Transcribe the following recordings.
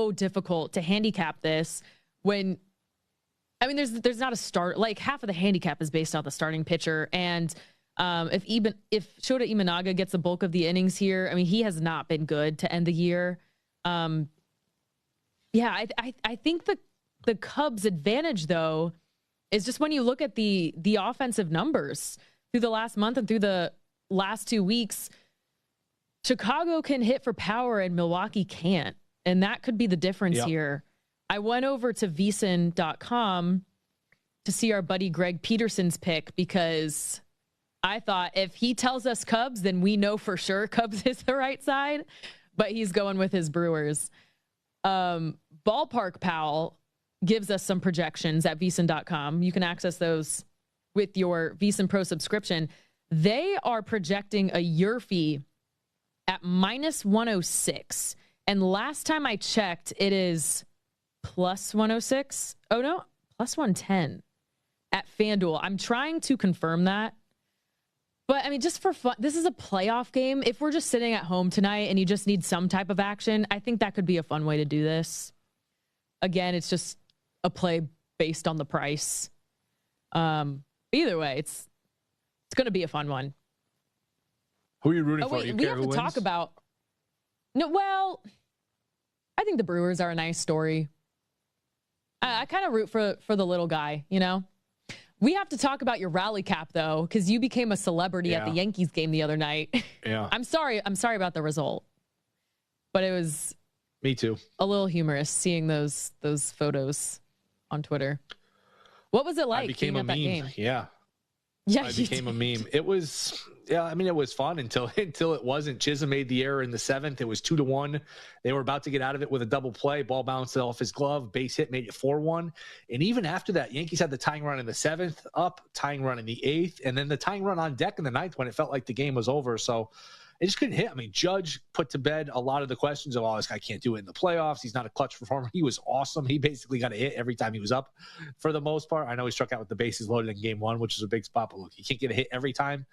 so difficult to handicap this when, I mean, there's not a start. Like half of the handicap is based on the starting pitcher. And if Shota Imanaga gets the bulk of the innings here, I mean, he has not been good to end the year. I think the Cubs' advantage, though, is just when you look at the offensive numbers through the last month and through the last 2 weeks, Chicago can hit for power and Milwaukee can't. And that could be the difference here. I went over to VSiN.com to see our buddy Greg Peterson's pick because I thought if he tells us Cubs, then we know for sure Cubs is the right side, but he's going with his Brewers. Ballpark Pal gives us some projections at VSiN.com. You can access those with your VSiN Pro subscription. They are projecting a Yurfie at -106. And last time I checked, it is +106. Oh no, +110 at FanDuel. I'm trying to confirm that. But I mean, just for fun, this is a playoff game. If we're just sitting at home tonight and you just need some type of action, I think that could be a fun way to do this. Again, it's just a play based on the price. Either way, it's going to be a fun one. Who are you rooting for? We have to talk about. No, well, I think the Brewers are a nice story. I kind of root for the little guy, you know. We have to talk about your rally cap though, because you became a celebrity at the Yankees game the other night. Yeah. I'm sorry about the result, but it was. Me too. A little humorous seeing those photos on Twitter. What was it like? I became a meme. That game? Yeah. Yeah, I became a meme. It was, I mean, it was fun until it wasn't. Chisholm made the error in the 7th. It was 2-1. They were about to get out of it with a double play. Ball bounced off his glove. Base hit made it 4-1. And even after that, Yankees had the tying run in the 7th, up, tying run in the 8th, and then the tying run on deck in the 9th when it felt like the game was over. So it just couldn't hit. I mean, Judge put to bed a lot of the questions of, this guy can't do it in the playoffs. He's not a clutch performer. He was awesome. He basically got a hit every time he was up for the most part. I know he struck out with the bases loaded in game 1, which is a big spot, but look, he can't get a hit every time.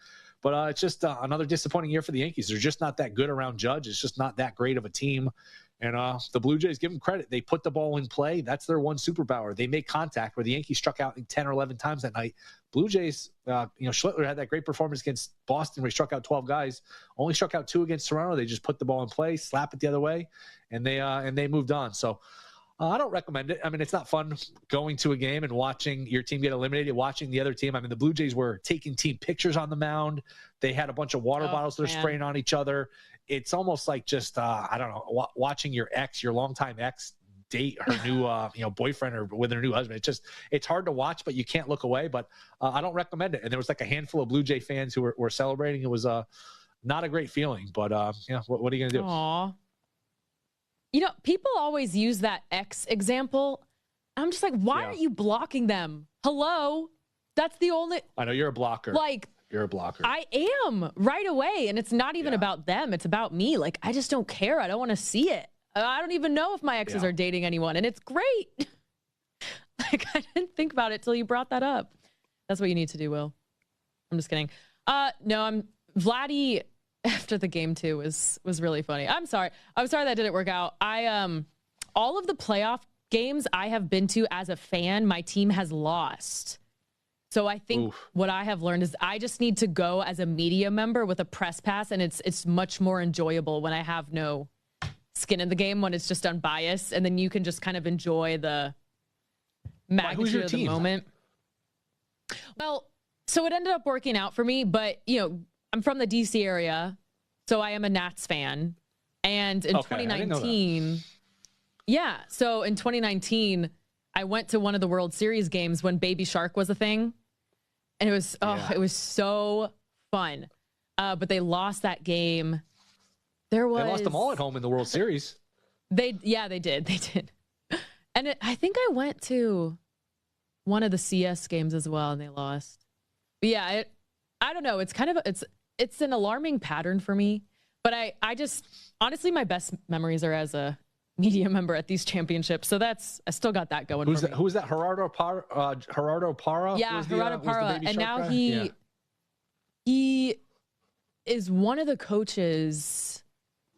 But it's just another disappointing year for the Yankees. They're just not that good around Judge. It's just not that great of a team. And the Blue Jays, give them credit. They put the ball in play. That's their one superpower. They make contact where the Yankees struck out 10 or 11 times that night. Blue Jays, Schlittler had that great performance against Boston where he struck out 12 guys, only struck out 2 against Toronto. They just put the ball in play, slap it the other way, and they moved on. So I don't recommend it. I mean, it's not fun going to a game and watching your team get eliminated, watching the other team. I mean, the Blue Jays were taking team pictures on the mound. They had a bunch of water bottles they're spraying on each other. It's almost like just, I don't know, watching your longtime ex date her new, boyfriend or with her new husband. It's hard to watch, but you can't look away. But I don't recommend it. And there was like a handful of Blue Jay fans who were celebrating. It was not a great feeling, but what are you going to do? Aww. People always use that ex example. I'm just like, why aren't you blocking them? Hello? That's the only. I know you're a blocker. Like, you're a blocker. I am right away. And it's not even about them. It's about me. Like, I just don't care. I don't want to see it. I don't even know if my exes are dating anyone. And it's great. Like, I didn't think about it till you brought that up. That's what you need to do, Will. I'm just kidding. No, Vladdy after the game too was really funny. I'm sorry that didn't work out. All of the playoff games I have been to as a fan, my team has lost. So I think what I have learned is I just need to go as a media member with a press pass, and it's much more enjoyable when I have no skin in the game, when it's just unbiased, and then you can just kind of enjoy the magnitude of the moment. Well, so it ended up working out for me, but I'm from the DC area, so I am a Nats fan. And in 2019, so in 2019, I went to one of the World Series games when Baby Shark was a thing. And it was, it was so fun. But they lost that game. They lost them all at home in the World Series. They did. And I think I went to one of the CS games as well, and they lost. But yeah, I don't know. It's kind of, it's an alarming pattern for me. But I just, honestly, my best memories are as a media member at these championships. So I still got that going for me. Who's that? Gerardo Parra? Yeah, Gerardo Parra. And now he is one of the coaches.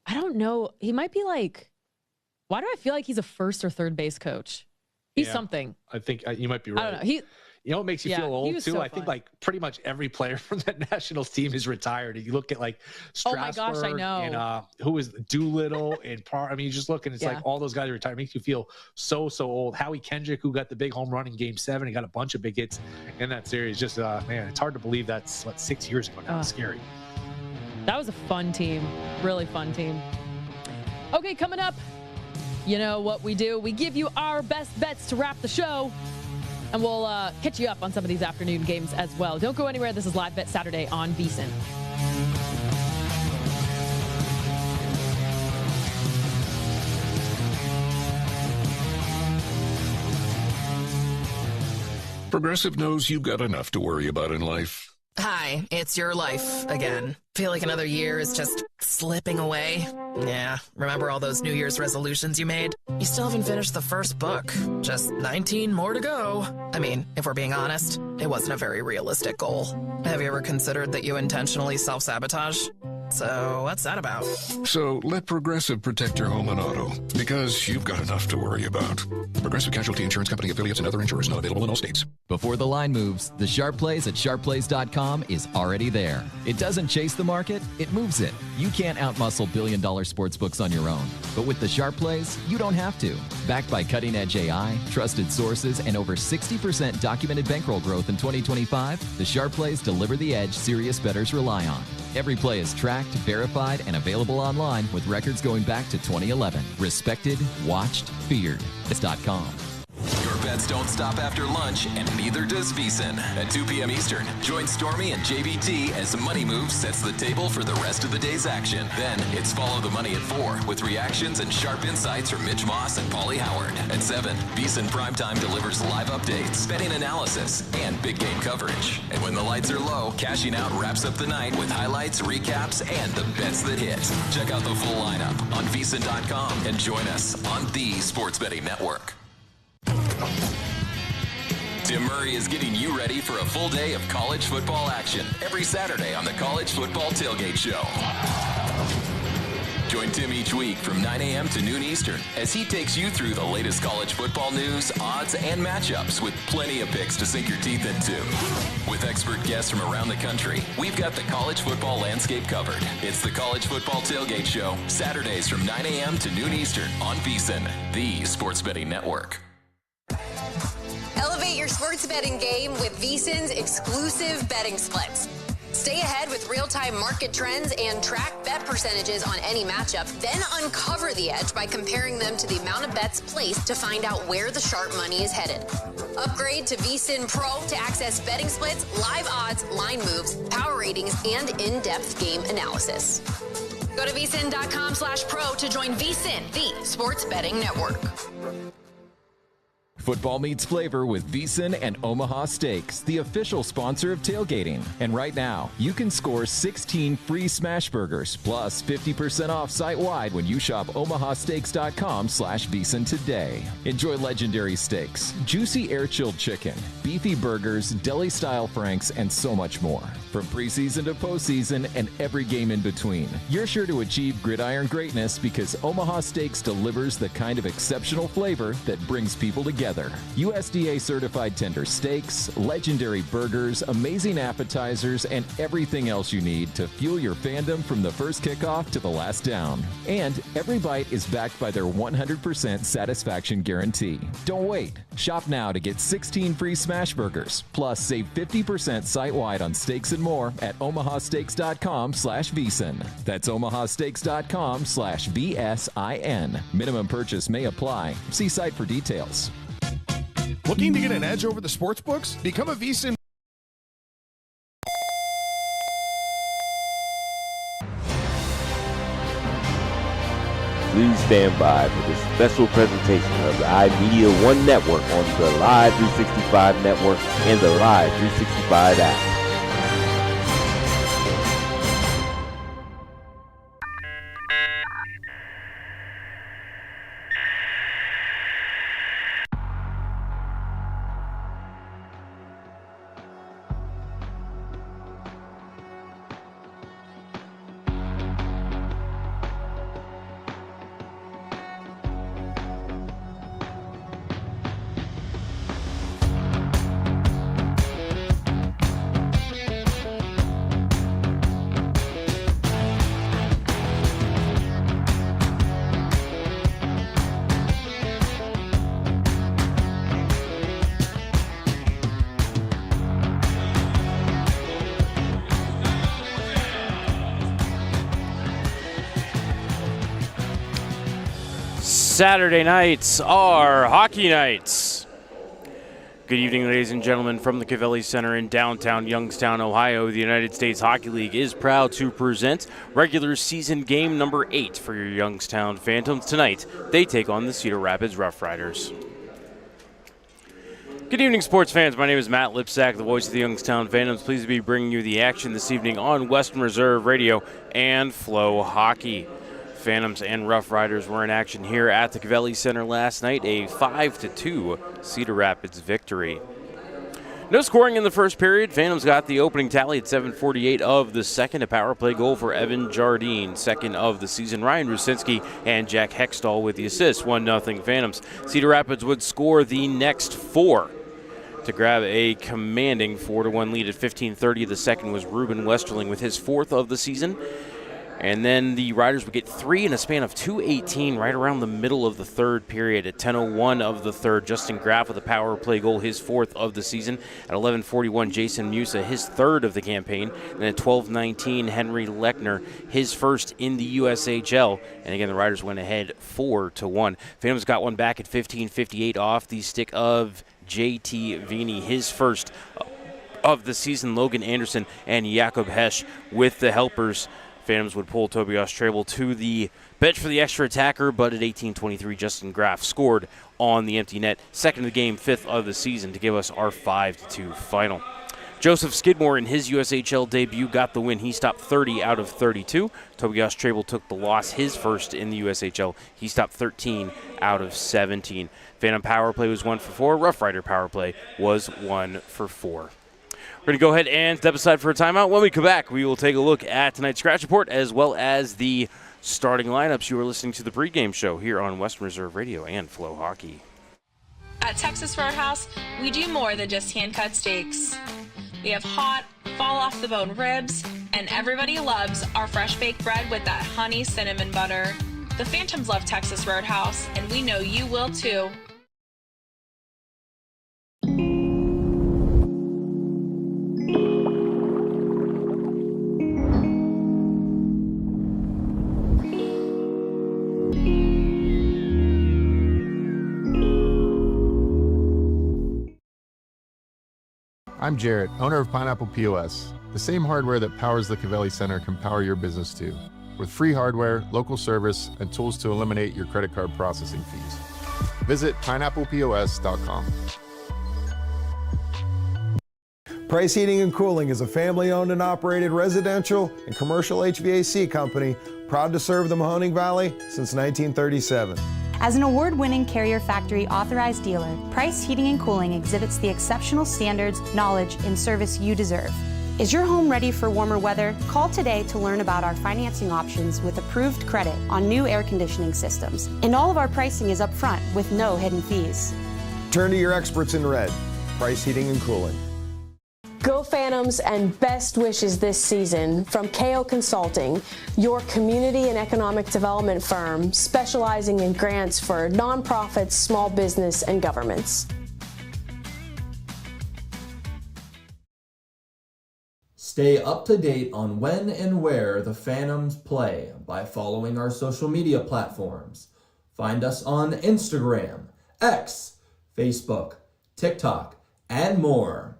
I don't know. He might be like Why do I feel like he's a first or third base coach? He's something. I think you might be right. I don't know. You know what makes you feel old too? So I think like pretty much every player from that Nationals team is retired. You look at like Strasburg, oh my gosh, I know. And who was Doolittle and I mean, you just look and it's like all those guys are retired. It makes you feel so old. Howie Kendrick, who got the big home run in Game 7, he got a bunch of big hits in that series. Just man, it's hard to believe that's 6 years ago now. It's scary. That was a fun team, really fun team. Okay, coming up, you know what we do? We give you our best bets to wrap the show. And we'll catch you up on some of these afternoon games as well. Don't go anywhere. This is Live Bet Saturday on VSiN. Progressive knows you've got enough to worry about in life. Hi, it's your life again. Feel like another year is just slipping away? Yeah, remember all those New Year's resolutions you made? You still haven't finished the first book. Just 19 more to go. I mean, if we're being honest, it wasn't a very realistic goal. Have you ever considered that you intentionally self-sabotage? So what's that about? So let Progressive protect your home and auto, because you've got enough to worry about. Progressive Casualty Insurance Company affiliates and other insurers not available in all states. Before the line moves, the Sharp Plays at sharpplays.com is already there. It doesn't chase the market, it moves it. You can't outmuscle billion-dollar sportsbooks on your own. But with the Sharp Plays, you don't have to. Backed by cutting-edge AI, trusted sources, and over 60% documented bankroll growth in 2025, the Sharp Plays deliver the edge serious bettors rely on. Every play is tracked, verified, and available online with records going back to 2011. Respected, watched, feared. It's.com. Your bets don't stop after lunch, and neither does VSiN. At 2 p.m. Eastern, join Stormy and JBT as Money Moves sets the table for the rest of the day's action. Then it's Follow the Money at 4 with reactions and sharp insights from Mitch Moss and Paulie Howard. At 7, VSiN Primetime delivers live updates, betting analysis, and big game coverage. And when the lights are low, Cashing Out wraps up the night with highlights, recaps, and the bets that hit. Check out the full lineup on VSiN.com and join us on the Sports Betting Network. Tim Murray is getting you ready for a full day of college football action every Saturday on the College Football Tailgate Show. Join Tim each week from 9 a.m. to noon Eastern as he takes you through the latest college football news, odds, and matchups with plenty of picks to sink your teeth into. With expert guests from around the country, we've got the college football landscape covered. It's the College Football Tailgate Show, Saturdays from 9 a.m. to noon Eastern on VSiN, the Sports Betting Network. Elevate your sports betting game with VSiN's exclusive betting splits. Stay ahead with real-time market trends and track bet percentages on any matchup, then uncover the edge by comparing them to the amount of bets placed to find out where the sharp money is headed. Upgrade to VSiN Pro to access betting splits, live odds, line moves, power ratings, and in-depth game analysis. Go to VSiN.com/pro to join VSiN, the sports betting network. Football meets flavor with VSiN and Omaha Steaks, the official sponsor of tailgating. And right now, you can score 16 free smash burgers plus 50% off site-wide when you shop omahasteaks.com/VSiN today. Enjoy legendary steaks, juicy air-chilled chicken, beefy burgers, deli-style franks, and so much more. From preseason to postseason and every game in between, you're sure to achieve gridiron greatness because Omaha Steaks delivers the kind of exceptional flavor that brings people together. USDA certified tender steaks, legendary burgers, amazing appetizers, and everything else you need to fuel your fandom from the first kickoff to the last down. And every bite is backed by their 100% satisfaction guarantee. Don't wait. Shop now to get 16 free smash burgers, plus save 50% site-wide on steaks and more at omahasteaks.com/VSiN. That's omahasteaks.com/VSIN. Minimum purchase may apply. See site for details. Looking to get an edge over the sports books? Become a VSiN. Please stand by for this special presentation of the iMedia One Network on the Live 365 Network and the Live 365 app. Saturday nights are hockey nights. Good evening, ladies and gentlemen, from the Cavelli Center in downtown Youngstown, Ohio. The United States Hockey League is proud to present regular season game number 8 for your Youngstown Phantoms. Tonight, they take on the Cedar Rapids Rough Riders. Good evening, sports fans. My name is Matt Lipsack, the voice of the Youngstown Phantoms. Pleased to be bringing you the action this evening on Western Reserve Radio and Flow Hockey. Phantoms and Rough Riders were in action here at the Cavelli Center last night, a 5-2 Cedar Rapids victory. No scoring in the first period. Phantoms got the opening tally at 7:48 of the second. A power play goal for Evan Jardine, second of the season. Ryan Rusinski and Jack Hextall with the assist. 1-0 Phantoms. Cedar Rapids would score the next 4 to grab a commanding 4-1 lead. At 15:30 of the second was Ruben Westerling with his 4th of the season. And then the Riders would get 3 in a span of 2:18 right around the middle of the third period. At 10:01 of the third, Justin Graff with a power play goal, his 4th of the season. At 11:41, Jason Musa, his 3rd of the campaign. And at 12:19, Henry Lechner, his 1st in the USHL. And again, the Riders went ahead 4-1. Phantoms got one back at 15:58 off the stick of J.T. Vini, his 1st of the season. Logan Anderson and Jakob Hesch with the helpers. Phantoms would pull Tobias Trebel to the bench for the extra attacker, but at 18:23, Justin Graff scored on the empty net. 2nd of the game, 5th of the season to give us our 5-2 final. Joseph Skidmore in his USHL debut got the win. He stopped 30 out of 32. Tobias Trebel took the loss, his 1st in the USHL. He stopped 13 out of 17. Phantom power play was 1 for 4. Rough Rider power play was 1 for 4. We're going to go ahead and step aside for a timeout. When we come back, we will take a look at tonight's scratch report as well as the starting lineups. You are listening to the pregame show here on Western Reserve Radio and Flow Hockey. At Texas Roadhouse, we do more than just hand-cut steaks. We have hot, fall-off-the-bone ribs, and everybody loves our fresh-baked bread with that honey cinnamon butter. The Phantoms love Texas Roadhouse, and we know you will too. I'm Jarrett, owner of Pineapple POS. The same hardware that powers the Cavelli Center can power your business too. With free hardware, local service, and tools to eliminate your credit card processing fees. Visit pineapplepos.com. Price Heating and Cooling is a family-owned and operated residential and commercial HVAC company proud to serve the Mahoning Valley since 1937. As an award-winning Carrier Factory authorized dealer, Price Heating and Cooling exhibits the exceptional standards, knowledge, and service you deserve. Is your home ready for warmer weather? Call today to learn about our financing options with approved credit on new air conditioning systems. And all of our pricing is upfront with no hidden fees. Turn to your experts in red, Price Heating and Cooling. Go Phantoms and best wishes this season from KO Consulting, your community and economic development firm specializing in grants for nonprofits, small business, and governments. Stay up to date on when and where the Phantoms play by following our social media platforms. Find us on Instagram, X, Facebook, TikTok, and more.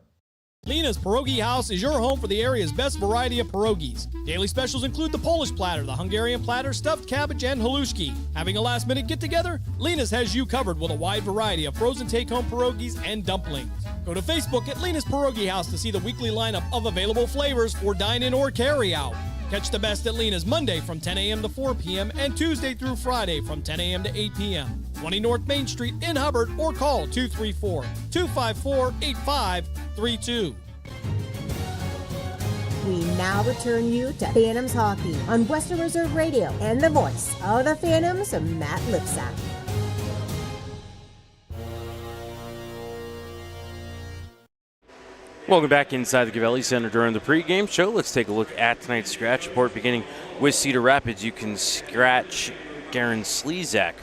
Lena's Pierogi House is your home for the area's best variety of pierogies. Daily specials include the Polish platter, the Hungarian platter, stuffed cabbage, and halushki. Having a last-minute get-together? Lena's has you covered with a wide variety of frozen take-home pierogies and dumplings. Go to Facebook at Lena's Pierogi House to see the weekly lineup of available flavors for dine-in or carry-out. Catch the best at Lena's Monday from 10 a.m. to 4 p.m. and Tuesday through Friday from 10 a.m. to 8 p.m. 20 North Main Street in Hubbard or call 234-254-8532. We now return you to Phantoms Hockey on Western Reserve Radio and the voice of the Phantoms, Matt Lipsack. Welcome back inside the Cavelli Center during the pregame show. Let's take a look at tonight's scratch report. Beginning with Cedar Rapids, you can scratch Garen Slezak,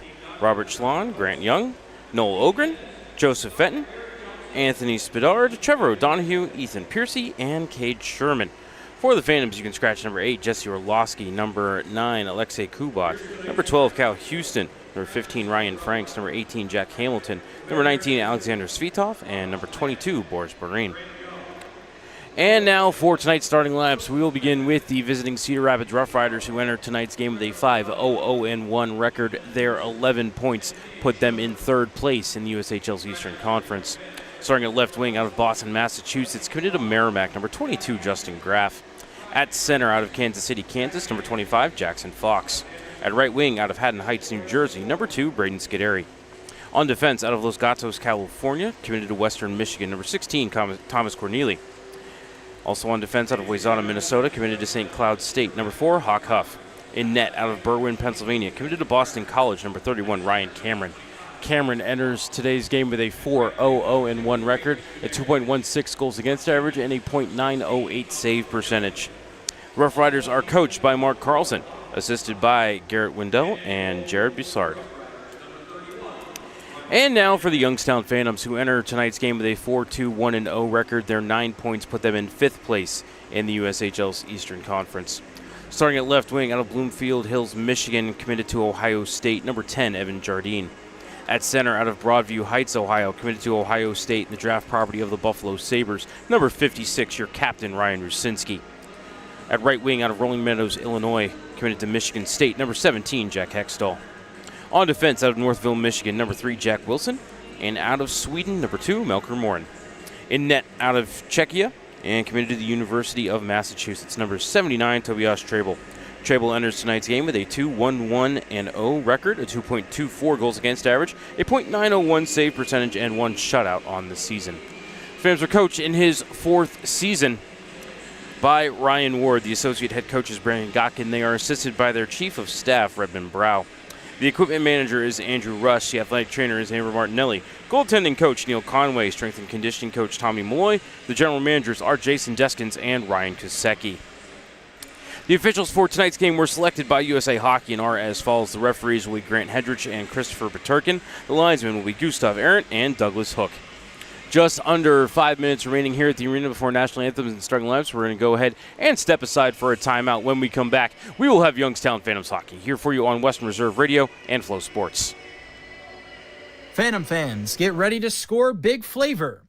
Robert Schlon, Grant Young, Noel Ogren, Joseph Fenton, Anthony Spadard, Trevor O'Donohue, Ethan Piercy, and Cade Sherman. For the Phantoms, you can scratch number 8, Jesse Orlowski, number 9, Alexei Kubat, number 12, Cal Houston, number 15, Ryan Franks, number 18, Jack Hamilton, number 19, Alexander Svitov, and number 22, Boris Borin. And now for tonight's starting lineups, we will begin with the visiting Cedar Rapids Rough Riders, who entered tonight's game with a 5-0-0-1 record. Their 11 points put them in third place in the USHL's Eastern Conference. Starting at left wing out of Boston, Massachusetts, committed to Merrimack, number 22, Justin Graff. At center out of Kansas City, Kansas, number 25, Jackson Fox. At right wing out of Haddon Heights, New Jersey, number 2, Braden Scuderi. On defense out of Los Gatos, California, committed to Western Michigan, number 16, Thomas Corneli. Also on defense out of Wayzata, Minnesota, committed to St. Cloud State, number 4, Hawk Huff. In net out of Berwyn, Pennsylvania, committed to Boston College, number 31, Ryan Cameron. Cameron enters today's game with a 4-0-0-1 record, a 2.16 goals against average, and a .908 save percentage. Rough Riders are coached by Mark Carlson, assisted by Garrett Wendell and Jared Bussard. And now for the Youngstown Phantoms, who enter tonight's game with a 4-2-1-0 record. Their 9 points put them in 5th place in the USHL's Eastern Conference. Starting at left wing out of Bloomfield Hills, Michigan, committed to Ohio State, number 10, Evan Jardine. At center out of Broadview Heights, Ohio, committed to Ohio State, the draft property of the Buffalo Sabres, number 56, your captain, Ryan Rusinski. At right wing out of Rolling Meadows, Illinois, committed to Michigan State, number 17, Jack Hextall. On defense out of Northville, Michigan, number 3, Jack Wilson. And out of Sweden, number 2, Melker Morin. In net out of Czechia and committed to the University of Massachusetts, number 79, Tobias Trebel. Trebel enters tonight's game with a 2-1-1-0 record, a 2.24 goals against average, a .901 save percentage, and 1 shutout on the season. Phantoms are coached in his 4th season by Ryan Ward. The associate head coach is Brandon Gotkin. They are assisted by their chief of staff, Redmond Brow. The equipment manager is Andrew Rush. The athletic trainer is Amber Martinelli. Goaltending coach Neil Conway. Strength and conditioning coach Tommy Malloy. The general managers are Jason Deskins and Ryan Kosecki. The officials for tonight's game were selected by USA Hockey and are as follows. The referees will be Grant Hedrich and Christopher Peterkin. The linesmen will be Gustav Arendt and Douglas Hook. Just under 5 minutes remaining here at the arena before national anthems and starting lineups. We're going to go ahead and step aside for a timeout. When we come back, we will have Youngstown Phantoms hockey here for you on Western Reserve Radio and Flow Sports. Phantom fans, get ready to score big flavor.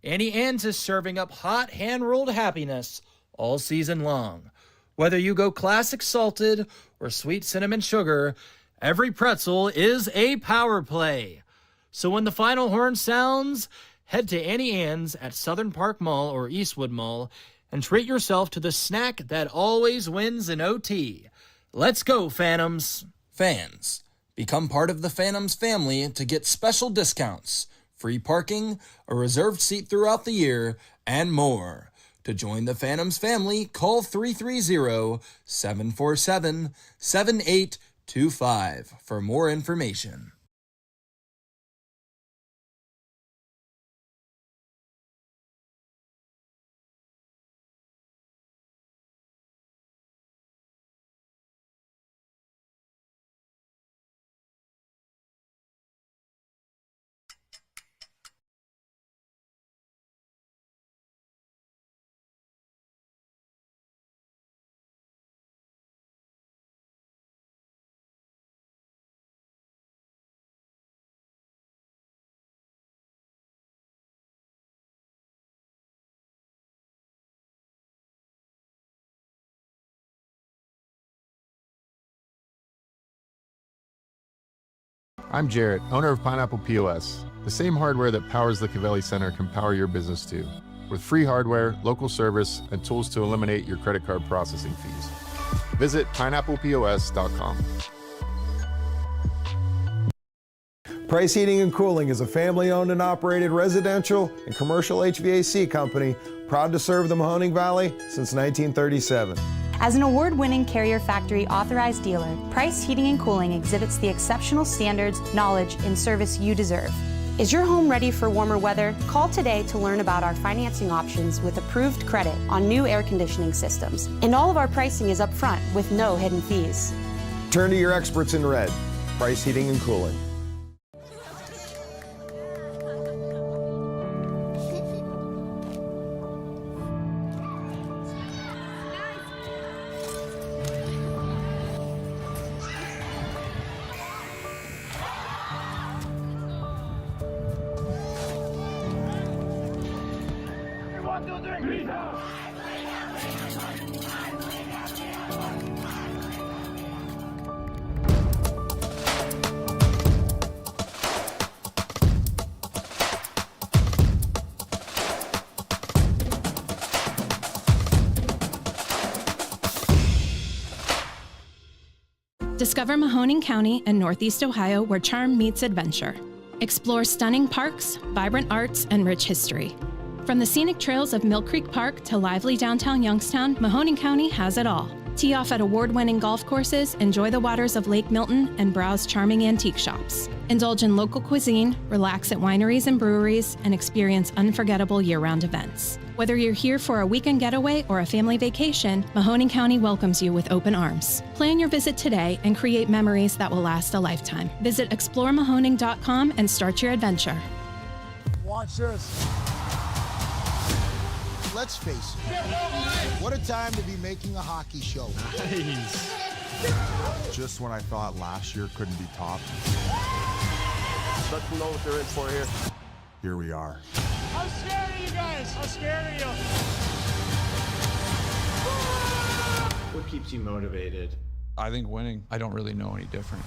Annie Ann's is serving up hot hand-rolled happiness all season long. Whether you go classic salted or sweet cinnamon sugar, every pretzel is a power play. So when the final horn sounds, head to Annie Ann's at Southern Park Mall or Eastwood Mall and treat yourself to the snack that always wins an OT. Let's go, Phantoms. Fans, become part of the Phantoms family to get special discounts, free parking, a reserved seat throughout the year, and more. To join the Phantoms family, call 330-747-7825 for more information. I'm Jarrett, owner of Pineapple POS. The same hardware that powers the Cavelli Center can power your business too. With free hardware, local service, and tools to eliminate your credit card processing fees. Visit pineapplepos.com. Price Heating and Cooling is a family-owned and operated residential and commercial HVAC company proud to serve the Mahoning Valley since 1937. As an award-winning Carrier Factory authorized dealer, Price Heating and Cooling exhibits the exceptional standards, knowledge, and service you deserve. Is your home ready for warmer weather? Call today to learn about our financing options with approved credit on new air conditioning systems. And all of our pricing is upfront with no hidden fees. Turn to your experts in red. Price Heating and Cooling. Discover Mahoning County and Northeast Ohio, where charm meets adventure. Explore stunning parks, vibrant arts, and rich history. From the scenic trails of Mill Creek Park to lively downtown Youngstown, Mahoning County has it all. Tee off at award-winning golf courses, enjoy the waters of Lake Milton, and browse charming antique shops. Indulge in local cuisine, relax at wineries and breweries, and experience unforgettable year-round events. Whether you're here for a weekend getaway or a family vacation, Mahoning County welcomes you with open arms. Plan your visit today and create memories that will last a lifetime. Visit exploremahoning.com and start your adventure. Watch this. Let's face it, what a time to be making a hockey show. Nice. Just when I thought last year couldn't be topped. Let them know what they're in for here. Here we are. I'm scared of you guys. I'm scared of you. What keeps you motivated? I think winning. I don't really know any different.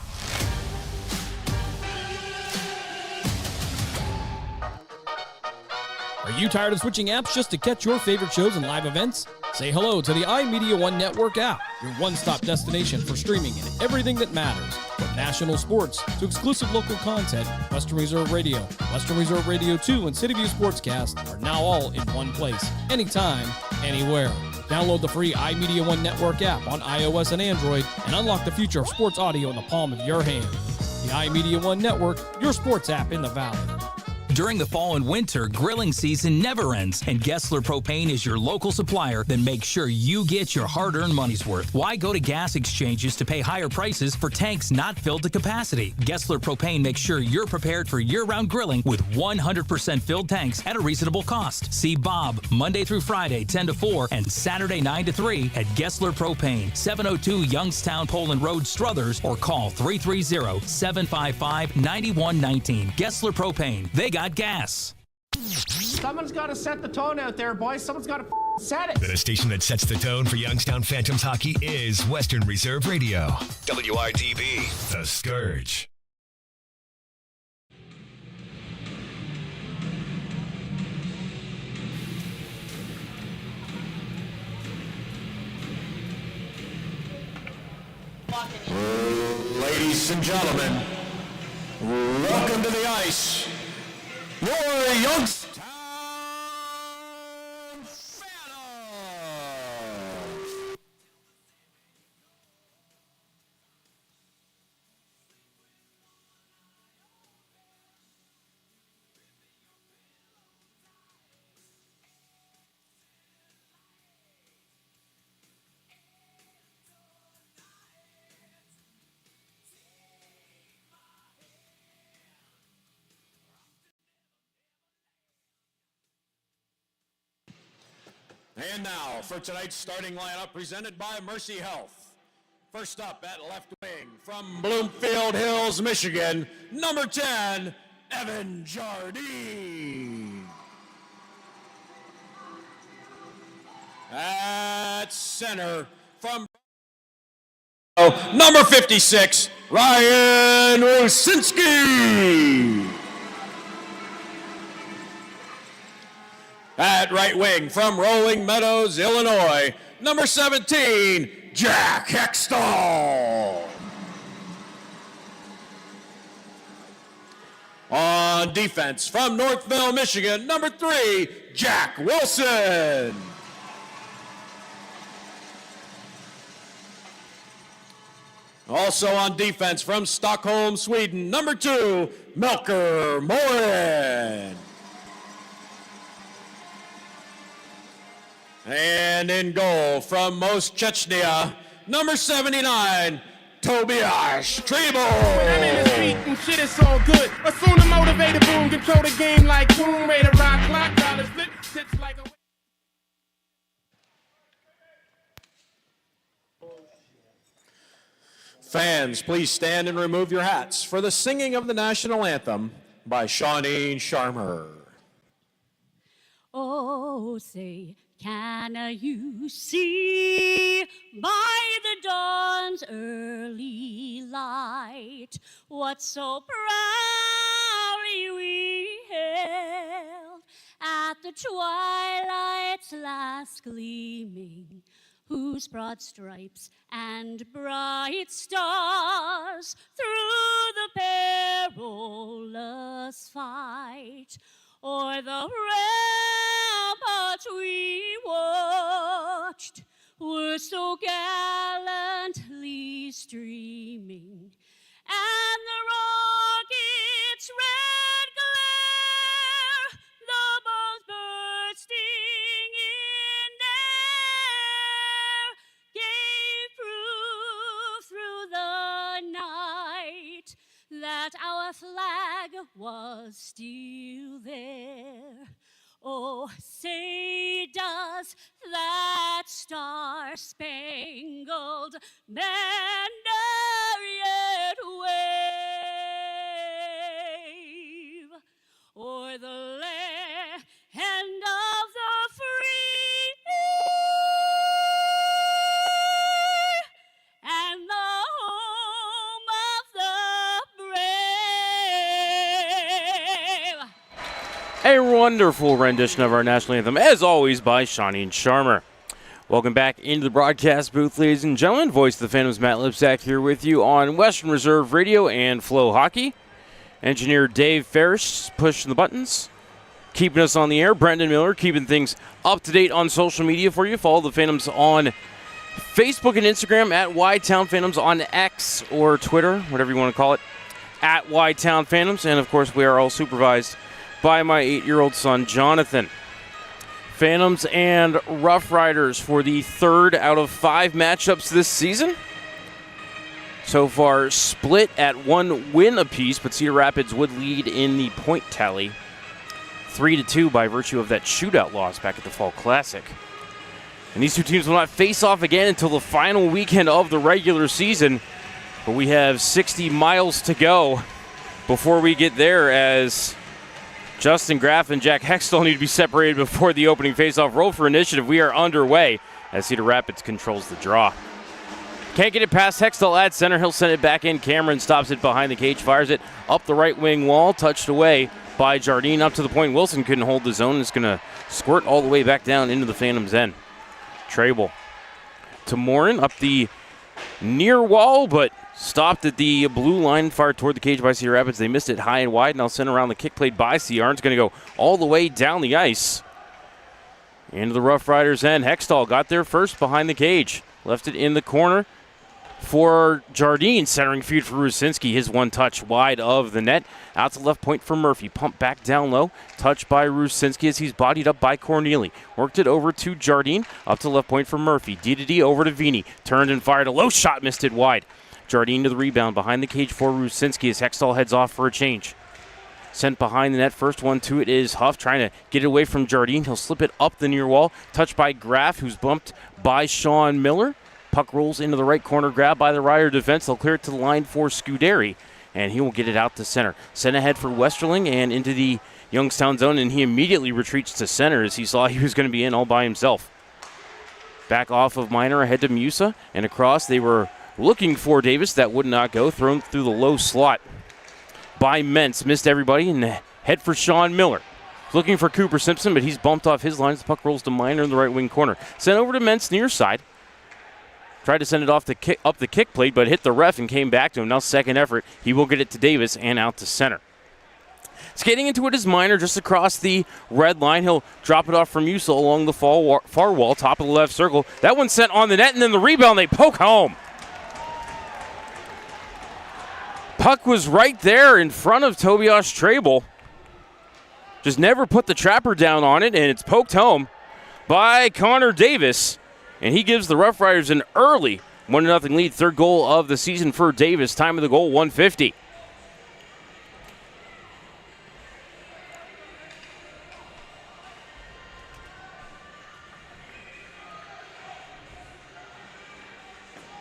Are you tired of switching apps just to catch your favorite shows and live events? Say hello to the iMedia One Network app, your one-stop destination for streaming and everything that matters. From national sports to exclusive local content, Western Reserve Radio, Western Reserve Radio 2, and City View Sportscast are now all in one place, anytime, anywhere. Download the free iMedia One Network app on iOS and Android and unlock the future of sports audio in the palm of your hand. The iMedia One Network, your sports app in the Valley. During the fall and winter, grilling season never ends, and Gessler Propane is your local supplier that makes sure you get your hard-earned money's worth. Why go to gas exchanges to pay higher prices for tanks not filled to capacity? Gessler Propane makes sure you're prepared for year-round grilling with 100% filled tanks at a reasonable cost. See Bob Monday through Friday, 10 to 4, and Saturday, 9 to 3 at Gessler Propane, 702 Youngstown Poland Road, Struthers, or call 330-755-9119. Gessler Propane. They got gas. Someone's got to set the tone out there, boys. Someone's got to set it. The station that sets the tone for Youngstown Phantoms hockey is Western Reserve Radio. WRTB, The Scourge. Ladies and gentlemen, welcome to the ice. Your Youngstown Phantoms. And now for tonight's starting lineup presented by Mercy Health. First up at left wing from Bloomfield Hills, Michigan, number 10, Evan Jardine. At center from number 56, Ryan Usinski. At right wing from Rolling Meadows, Illinois, number 17, Jack Hextall. On defense from Northville, Michigan, number 3, Jack Wilson. Also on defense from Stockholm, Sweden, number 2, Melker Morin. And in goal from Most Chechnya, number 79, Tobias Trebel. When I'm in the street and shit is all good. A sooner motivated boom, control the game like boom, ready to rock, clock, dollars, flip, sits like a... Fans, please stand and remove your hats for the singing of the national anthem by Shawnee Sharmer. Oh, Oh, say, can you see by the dawn's early light what so proudly we hailed at the twilight's last gleaming, whose broad stripes and bright stars through the perilous fight o'er the ramparts we watched were so gallantly streaming, and the rocket's red glare, the bombs bursting in air, gave proof through the night that our flag was still there. Oh, say does that star-spangled banner yet wave o'er the land of the free and the home of the brave? A wonderful rendition of our national anthem, as always, by Shawnee Sharmer. Welcome back into the broadcast booth, ladies and gentlemen. Voice of the Phantoms, Matt Lipsack, here with you on Western Reserve Radio and Flow Hockey. Engineer Dave Ferris pushing the buttons, keeping us on the air. Brendan Miller keeping things up to date on social media for you. Follow the Phantoms on Facebook and Instagram at YTown Phantoms, on X or Twitter, whatever you want to call it, at YTown Phantoms. And, of course, we are all supervised by my 8-year-old son, Jonathan. Phantoms and Rough Riders for the third out of 5 matchups this season. So far, split at 1 win apiece, but Cedar Rapids would lead in the point tally 3-2 by virtue of that shootout loss back at the Fall Classic. And these two teams will not face off again until the final weekend of the regular season, but we have 60 miles to go before we get there, as Justin Graff and Jack Hextall need to be separated before the opening faceoff. Roll for initiative. We are underway as Cedar Rapids controls the draw. Can't get it past Hextall at center. He'll send it back in. Cameron stops it behind the cage, fires it up the right wing wall, touched away by Jardine up to the point. Wilson couldn't hold the zone. It's going to squirt all the way back down into the Phantoms' end. Trable to Morin up the near wall, but stopped at the blue line, fired toward the cage by Cedar Rapids. They missed it high and wide. Now sent around the kick played by Cedar. It's going to go all the way down the ice into the Rough Riders' end. Hextall got there first behind the cage. Left it in the corner for Jardine. Centering feed for Rusinski. His one touch wide of the net. Out to left point for Murphy. Pump back down low. Touched by Rusinski as he's bodied up by Corneli. Worked it over to Jardine. Up to left point for Murphy. D-to-D over to Vini. Turned and fired a low shot. Missed it wide. Jardine to the rebound behind the cage for Rusinski as Hextall heads off for a change. Sent behind the net. First one to it is Huff trying to get it away from Jardine. He'll slip it up the near wall. Touched by Graff, who's bumped by Sean Miller. Puck rolls into the right corner. Grabbed by the Rider defense. They'll clear it to the line for Scuderi, and he will get it out to center. Sent ahead for Westerling and into the Youngstown zone, and he immediately retreats to center as he saw he was going to be in all by himself. Back off of Minor, ahead to Musa, and across. They were looking for Davis. That would not go. Thrown through the low slot by Mentz. Missed everybody, and head for Sean Miller. Looking for Cooper Simpson, but he's bumped off his lines. The puck rolls to Minor in the right wing corner. Sent over to Mentz near side. Tried to send it off up the kick plate, but hit the ref and came back to him. Now second effort. He will get it to Davis and out to center. Skating into it is Minor just across the red line. He'll drop it off from Musa along the far wall, top of the left circle. That one's sent on the net, and then the rebound, they poke home. Puck was right there in front of Tobias Trable. Just never put the trapper down on it, and it's poked home by Connor Davis. And he gives the Rough Riders an early 1-0 lead. Third goal of the season for Davis. Time of the goal, 1:50.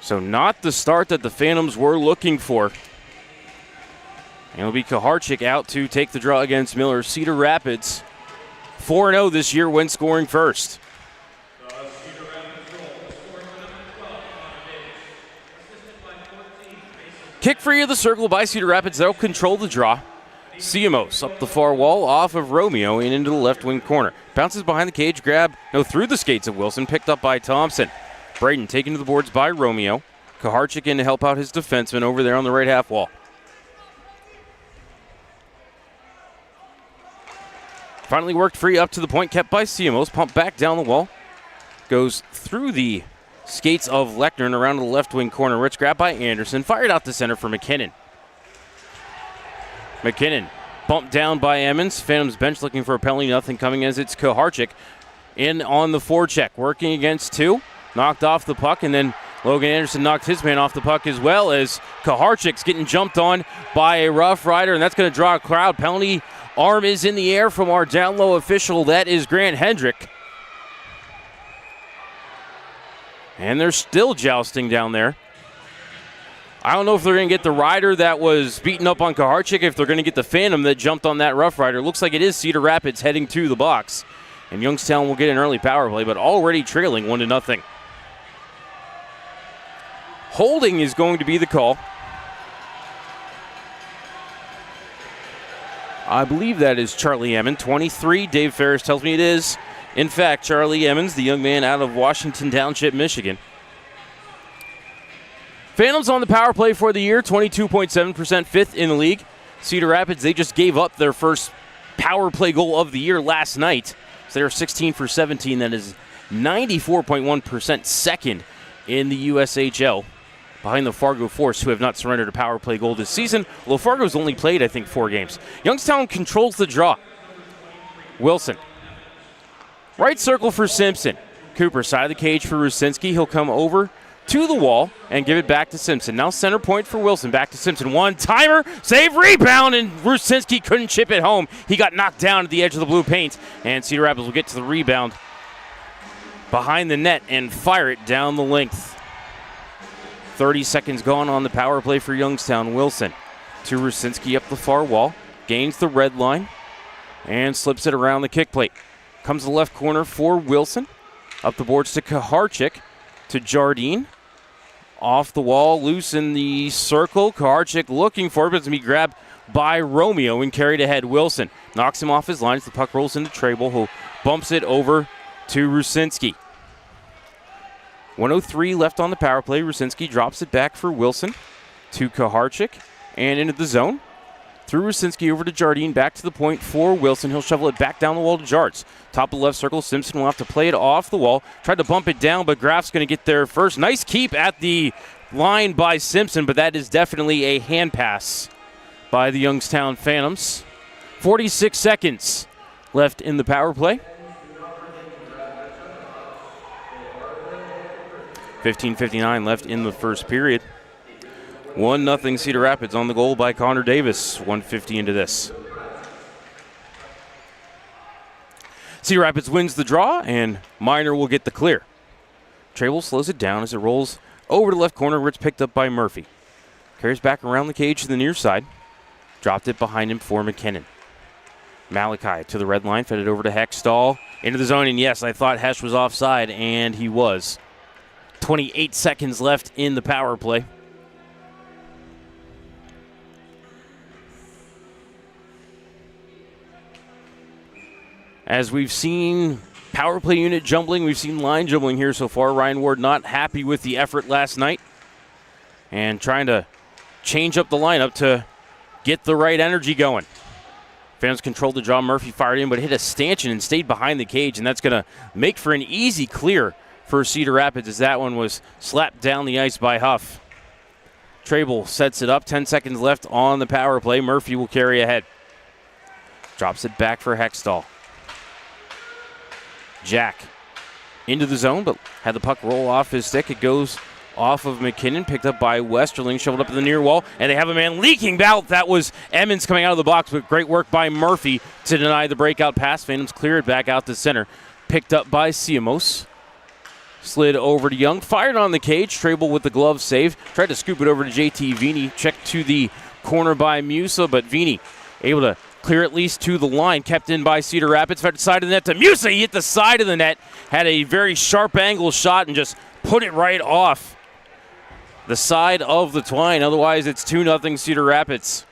So not the start that the Phantoms were looking for. And it'll be Kaharchik out to take the draw against Miller. Cedar Rapids 4-0 this year when scoring first. Kick free of the circle by Cedar Rapids. They'll control the draw. Siamos up the far wall off of Romeo and into the left wing corner. Bounces behind the cage, through the skates of Wilson, picked up by Thompson. Braden taken to the boards by Romeo. Kaharchik in to help out his defenseman over there on the right half wall. Finally worked free up to the point, kept by Siamos, pumped back down the wall. Goes through the skates of Lechner and around to the left wing corner. Rich grabbed by Anderson, fired out to center for McKinnon. McKinnon bumped down by Emmons. Phantoms bench looking for a penalty, nothing coming as it's Kaharchik in on the forecheck. Working against two, knocked off the puck, and then Logan Anderson knocked his man off the puck as well as Kaharchik's getting jumped on by a Rough Rider, and that's going to draw a crowd. Penalty arm is in the air from our down low official. That is Grant Hendrick. And they're still jousting down there. I don't know if they're going to get the rider that was beaten up on Kaharchik, if they're going to get the Phantom that jumped on that Rough Rider. Looks like it is Cedar Rapids heading to the box. And Youngstown will get an early power play, but already trailing 1-0. Holding is going to be the call. I believe that is Charlie Emmons, 23. Dave Ferris tells me it is. In fact, Charlie Emmons, the young man out of Washington Township, Michigan. Phantoms on the power play for the year, 22.7%, fifth in the league. Cedar Rapids, they just gave up their first power play goal of the year last night. So they're 16 for 17. That is 94.1% second in the USHL. Behind the Fargo Force, who have not surrendered a power play goal this season. Although Fargo's only played, I think, 4 games. Youngstown controls the draw. Wilson. Right circle for Simpson. Cooper, side of the cage for Rusinski. He'll come over to the wall and give it back to Simpson. Now center point for Wilson. Back to Simpson. One-timer. Save, rebound, and Rusinski couldn't chip it home. He got knocked down at the edge of the blue paint, and Cedar Rapids will get to the rebound behind the net and fire it down the length. 30 seconds gone on the power play for Youngstown. Wilson to Rusinski up the far wall. Gains the red line and slips it around the kick plate. Comes to the left corner for Wilson. Up the boards to Kaharchik. To Jardine. Off the wall, loose in the circle. Kaharchik looking for it, but it's going to be grabbed by Romeo and carried ahead. Wilson knocks him off his lines. The puck rolls into Trable, who bumps it over to Rusinski. 1:03 left on the power play. Rusinski drops it back for Wilson to Kaharchik and into the zone. Through Rusinski over to Jardine, back to the point for Wilson. He'll shovel it back down the wall to Jards. Top of the left circle, Simpson will have to play it off the wall. Tried to bump it down, but Graf's going to get there first. Nice keep at the line by Simpson, but that is definitely a hand pass by the Youngstown Phantoms. 46 seconds left in the power play. 15:59 left in the first period. 1-0 Cedar Rapids on the goal by Connor Davis. 1:50 into this. Cedar Rapids wins the draw, and Minor will get the clear. Trable slows it down as it rolls over to the left corner, where it's picked up by Murphy. Carries back around the cage to the near side. Dropped it behind him for McKinnon. Malachi to the red line, fed it over to Hextall. Into the zone, and yes, I thought Hesh was offside, and he was. 28 seconds left in the power play. As we've seen power play unit jumbling, we've seen line jumbling here so far. Ryan Ward not happy with the effort last night and trying to change up the lineup to get the right energy going. Fans controlled the draw. Murphy fired in, but hit a stanchion and stayed behind the cage, and that's going to make for an easy clear for Cedar Rapids as that one was slapped down the ice by Huff. Trable sets it up. 10 seconds left on the power play. Murphy will carry ahead. Drops it back for Hextall. Jack into the zone, but had the puck roll off his stick. It goes off of McKinnon, picked up by Westerling, shoveled up in the near wall, and they have a man leaking out. That was Emmons coming out of the box, but great work by Murphy to deny the breakout pass. Phantoms clear it back out to center. Picked up by Siamos. Slid over to Young, fired on the cage. Trable with the glove save. Tried to scoop it over to JT Vini. Checked to the corner by Musa, but Vini able to Clear at least to the line, kept in by Cedar Rapids. Fed side of the net to Musa. He hit the side of the net, had a very sharp angle shot and just put it right off the side of the twine. Otherwise, it's 2-0 Cedar Rapids.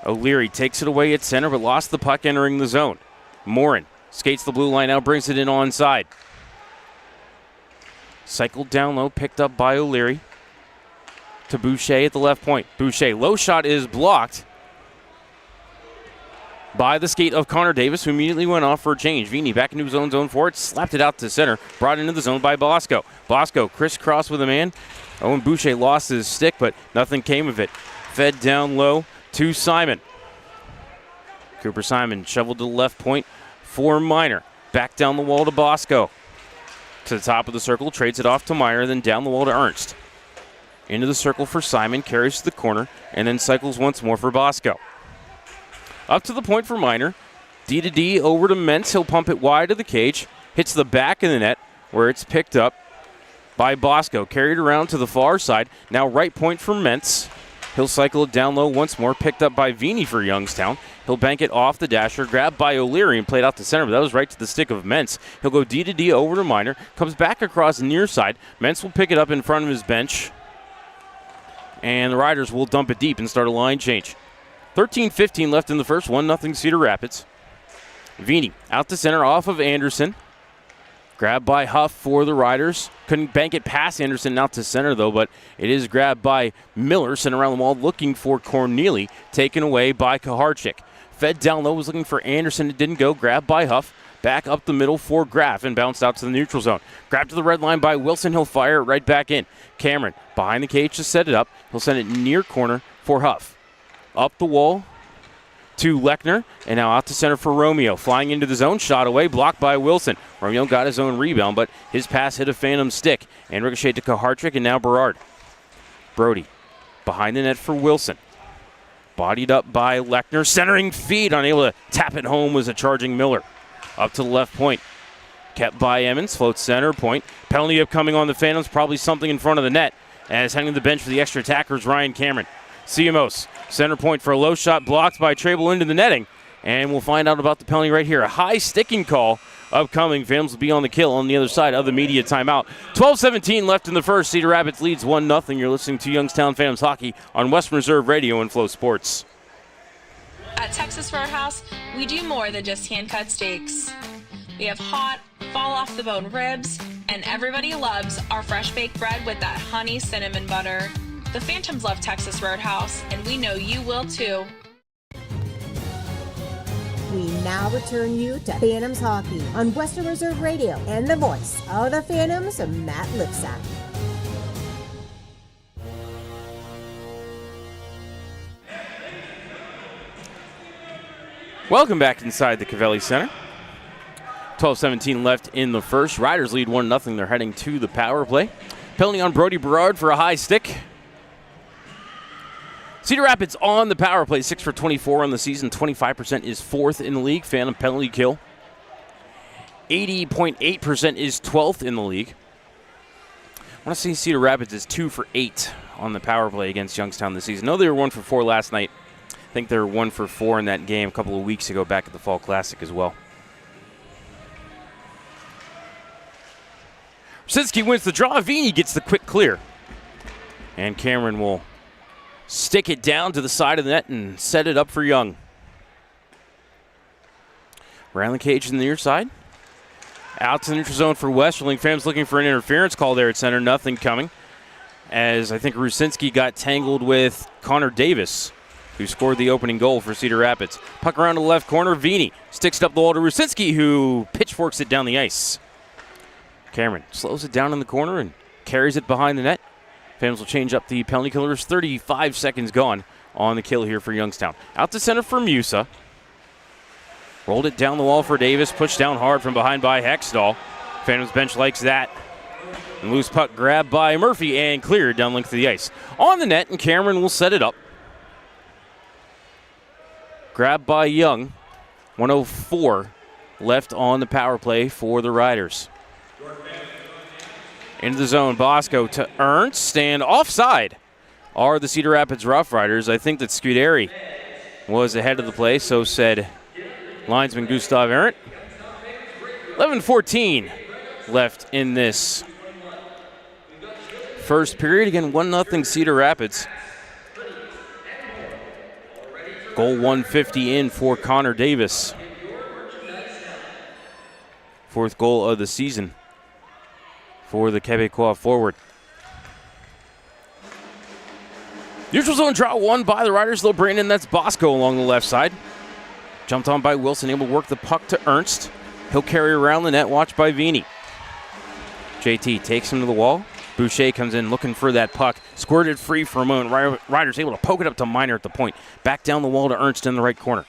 O'Leary takes it away at center, but lost the puck entering the zone. Morin skates the blue line out, brings it in onside. Cycled down low, picked up by O'Leary. To Boucher at the left point. Boucher, low shot is blocked by the skate of Connor Davis, who immediately went off for a change. Vini back into his own zone for it, slapped it out to center, brought into the zone by Bosco. Bosco crisscross with a man. Owen Boucher lost his stick, but nothing came of it. Fed down low to Simon. Cooper Simon shoveled to the left point for Minor. Back down the wall to Bosco. To the top of the circle, trades it off to Meyer, then down the wall to Ernst. Into the circle for Simon, carries to the corner, and then cycles once more for Bosco. Up to the point for Minor. D to D over to Mentz. He'll pump it wide of the cage. Hits the back of the net where it's picked up by Bosco. Carried around to the far side. Now right point for Mentz. He'll cycle it down low once more. Picked up by Vini for Youngstown. He'll bank it off the dasher. Grabbed by O'Leary and played out to center, but that was right to the stick of Mentz. He'll go D to D over to Minor. Comes back across the near side. Mentz will pick it up in front of his bench. And the Riders will dump it deep and start a line change. 13:15 left in the first. 1-0 Cedar Rapids. Vini out to center off of Anderson. Grabbed by Huff for the Riders. Couldn't bank it past Anderson out to center, though, but it is grabbed by Miller, sent around the wall looking for Corneli, taken away by Kaharchik. Fed down low, was looking for Anderson. It didn't go. Grabbed by Huff. Back up the middle for Graff and bounced out to the neutral zone. Grabbed to the red line by Wilson. He'll fire it right back in. Cameron behind the cage to set it up. He'll send it near corner for Huff. Up the wall to Lechner, and now out to center for Romeo. Flying into the zone, shot away, blocked by Wilson. Romeo got his own rebound, but his pass hit a Phantom stick and ricocheted to Kaharchik, and now Berard. Brody behind the net for Wilson. Bodied up by Lechner. Centering feed, unable to tap it home was a charging Miller. Up to the left point. Kept by Emmons, floats center point. Penalty upcoming on the Phantoms, probably something in front of the net. As heading to the bench for the extra attackers, Ryan Cameron. CMOs, center point for a low shot, blocked by Trable into the netting. And we'll find out about the penalty right here. A high sticking call upcoming. Phantoms will be on the kill on the other side of the media timeout. 12:17 left in the first. Cedar Rapids leads 1-0. You're listening to Youngstown Phantoms Hockey on Western Reserve Radio and Flow Sports. At Texas Roadhouse, we do more than just hand-cut steaks. We have hot, fall-off-the-bone ribs, and everybody loves our fresh-baked bread with that honey cinnamon butter. The Phantoms love Texas Roadhouse, and we know you will too. We now return you to Phantoms Hockey on Western Reserve Radio and the voice of the Phantoms, Matt Lipsack. Welcome back inside the Cavelli Center. 12:17 left in the first. Riders lead 1-0. They're heading to the power play. Penalty on Brody Berard for a high stick. Cedar Rapids on the power play, 6 for 24 on the season. 25% is 4th in the league. Phantom penalty kill. 80.8% is 12th in the league. I want to see Cedar Rapids is 2 for 8 on the power play against Youngstown this season. No, they were 1 for 4 last night. I think they were 1 for 4 in that game a couple of weeks ago back at the Fall Classic as well. Rosinsky wins the draw. Vini gets the quick clear. And Cameron will stick it down to the side of the net and set it up for Young. Around the cage in the near side. Out to the neutral zone for Westerling. Phantoms looking for an interference call there at center. Nothing coming. As I think Rosinsky got tangled with Connor Davis, who scored the opening goal for Cedar Rapids. Puck around to the left corner. Vini sticks it up the wall to Rosinsky, who pitchforks it down the ice. Cameron slows it down in the corner and carries it behind the net. Phantoms will change up the penalty killers. 35 seconds gone on the kill here for Youngstown. Out to center for Musa. Rolled it down the wall for Davis. Pushed down hard from behind by Hextall. Phantoms bench likes that. And loose puck grabbed by Murphy and cleared down length of the ice. On the net, and Cameron will set it up. Grabbed by Young. 1:04 left on the power play for the Riders. Into the zone, Bosco to Ernst, and offside are the Cedar Rapids Rough Riders. I think that Scuderi was ahead of the play, so said linesman Gustav Arendt. 11:14 left in this first period. Again, 1-0 Cedar Rapids. Goal 150 in for Connor Davis. Fourth goal of the season for the Quebecois forward. Neutral zone draw won by the Riders. Low Brandon, that's Bosco along the left side. Jumped on by Wilson, able to work the puck to Ernst. He'll carry around the net, watched by Vini. JT takes him to the wall. Boucher comes in looking for that puck. Squirted free for a moment. Riders able to poke it up to Miner at the point. Back down the wall to Ernst in the right corner.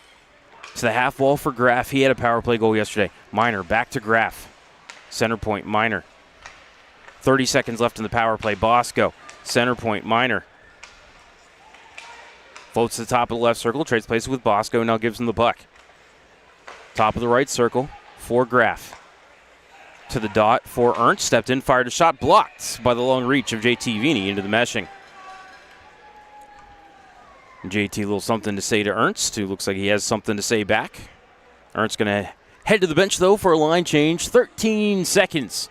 To the half wall for Graff. He had a power play goal yesterday. Miner back to Graff. Center point, Miner. 30 seconds left in the power play. Bosco. Center point, Miner. Floats to the top of the left circle. Trades places with Bosco. Now gives him the puck. Top of the right circle for Graff. To the dot for Ernst. Stepped in, fired a shot. Blocked by the long reach of JT Vini into the meshing. JT, a little something to say to Ernst, who looks like he has something to say back. Ernst's going to head to the bench, though, for a line change. 13 seconds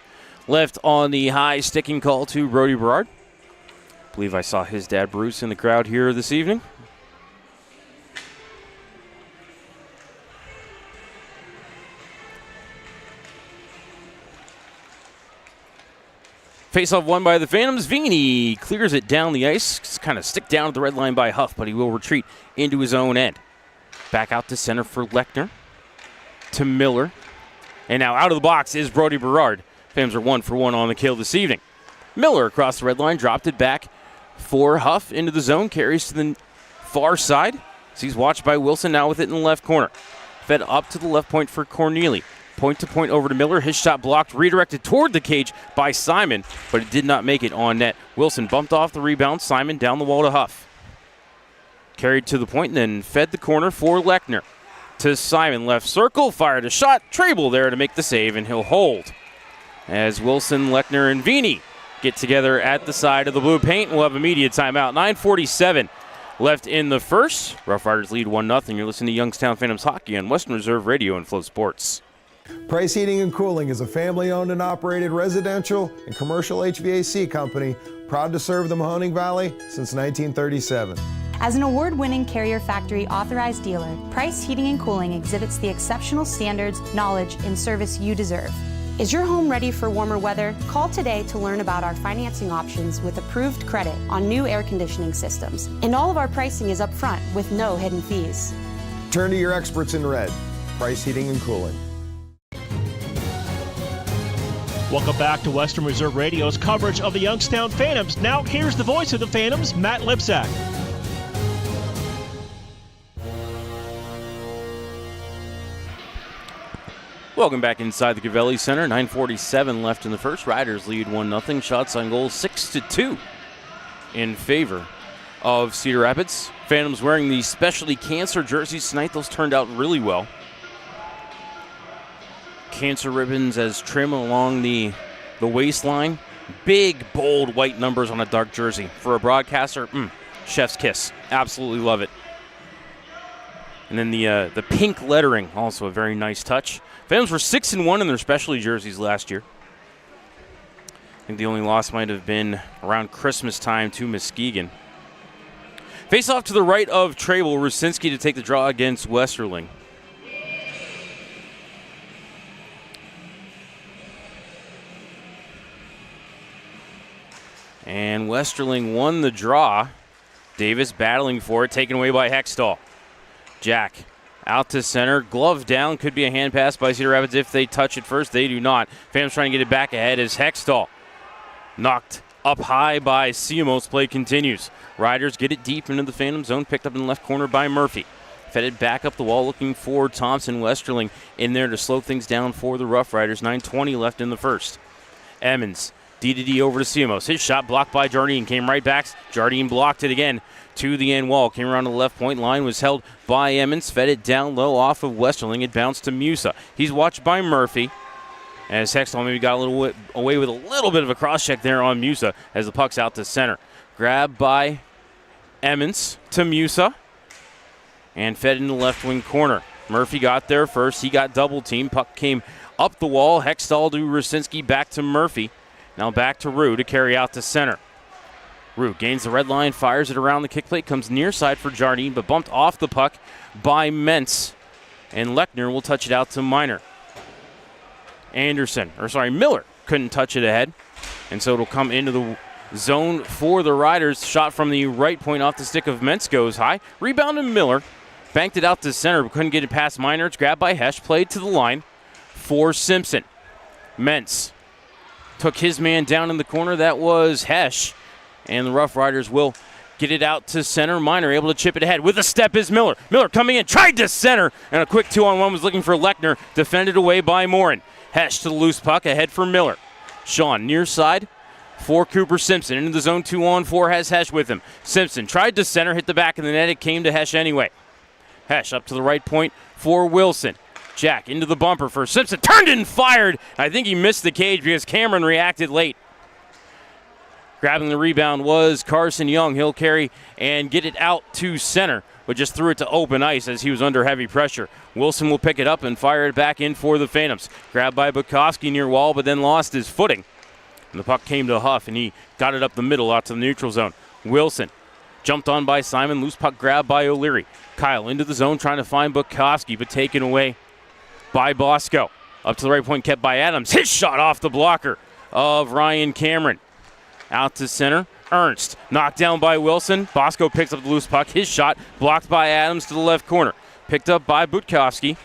left on the high sticking call to Brody Berard. I believe I saw his dad, Bruce, in the crowd here this evening. Face-off won by the Phantoms. Vini clears it down the ice. It's kind of stick down at the red line by Huff, but he will retreat into his own end. Back out to center for Lechner. To Miller. And now out of the box is Brody Berard. Phantoms are 1 for 1 on the kill this evening. Miller across the red line, dropped it back for Huff into the zone. Carries to the far side. He's watched by Wilson, now with it in the left corner. Fed up to the left point for Corneli. Point to point over to Miller. His shot blocked, redirected toward the cage by Simon, but it did not make it on net. Wilson bumped off the rebound. Simon down the wall to Huff. Carried to the point and then fed the corner for Lechner. To Simon, left circle, fired a shot. Trable there to make the save, and he'll hold. As Wilson, Lechner, and Vini get together at the side of the blue paint. We'll have immediate timeout. 9:47 left in the first. Rough Riders lead 1-0. You're listening to Youngstown Phantoms Hockey on Western Reserve Radio and Flow Sports. Price Heating and Cooling is a family-owned and operated residential and commercial HVAC company proud to serve the Mahoning Valley since 1937. As an award-winning Carrier Factory authorized dealer, Price Heating and Cooling exhibits the exceptional standards, knowledge, and service you deserve. Is your home ready for warmer weather? Call today to learn about our financing options with approved credit on new air conditioning systems. And all of our pricing is upfront with no hidden fees. Turn to your experts in red. Price Heating and Cooling. Welcome back to Western Reserve Radio's coverage of the Youngstown Phantoms. Now here's the voice of the Phantoms, Matt Lipsack. Welcome back inside the Gavelli Center. 9:47 left in the first. Riders lead 1-0. Shots on goal 6-2 in favor of Cedar Rapids. Phantoms wearing the specialty cancer jerseys tonight. Those turned out really well. Cancer ribbons as trim along the waistline. Big, bold white numbers on a dark jersey. For a broadcaster, chef's kiss. Absolutely love it. And then the pink lettering, also a very nice touch. Phantoms were 6-1 in their specialty jerseys last year. I think the only loss might have been around Christmas time to Muskegon. Face off to the right of Trable. Rusinski to take the draw against Westerling. And Westerling won the draw. Davis battling for it, taken away by Hextall. Jack out to center, glove down, could be a hand pass by Cedar Rapids if they touch it first. They do not. Phantoms trying to get it back ahead as Hextall knocked up high by Siamos. Play continues. Riders get it deep into the Phantom zone, picked up in the left corner by Murphy. Fed it back up the wall looking for Thompson. Westerling in there to slow things down for the Rough Riders. 9:20 left in the first. Emmons. D over to Siamos. His shot blocked by Jardine. Came right back. Jardine blocked it again to the end wall. Came around to the left point line. Was held by Emmons. Fed it down low off of Westerling. It bounced to Musa. He's watched by Murphy. As Hextall maybe got a little away with a little bit of a cross check there on Musa as the puck's out to center. Grabbed by Emmons to Musa. And fed in the left wing corner. Murphy got there first. He got double teamed. Puck came up the wall. Hextall to Rusinski. Back to Murphy. Now back to Rue to carry out to center. Rue gains the red line. Fires it around the kick plate. Comes near side for Jardine. But bumped off the puck by Mentz. And Lechner will touch it out to Miner. Miller couldn't touch it ahead. And so it'll come into the zone for the Riders. Shot from the right point off the stick of Mentz goes high. Rebound to Miller. Banked it out to center, but couldn't get it past Miner. It's grabbed by Hesh. Played to the line for Simpson. Mentz took his man down in the corner. That was Hesh. And the Rough Riders will get it out to center. Miner able to chip it ahead. With a step is Miller. Miller coming in. Tried to center. And a quick 2-on-1 was looking for Lechner. Defended away by Morin. Hesh to the loose puck. Ahead for Miller. Sean near side for Cooper Simpson. Into the zone 2-on-4 has Hesh with him. Simpson tried to center. Hit the back of the net. It came to Hesh anyway. Hesh up to the right point for Wilson. Jack into the bumper for Simpson. Turned and fired. I think he missed the cage because Cameron reacted late. Grabbing the rebound was Carson Young. He'll carry and get it out to center, but just threw it to open ice as he was under heavy pressure. Wilson will pick it up and fire it back in for the Phantoms. Grabbed by Bukowski near wall, but then lost his footing. And the puck came to Huff, and he got it up the middle out to the neutral zone. Wilson jumped on by Simon. Loose puck grabbed by O'Leary. Kyle into the zone trying to find Bukowski, but taken away by Bosco. Up to the right point, kept by Adams. His shot off the blocker of Ryan Cameron. Out to center. Ernst knocked down by Wilson. Bosco picks up the loose puck. His shot blocked by Adams to the left corner. Picked up by Bukowski.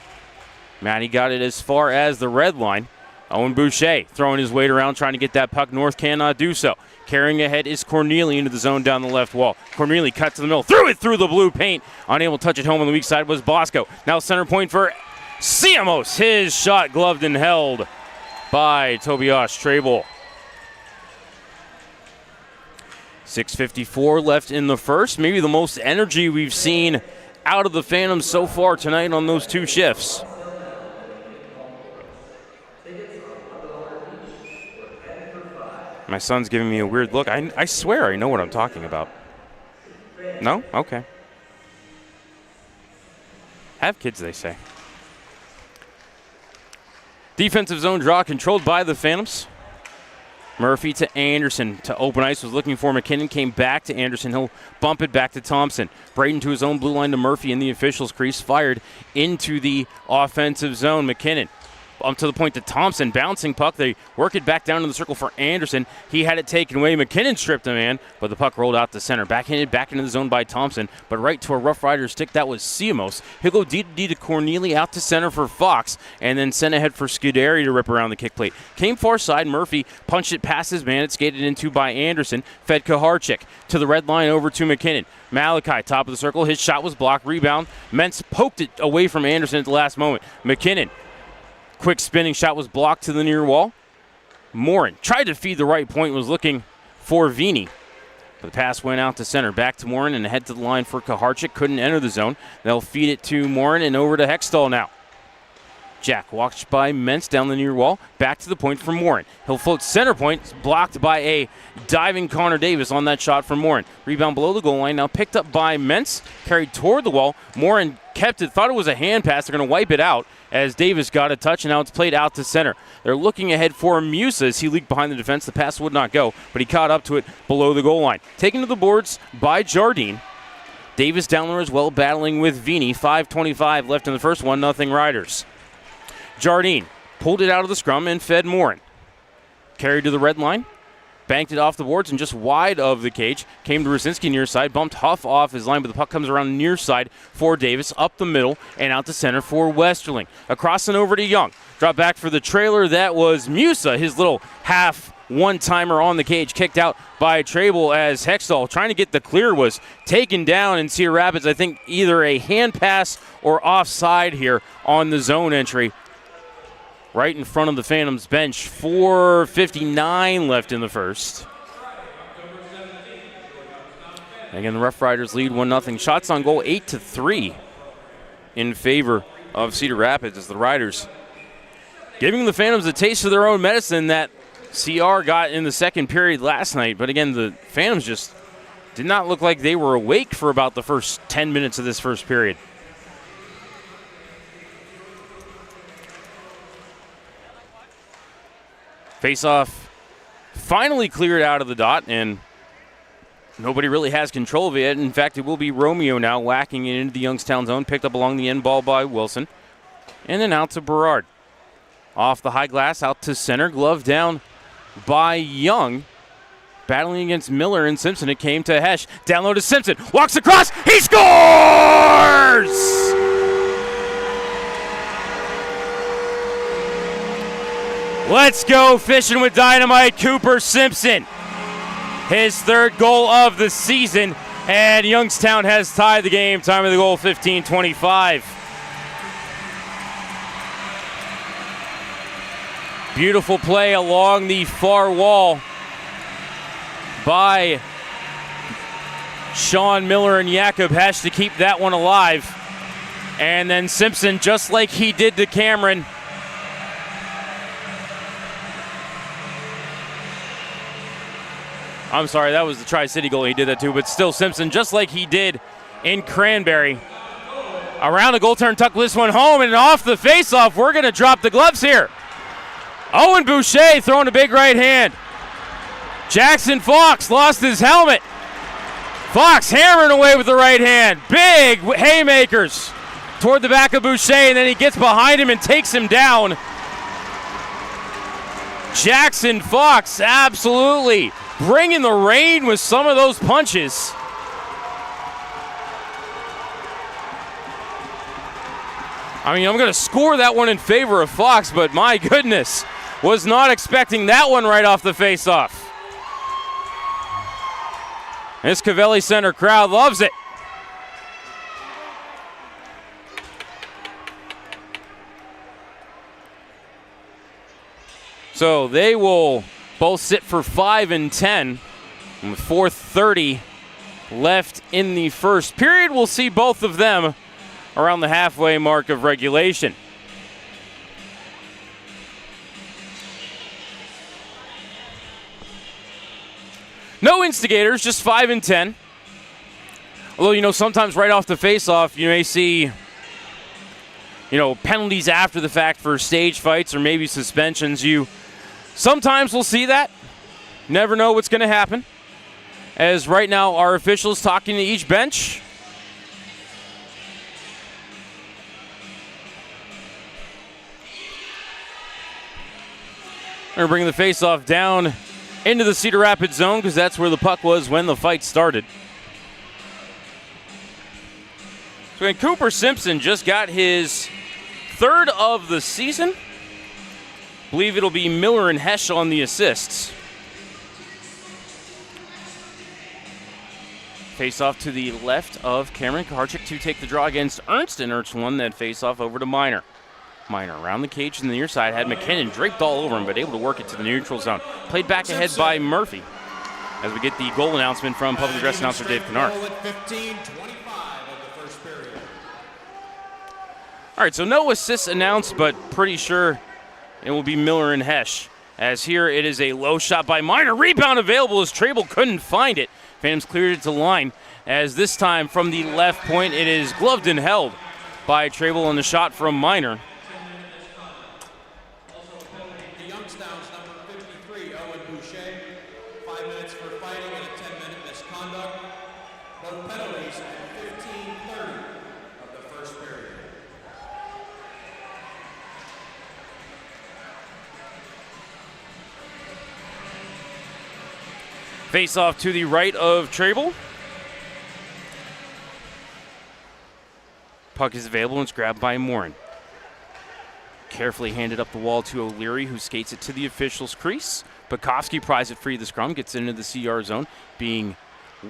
Matty got it as far as the red line. Owen Boucher throwing his weight around trying to get that puck north, cannot do so. Carrying ahead is Corneli into the zone down the left wall. Corneli cut to the middle, threw it through the blue paint. Unable to touch it home on the weak side was Bosco. Now center point for Siamos. His shot gloved and held by Tobias Trable. 6:54 left in the first. Maybe the most energy we've seen out of the Phantoms so far tonight on those two shifts. My son's giving me a weird look. I swear I know what I'm talking about. No? Okay. Have kids, they say. Defensive zone draw controlled by the Phantoms. Murphy to Anderson to open ice, was looking for McKinnon, came back to Anderson. He'll bump it back to Thompson. Braden to his own blue line to Murphy in the officials' crease, fired into the offensive zone. McKinnon up to the point to Thompson, bouncing puck. They work it back down in the circle for Anderson. He had it taken away. McKinnon stripped a man, but the puck rolled out to center. Backhanded back into the zone by Thompson, but right to a Rough Rider stick. That was Siamos. He'll go D to Corneli, out to center for Fox, and then sent ahead for Scuderi to rip around the kick plate. Came far side. Murphy punched it past his man. It's skated into by Anderson. Fed Kaharchik to the red line over to McKinnon. Malachi, top of the circle. His shot was blocked. Rebound. Mentz poked it away from Anderson at the last moment. McKinnon. Quick spinning shot was blocked to the near wall. Morin tried to feed the right point, was looking for Vini. But the pass went out to center. Back to Morin and ahead to the line for Kaharchik. Couldn't enter the zone. They'll feed it to Morin and over to Hextall now. Jack watched by Mentz down the near wall. Back to the point for Morin. He'll float center point. Blocked by a diving Connor Davis on that shot from Morin. Rebound below the goal line. Now picked up by Mentz. Carried toward the wall. Morin kept it. Thought it was a hand pass. They're going to wipe it out as Davis got a touch, and now it's played out to center. They're looking ahead for Musa as he leaked behind the defense. The pass would not go, but he caught up to it below the goal line. Taken to the boards by Jardine. Davis down there as well, battling with Vini. 5:25 left in the first. 1-0 Riders. Jardine pulled it out of the scrum and fed Morin. Carried to the red line. Banked it off the boards and just wide of the cage. Came to Rusinski near side. Bumped Huff off his line, but the puck comes around near side for Davis. Up the middle and out to center for Westerling. Across and over to Young. Drop back for the trailer. That was Musa. His little half one-timer on the cage. Kicked out by Trable as Hextall trying to get the clear was taken down in Cedar Rapids. I think either a hand pass or offside here on the zone entry. Right in front of the Phantoms bench. 4:59 left in the first. Again, the Rough Riders lead 1-0. Shots on goal 8-3 in favor of Cedar Rapids as the Riders giving the Phantoms a taste of their own medicine that CR got in the second period last night. But again, the Phantoms just did not look like they were awake for about the first 10 minutes of this first period. Face-off finally cleared out of the dot, and nobody really has control of it. In fact, it will be Romeo now whacking it into the Youngstown zone, picked up along the end ball by Wilson, and then out to Berard. Off the high glass, out to center, glove down by Young. Battling against Miller and Simpson, it came to Hesh. Down low to Simpson, walks across, he scores! Let's go fishing with dynamite, Cooper Simpson. His third goal of the season, and Youngstown has tied the game. Time of the goal, 15:25. Beautiful play along the far wall by Sean Miller and Jakob Hesh to keep that one alive. And then Simpson, just like he did to Cameron, I'm sorry, that was the Tri-City goal. He did that too, but still Simpson, just like he did in Cranberry. Around the goal turn, tuck this one home, and off the face-off, we're going to drop the gloves here. Owen Boucher throwing a big right hand. Jackson Fox lost his helmet. Fox hammering away with the right hand. Big haymakers toward the back of Boucher, and then he gets behind him and takes him down. Jackson Fox absolutely bringing the rain with some of those punches. I mean, I'm going to score that one in favor of Fox, but my goodness, was not expecting that one right off the face-off. This Covelli Center crowd loves it. So they will both sit for 5 and 10. And with 4:30 left in the first period, we'll see both of them around the halfway mark of regulation. No instigators, just 5 and 10. Although, sometimes right off the face-off, you may see, penalties after the fact for stage fights or maybe suspensions. Sometimes we'll see that. Never know what's going to happen. As right now, our officials talking to each bench. We're bringing the face-off down into the Cedar Rapids zone because that's where the puck was when the fight started. So when Cooper Simpson just got his third of the season, I believe it'll be Miller and Hesh on the assists. Face-off to the left of Cameron Karchik to take the draw against Ernst, and Ernst won that face-off over to Minor. Minor around the cage in the near side, had McKinnon draped all over him, but able to work it to the neutral zone. Played back ahead by Murphy as we get the goal announcement from public address announcer Dave Kennard. All right, so no assists announced, but pretty sure it will be Miller and Hesh. As here it is a low shot by Minor. Rebound available as Trable couldn't find it. Phantoms cleared it to line, as this time from the left point it is gloved and held by Trable on the shot from Minor. Youngstown's number 53, Owen Boucher. 5 minutes for fighting and a 10-minute misconduct. Both penalties at 15:30 of the first period. Face off to the right of Trable. Puck is available and it's grabbed by Morin. Carefully handed up the wall to O'Leary, who skates it to the official's crease. Bukowski pries it free of the scrum, gets into the CR zone, being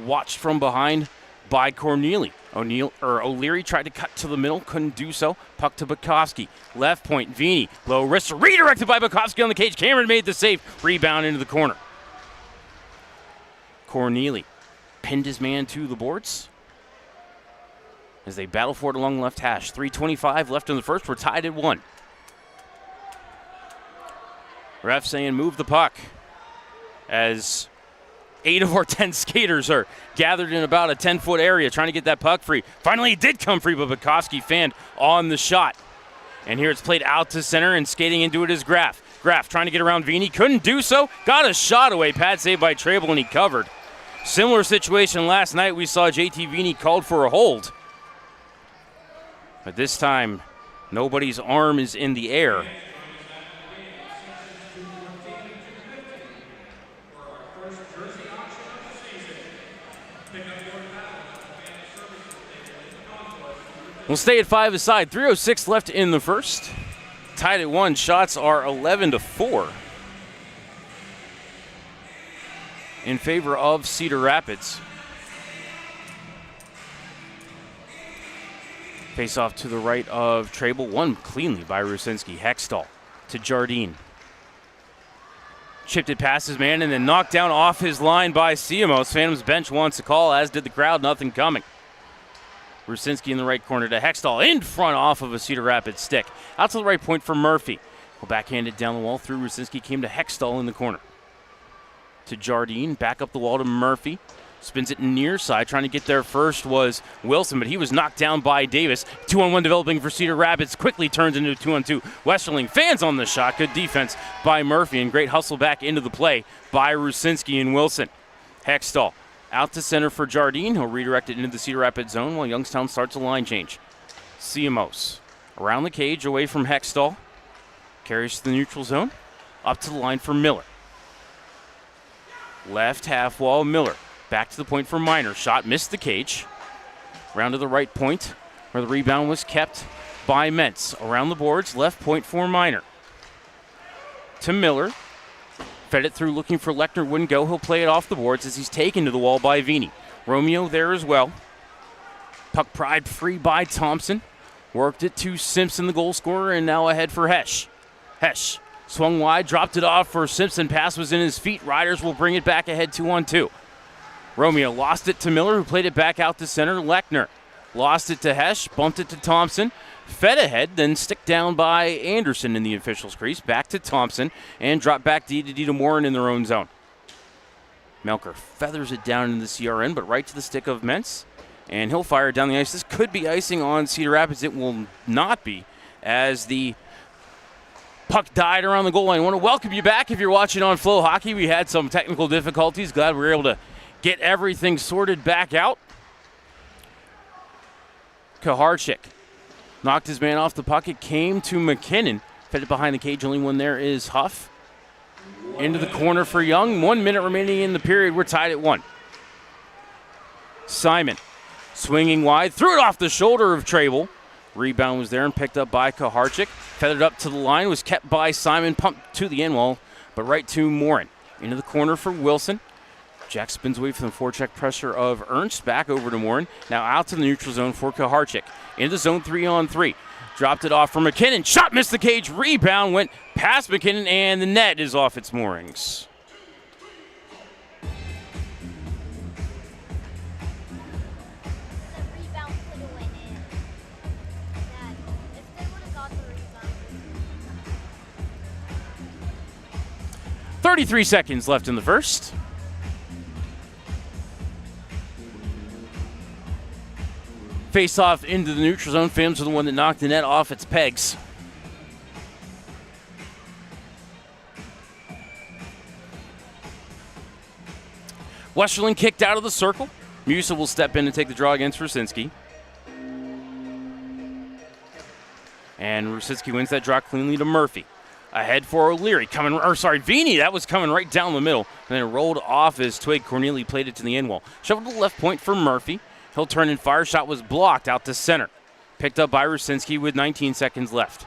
watched from behind by Corneli. O'Leary tried to cut to the middle, couldn't do so. Puck to Bukowski. Left point, Vini. Low wrist, redirected by Bukowski on the cage. Cameron made the save. Rebound into the corner. Corneli pinned his man to the boards as they battle for it along left hash. 3:25 left in the first. We're tied at 1. Ref saying move the puck as 8 of our 10 skaters are gathered in about a 10-foot area trying to get that puck free. Finally, it did come free, but Bukowski fanned on the shot. And here it's played out to center, and skating into it is Graff. Graff trying to get around Vini, couldn't do so. Got a shot away. Pad save by Trable, and he covered. Similar situation last night. We saw JT Vini called for a hold. But this time, nobody's arm is in the air. We'll stay at 5 aside. 3:06 left in the first. Tied at 1. Shots are 11-4 in favor of Cedar Rapids. Face off to the right of Trable. Won cleanly by Rusinski. Hextall to Jardine. Chipped it past his man and then knocked down off his line by Siamos. Phantoms bench wants a call, as did the crowd. Nothing coming. Rusinski in the right corner to Hextall, in front off of a Cedar Rapids stick. Out to the right point for Murphy. Will backhand it down the wall through Rusinski, came to Hextall in the corner. To Jardine, back up the wall to Murphy. Spins it near side, trying to get there first was Wilson, but he was knocked down by Davis. 2-on-1 developing for Cedar Rapids, quickly turns into a 2-on-2. Westerling fans on the shot, good defense by Murphy, and great hustle back into the play by Rusinski and Wilson. Hextall out to center for Jardine. He'll redirect it into the Cedar Rapids zone while Youngstown starts a line change. Siamos around the cage, away from Hextall. Carries to the neutral zone. Up to the line for Miller. Left half wall, Miller. Back to the point for Minor. Shot missed the cage. Round to the right point where the rebound was kept by Mentz. Around the boards, left point for Minor. To Miller. Fed it through looking for Lechner, wouldn't go. He'll play it off the boards as he's taken to the wall by Vini. Romeo there as well. Puck pried free by Thompson. Worked it to Simpson, the goal scorer, and now ahead for Hesch. Hesch swung wide, dropped it off for Simpson. Pass was in his feet. Riders will bring it back ahead 2-on-2. Romeo lost it to Miller, who played it back out to center. Lechner lost it to Hesch, bumped it to Thompson. Fed ahead, then stick down by Anderson in the official's crease. Back to Thompson, and drop back to Morin in their own zone. Melker feathers it down into the CRN, but right to the stick of Mentz, and he'll fire it down the ice. This could be icing on Cedar Rapids. It will not be, as the puck died around the goal line. I want to welcome you back if you're watching on Flow Hockey. We had some technical difficulties. Glad we were able to get everything sorted back out. Kaharchik knocked his man off the puck. It came to McKinnon. Fed it behind the cage. Only one there is Huff. Into the corner for Young. 1 minute remaining in the period. We're tied at 1. Simon swinging wide. Threw it off the shoulder of Trable. Rebound was there and picked up by Kaharchik. Feathered up to the line. Was kept by Simon. Pumped to the end wall, but right to Morin. Into the corner for Wilson. Jack spins away from the forecheck pressure of Ernst. Back over to Morin. Now out to the neutral zone for Kaharchik. Into zone 3-on-3. Dropped it off for McKinnon. Shot missed the cage. Rebound went past McKinnon, and the net is off its moorings. .33 seconds left in the first. Face off into the neutral zone. Phantoms are the one that knocked the net off its pegs. Westerling kicked out of the circle. Musa will step in and take the draw against Rusinski. And Rusinski wins that draw cleanly to Murphy. Ahead for O'Leary. Vini. That was coming right down the middle. And then it rolled off his twig. Corneli played it to the end wall. Shoveled to the left point for Murphy. He'll turn and fire. Shot was blocked out to center. Picked up by Rusinski with 19 seconds left.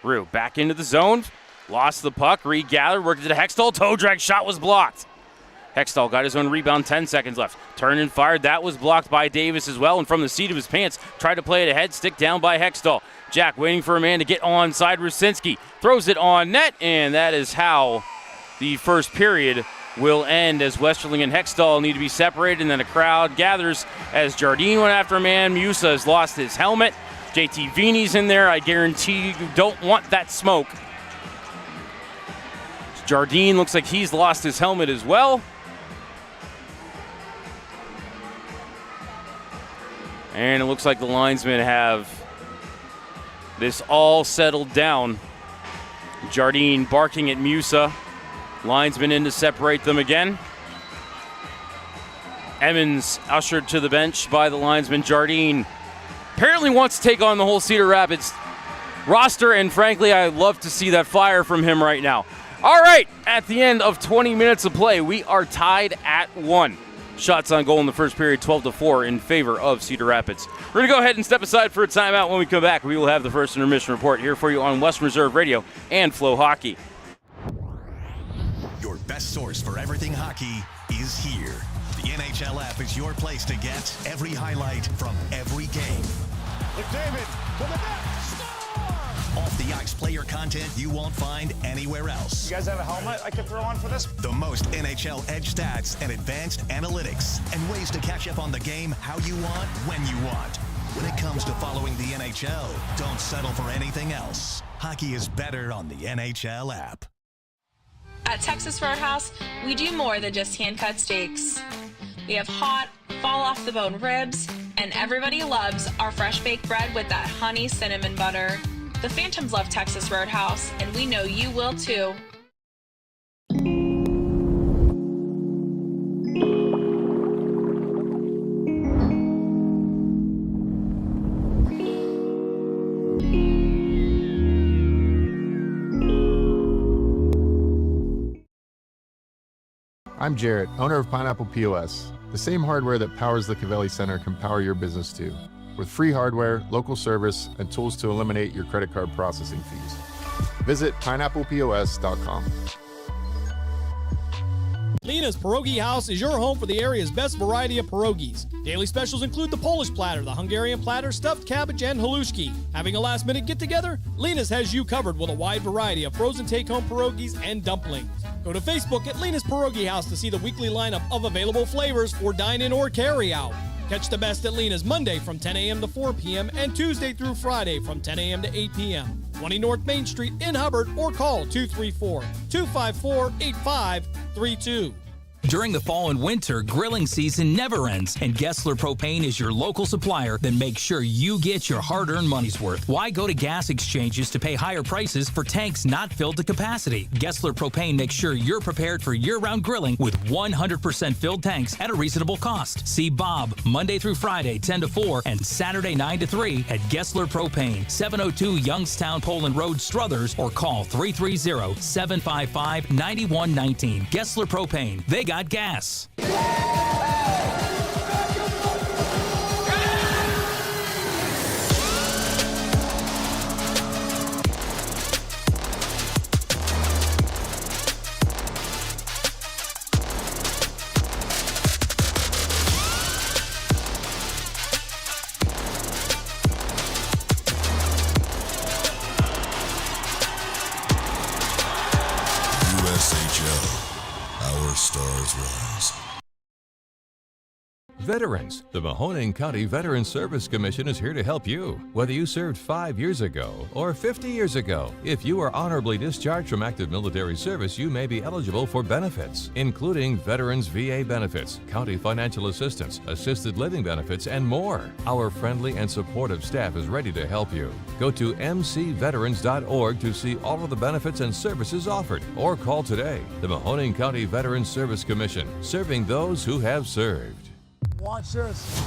Rue back into the zone. Lost the puck. Regathered. Worked it to Hextall. Toe drag. Shot was blocked. Hextall got his own rebound. 10 seconds left. Turned and fired. That was blocked by Davis as well. And from the seat of his pants, tried to play it ahead. Stick down by Hextall. Jack waiting for a man to get onside. Rusinski throws it on net. And that is how the first period will end, as Westerling and Hextall need to be separated, and then a crowd gathers as Jardine went after a man. Musa has lost his helmet. JT Vini's in there. I guarantee you don't want that smoke. Jardine looks like he's lost his helmet as well. And it looks like the linesmen have this all settled down. Jardine barking at Musa. Linesman in to separate them again. Emmons ushered to the bench by the linesman. Jardine apparently wants to take on the whole Cedar Rapids roster, and frankly, I'd love to see that fire from him right now. All right, at the end of 20 minutes of play, we are tied at 1. Shots on goal in the first period, 12-4 in favor of Cedar Rapids. We're going to go ahead and step aside for a timeout. When we come back, we will have the first intermission report here for you on Western Reserve Radio and Flow Hockey. Your best source for everything hockey is here. The NHL app is your place to get every highlight from every game. McDavid to the net. Off the ice player content you won't find anywhere else. You guys have a helmet I could throw on for this? The most NHL edge stats and advanced analytics and ways to catch up on the game how you want, when you want. When it comes to following the NHL, don't settle for anything else. Hockey is better on the NHL app. At Texas Roadhouse, we do more than just hand-cut steaks. We have hot, fall-off-the-bone ribs, and everybody loves our fresh-baked bread with that honey cinnamon butter. The Phantoms love Texas Roadhouse, and we know you will too. I'm Jarrett, owner of Pineapple POS. The same hardware that powers the Cavelli Center can power your business too, with free hardware, local service, and tools to eliminate your credit card processing fees. Visit pineapplepos.com. Lena's Pierogi House is your home for the area's best variety of pierogies. Daily specials include the Polish platter, the Hungarian platter, stuffed cabbage, and halushki. Having a last-minute get-together? Lena's has you covered with a wide variety of frozen take-home pierogies and dumplings. Go to Facebook at Lena's Pierogi House to see the weekly lineup of available flavors for dine-in or carry-out. Catch the best at Lena's Monday from 10 a.m. to 4 p.m. and Tuesday through Friday from 10 a.m. to 8 p.m. 20 North Main Street in Hubbard, or call 234-254-8532. During the fall and winter, grilling season never ends, and Gessler Propane is your local supplier that makes sure you get your hard-earned money's worth. Why go to gas exchanges to pay higher prices for tanks not filled to capacity? Gessler Propane makes sure you're prepared for year-round grilling with 100% filled tanks at a reasonable cost. See Bob Monday through Friday, 10 to 4, and Saturday, 9 to 3 at Gessler Propane, 702 Youngstown Poland Road, Struthers, or call 330-755-9119. Gessler Propane. They got gas. USHL, our stars rise. Veterans, the Mahoning County Veterans Service Commission is here to help you. Whether you served 5 years ago or 50 years ago, if you are honorably discharged from active military service, you may be eligible for benefits, including Veterans VA benefits, county financial assistance, assisted living benefits, and more. Our friendly and supportive staff is ready to help you. Go to mcveterans.org to see all of the benefits and services offered, or call today. The Mahoning County Veterans Service Commission, serving those who have served. Watch this.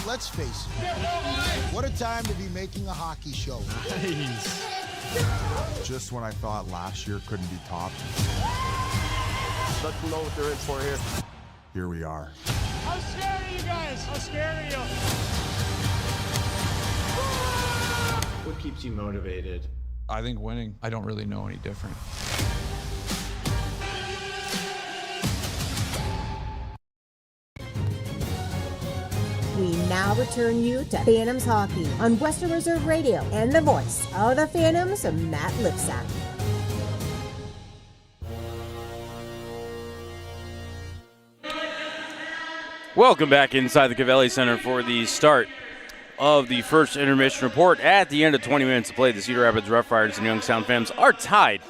Let's face it. What a time to be making a hockey show. Nice. Just when I thought last year couldn't be topped. Let them know what they're in for here. Here we are. How scared are you guys? How scared are you? What keeps you motivated? I think winning. I don't really know any different. We now return you to Phantoms Hockey on Western Reserve Radio and the voice of the Phantoms, Matt Lipsack. Welcome back inside the Cavelli Center for the start of the first intermission report. At the end of 20 minutes to play, the Cedar Rapids Rough Riders and Youngstown Phantoms are tied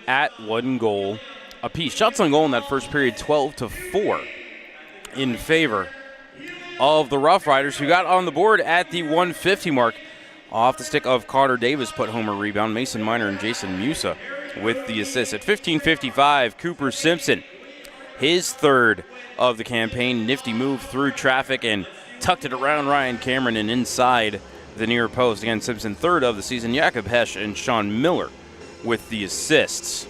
at 1 goal apiece. Shots on goal in that first period, 12-4 in favor of the Rough Riders, who got on the board at the 150 mark. Off the stick of Carter Davis, put home a rebound. Mason Miner and Jason Musa with the assist. At 15:55, Cooper Simpson, his third of the campaign. Nifty move through traffic and tucked it around Ryan Cameron and inside the near post. Again, Simpson, third of the season. Jakob Hesch and Sean Miller with the assists.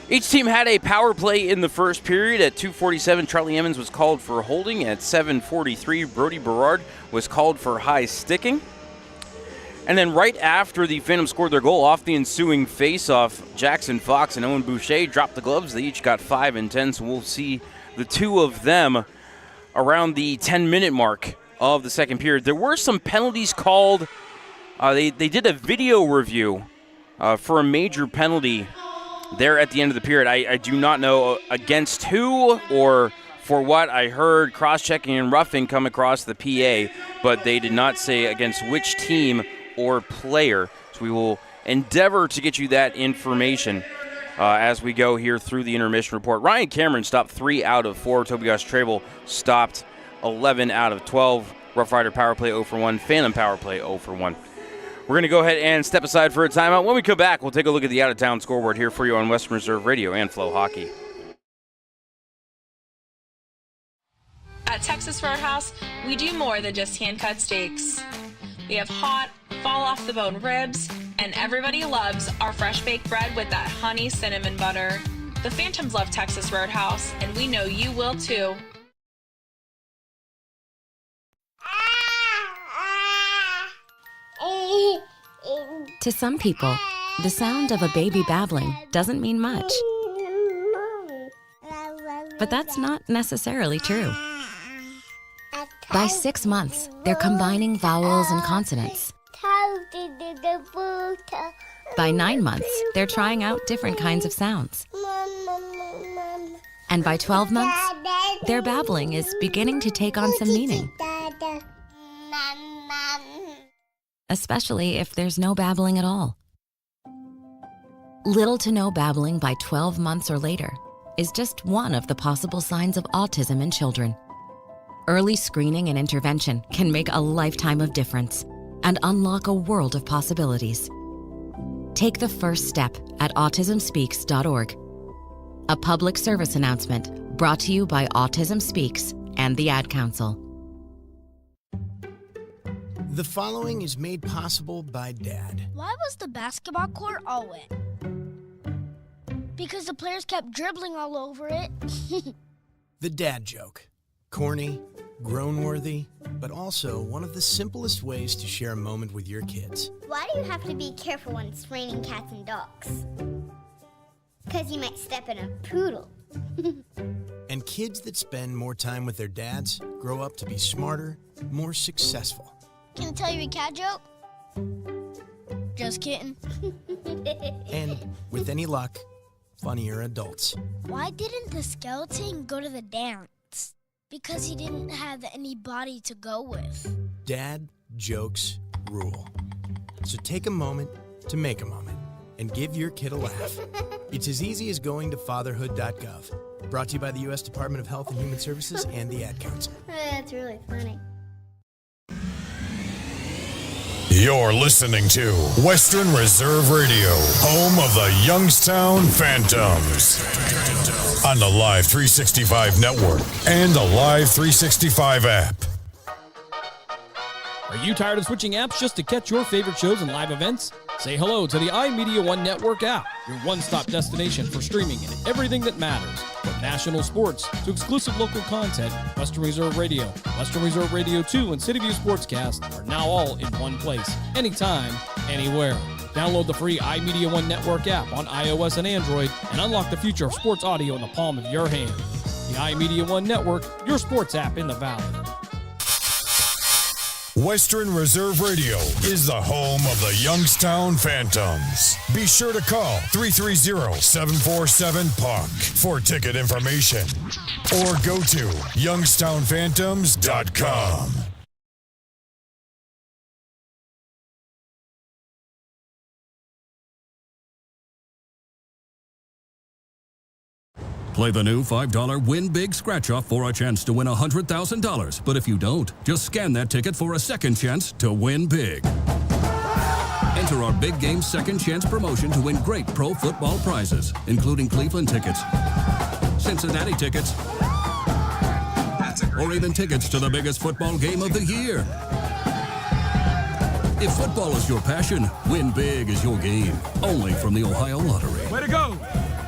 Each team had a power play in the first period. At 2:47, Charlie Emmons was called for holding. At 7:43, Brody Berard was called for high sticking. And then right after the Phantoms scored their goal off the ensuing face-off, Jackson Fox and Owen Boucher dropped the gloves. They each got 5 and 10, so we'll see the two of them around the 10-minute mark of the second period. There were some penalties called. They did a video review for a major penalty there at the end of the period. I do not know against who or for what. I heard cross-checking and roughing come across the PA, but they did not say against which team or player. So we will endeavor to get you that information as we go here through the intermission report. Ryan Cameron stopped 3 out of 4. Tobias Treble stopped 11 out of 12. Rough Rider power play 0 for 1. Phantom power play 0 for 1. We're going to go ahead and step aside for a timeout. When we come back, we'll take a look at the out-of-town scoreboard here for you on Western Reserve Radio and Flow Hockey. At Texas Roadhouse, we do more than just hand-cut steaks. We have hot, fall-off-the-bone ribs, and everybody loves our fresh-baked bread with that honey cinnamon butter. The Phantoms love Texas Roadhouse, and we know you will too. To some people, the sound of a baby babbling doesn't mean much. But that's not necessarily true. By 6 months, they're combining vowels and consonants. By 9 months, they're trying out different kinds of sounds. And by 12 months, their babbling is beginning to take on some meaning. Especially if there's no babbling at all. Little to no babbling by 12 months or later is just one of the possible signs of autism in children. Early screening and intervention can make a lifetime of difference and unlock a world of possibilities. Take the first step at autismspeaks.org. A public service announcement brought to you by Autism Speaks and the Ad Council. The following is made possible by Dad. Why was the basketball court all wet? Because the players kept dribbling all over it. The dad joke. Corny, grown-worthy, but also one of the simplest ways to share a moment with your kids. Why do you have to be careful when it's raining cats and dogs? Because you might step in a poodle. And kids that spend more time with their dads grow up to be smarter, more successful. Can I tell you a cat joke? Just kidding. And, with any luck, funnier adults. Why didn't the skeleton go to the dance? Because he didn't have any body to go with. Dad jokes rule. So take a moment to make a moment and give your kid a laugh. It's as easy as going to fatherhood.gov. Brought to you by the U.S. Department of Health and Human Services and the Ad Council. That's really funny. You're listening to Western Reserve Radio, home of the Youngstown Phantoms. On the Live 365 network and the Live 365 app. Are you tired of switching apps just to catch your favorite shows and live events? Say hello to the iMedia One Network app, your one-stop destination for streaming and everything that matters. From national sports to exclusive local content, Western Reserve Radio, Western Reserve Radio 2, and City View Sportscast are now all in one place, anytime, anywhere. Download the free iMedia One Network app on iOS and Android and unlock the future of sports audio in the palm of your hand. The iMedia One Network, your sports app in the Valley. Western Reserve Radio is the home of the Youngstown Phantoms. Be sure to call 330-747-PUCK for ticket information or go to youngstownphantoms.com. Play the new $5 Win Big Scratch-Off for a chance to win $100,000. But if you don't, just scan that ticket for a second chance to win big. Enter our Big Game Second Chance promotion to win great pro football prizes, including Cleveland tickets, Cincinnati tickets, or even tickets to the biggest football game of the year. If football is your passion, Win Big is your game. Only from the Ohio Lottery. Way to go,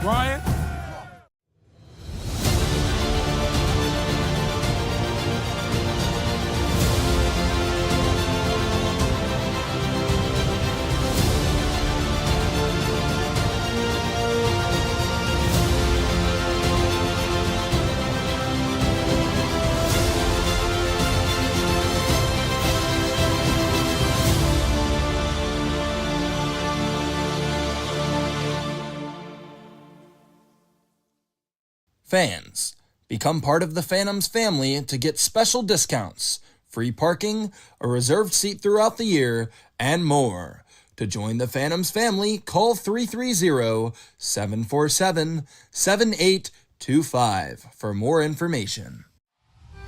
Ryan. Fans, become part of the Phantoms family to get special discounts, free parking, a reserved seat throughout the year, and more. To join the Phantoms family, call 330-747-7825 for more information.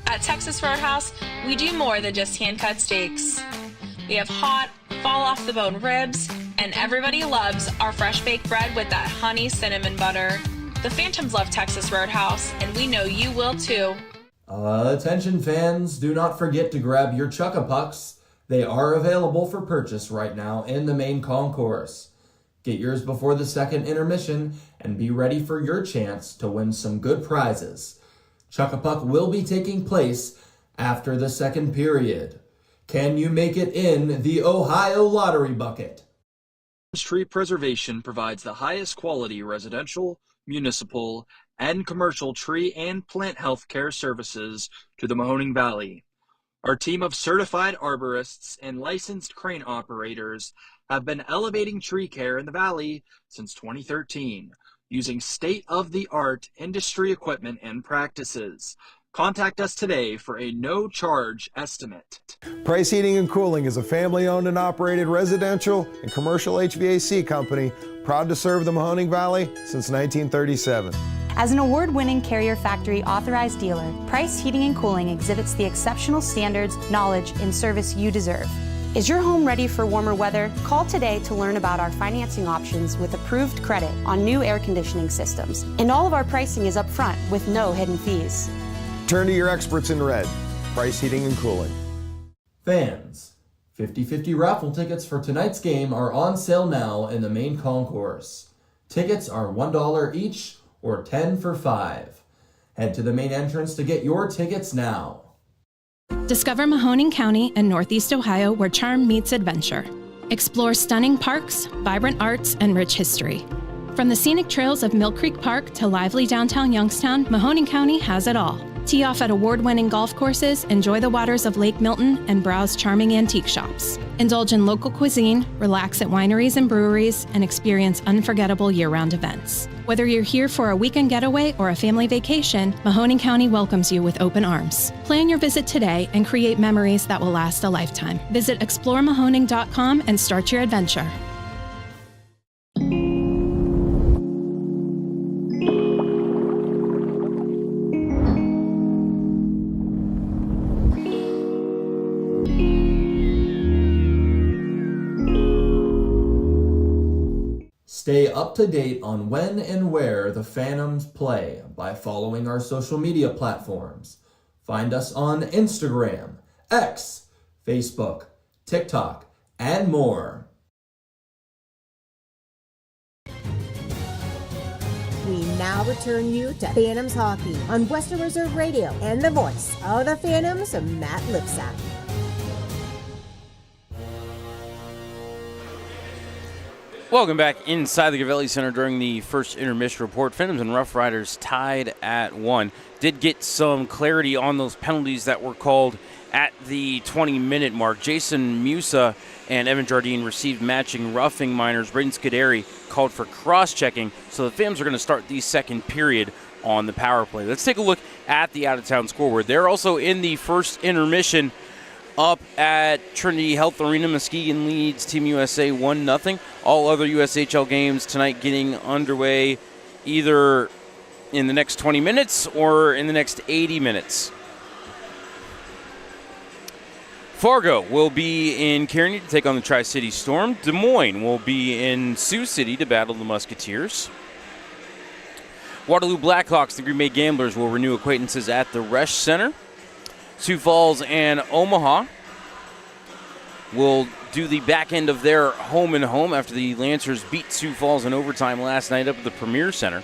At Texas Roadhouse, we do more than just hand-cut steaks. We have hot, fall-off-the-bone ribs, and everybody loves our fresh-baked bread with that honey cinnamon butter. The Phantoms love Texas Roadhouse, and we know you will too. Attention fans, do not forget to grab your Chuck-a-Pucks. They are available for purchase right now in the main concourse. Get yours before the second intermission and be ready for your chance to win some good prizes. Chuck-a-Puck will be taking place after the second period. Can you make it in the Ohio Lottery Bucket? Tree Preservation provides the highest quality residential, municipal, and commercial tree and plant health care services to the Mahoning Valley. Our team of certified arborists and licensed crane operators have been elevating tree care in the valley since 2013, using state-of-the-art industry equipment and practices. Contact us today for a no-charge estimate. Price Heating and Cooling is a family-owned and operated residential and commercial HVAC company proud to serve the Mahoning Valley since 1937. As an award-winning Carrier Factory authorized dealer, Price Heating and Cooling exhibits the exceptional standards, knowledge, and service you deserve. Is your home ready for warmer weather? Call today to learn about our financing options with approved credit on new air conditioning systems. And all of our pricing is upfront with no hidden fees. Turn to your experts in red. Price Heating and Cooling. Fans, 50/50 raffle tickets for tonight's game are on sale now in the main concourse. Tickets are $1 each or 10 for $5. Head to the main entrance to get your tickets now. Discover Mahoning County and Northeast Ohio where charm meets adventure. Explore stunning parks, vibrant arts, and rich history. From the scenic trails of Mill Creek Park to lively downtown Youngstown, Mahoning County has it all. Tee off at award-winning golf courses, enjoy the waters of Lake Milton, and browse charming antique shops. Indulge in local cuisine, relax at wineries and breweries, and experience unforgettable year-round events. Whether you're here for a weekend getaway or a family vacation, Mahoning County welcomes you with open arms. Plan your visit today and create memories that will last a lifetime. Visit exploremahoning.com and start your adventure. Stay up to date on when and where the Phantoms play by following our social media platforms. Find us on Instagram, X, Facebook, TikTok, and more. We now return you to Phantoms Hockey on Western Reserve Radio and the voice of the Phantoms, Matt Lipsack. Welcome back inside the Gavelli Center during the first intermission report. Phantoms and Rough Riders tied at 1. Did get some clarity on those penalties that were called at the 20-minute mark. Jason Musa and Evan Jardine received matching roughing minors. Braden Scuderi called for cross-checking, so the Phantoms are going to start the second period on the power play. Let's take a look at the out-of-town scoreboard. They're also in the first intermission up at Trinity Health Arena. Muskegon leads Team USA 1-0. All other USHL games tonight getting underway either in the next 20 minutes or in the next 80 minutes. Fargo will be in Kearney to take on the Tri-City Storm. Des Moines will be in Sioux City to battle the Musketeers. Waterloo Blackhawks, the Green Bay Gamblers, will renew acquaintances at the Resch Center. Sioux Falls and Omaha will do the back end of their home and home after the Lancers beat Sioux Falls in overtime last night up at the Premier Center.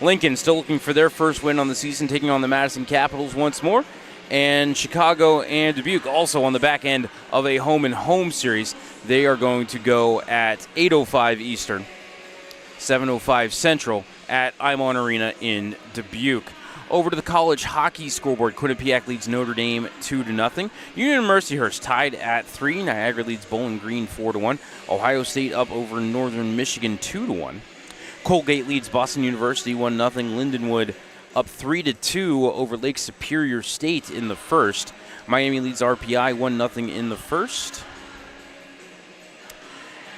Lincoln still looking for their first win on the season, taking on the Madison Capitals once more. And Chicago and Dubuque also on the back end of a home and home series. They are going to go at 8:05 Eastern, 7:05 Central at Imon Arena in Dubuque. Over to the college hockey scoreboard, Quinnipiac leads Notre Dame 2-0. Union and Mercyhurst tied at 3. Niagara leads Bowling Green 4-1. Ohio State up over Northern Michigan 2-1. Colgate leads Boston University 1-0. Lindenwood up 3-2 over Lake Superior State in the first. Miami leads RPI 1-0 in the first.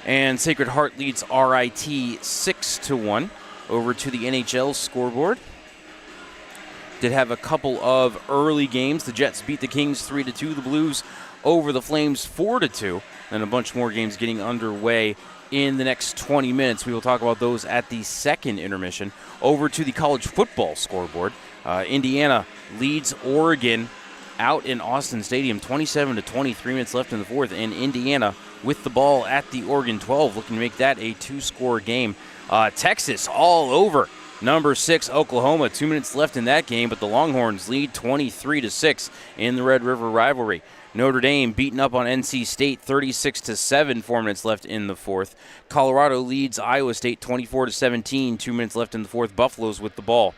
And Sacred Heart leads RIT 6-1. Over to the NHL scoreboard. Did have a couple of early games. The Jets beat the Kings 3-2. The Blues over the Flames 4-2. And a bunch more games getting underway in the next 20 minutes. We will talk about those at the second intermission. Over to the college football scoreboard. Indiana leads Oregon out in Austin Stadium 27-20. 3 minutes left in the fourth. And Indiana with the ball at the Oregon 12, looking to make that a 2-score game. Texas all over number 6 Oklahoma. 2 minutes left in that game, but the Longhorns lead 23-6 in the Red River rivalry. Notre Dame beaten up on NC State 36-7, 4 minutes left in the fourth. Colorado leads Iowa State 24-17, 2 minutes left in the fourth. Buffalo's with the ball.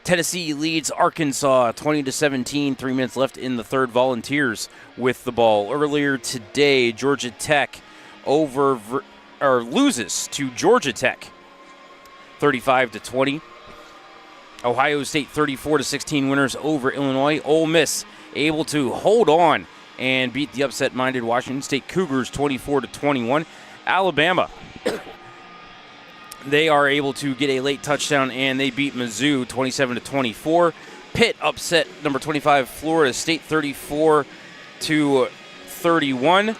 Tennessee leads Arkansas 20-17, 3 minutes left in the third. Volunteers with the ball. Earlier today, Georgia Tech loses to Georgia Tech 35-20. Ohio State 34-16 winners over Illinois. Ole Miss able to hold on and beat the upset-minded Washington State Cougars 24-21. Alabama, they are able to get a late touchdown and they beat Mizzou 27-24. Pitt upset number 25 Florida State 34-31.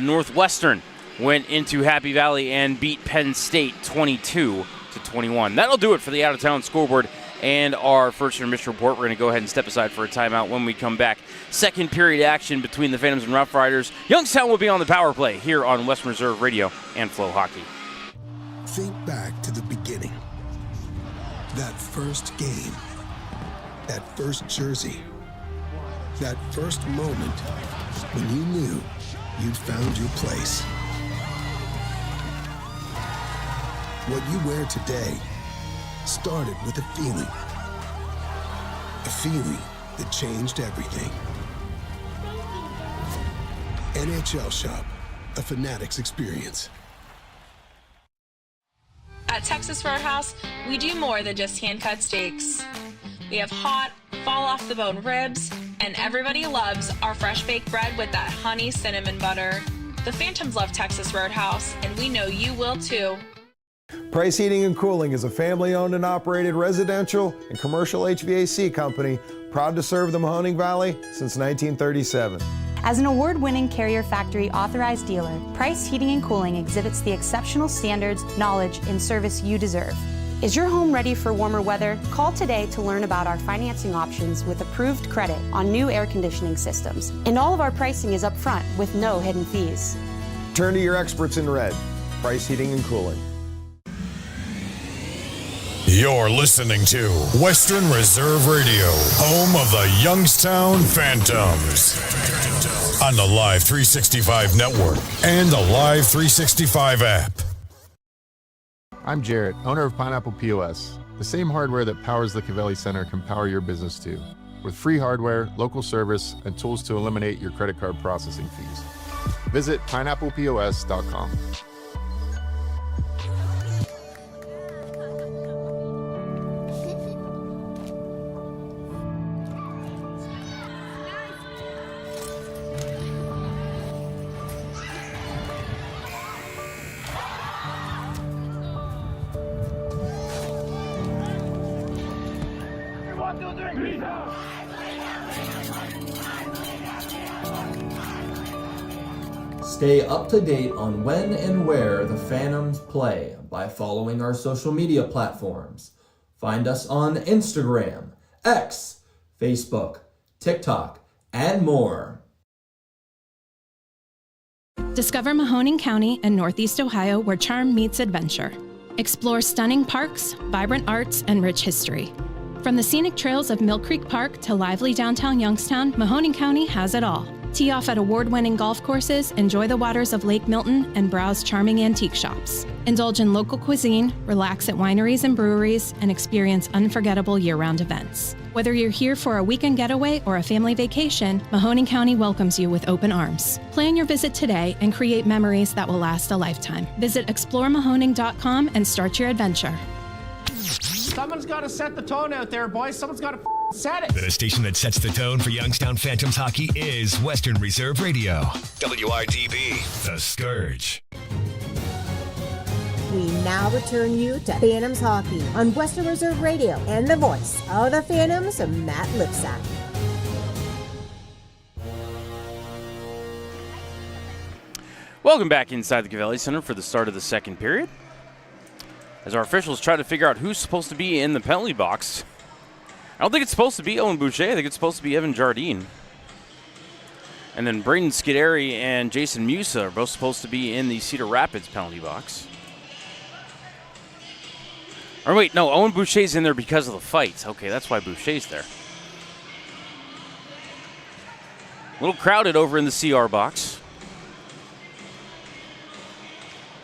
Northwestern went into Happy Valley and beat Penn State 22-21. That'll do it for the out-of-town scoreboard and our first intermission report. We're going to go ahead and step aside for a timeout. When we come back, second period action between the Phantoms and Rough Riders. Youngstown will be on the power play here on Western Reserve Radio and Flow Hockey. Think back to the beginning. That first game. That first jersey. That first moment when you knew you'd found your place. What you wear today started with a feeling. A feeling that changed everything. NHL Shop, a Fanatics experience. At Texas Roadhouse, we do more than just hand-cut steaks. We have hot, fall-off-the-bone ribs, and everybody loves our fresh-baked bread with that honey cinnamon butter. The Phantoms love Texas Roadhouse, and we know you will too. Price Heating and Cooling is a family-owned and operated residential and commercial HVAC company proud to serve the Mahoning Valley since 1937. As an award-winning Carrier Factory authorized dealer, Price Heating and Cooling exhibits the exceptional standards, knowledge, and service you deserve. Is your home ready for warmer weather? Call today to learn about our financing options with approved credit on new air conditioning systems. And all of our pricing is upfront with no hidden fees. Turn to your experts in red. Price Heating and Cooling. You're listening to Western Reserve Radio, home of the Youngstown Phantoms. On the Live 365 network and the Live 365 app. I'm Jarrett, owner of Pineapple POS. The same hardware that powers the Cavelli Center can power your business too. With free hardware, local service, and tools to eliminate your credit card processing fees. Visit pineapplepos.com. Stay up to date on when and where the Phantoms play by following our social media platforms. Find us on Instagram, X, Facebook, TikTok, and more. Discover Mahoning County and Northeast Ohio, where charm meets adventure. Explore stunning parks, vibrant arts, and rich history. From the scenic trails of Mill Creek Park to lively downtown Youngstown, Mahoning County has it all. Tee off at award-winning golf courses, enjoy the waters of Lake Milton, and browse charming antique shops. Indulge in local cuisine, relax at wineries and breweries, and experience unforgettable year-round events. Whether you're here for a weekend getaway or a family vacation, Mahoning County welcomes you with open arms. Plan your visit today and create memories that will last a lifetime. Visit exploremahoning.com and start your adventure. Someone's got to set the tone out there, boys. Someone's got to set it. The station that sets the tone for Youngstown Phantoms hockey is Western Reserve Radio. WRTB, The Scourge. We now return you to Phantoms Hockey on Western Reserve Radio and the voice of the Phantoms, Matt Lipsack. Welcome back inside the Cavelli Center for the start of the second period. As our officials try to figure out who's supposed to be in the penalty box. I don't think it's supposed to be Owen Boucher. I think it's supposed to be Evan Jardine. And then Braden Scuderi and Jason Musa are both supposed to be in the Cedar Rapids penalty box. Or wait, no, Owen Boucher's in there because of the fight. Okay, that's why Boucher's there. A little crowded over in the CR box.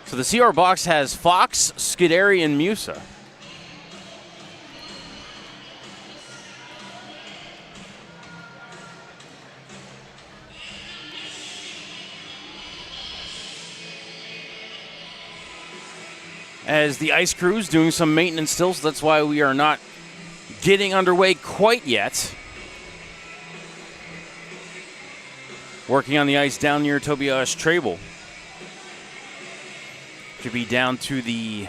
So the CR box has Fox, Scuderi, and Musa. As the ice crew's doing some maintenance still, so that's why we are not getting underway quite yet. Working on the ice down near Tobias Trable. Should be down to the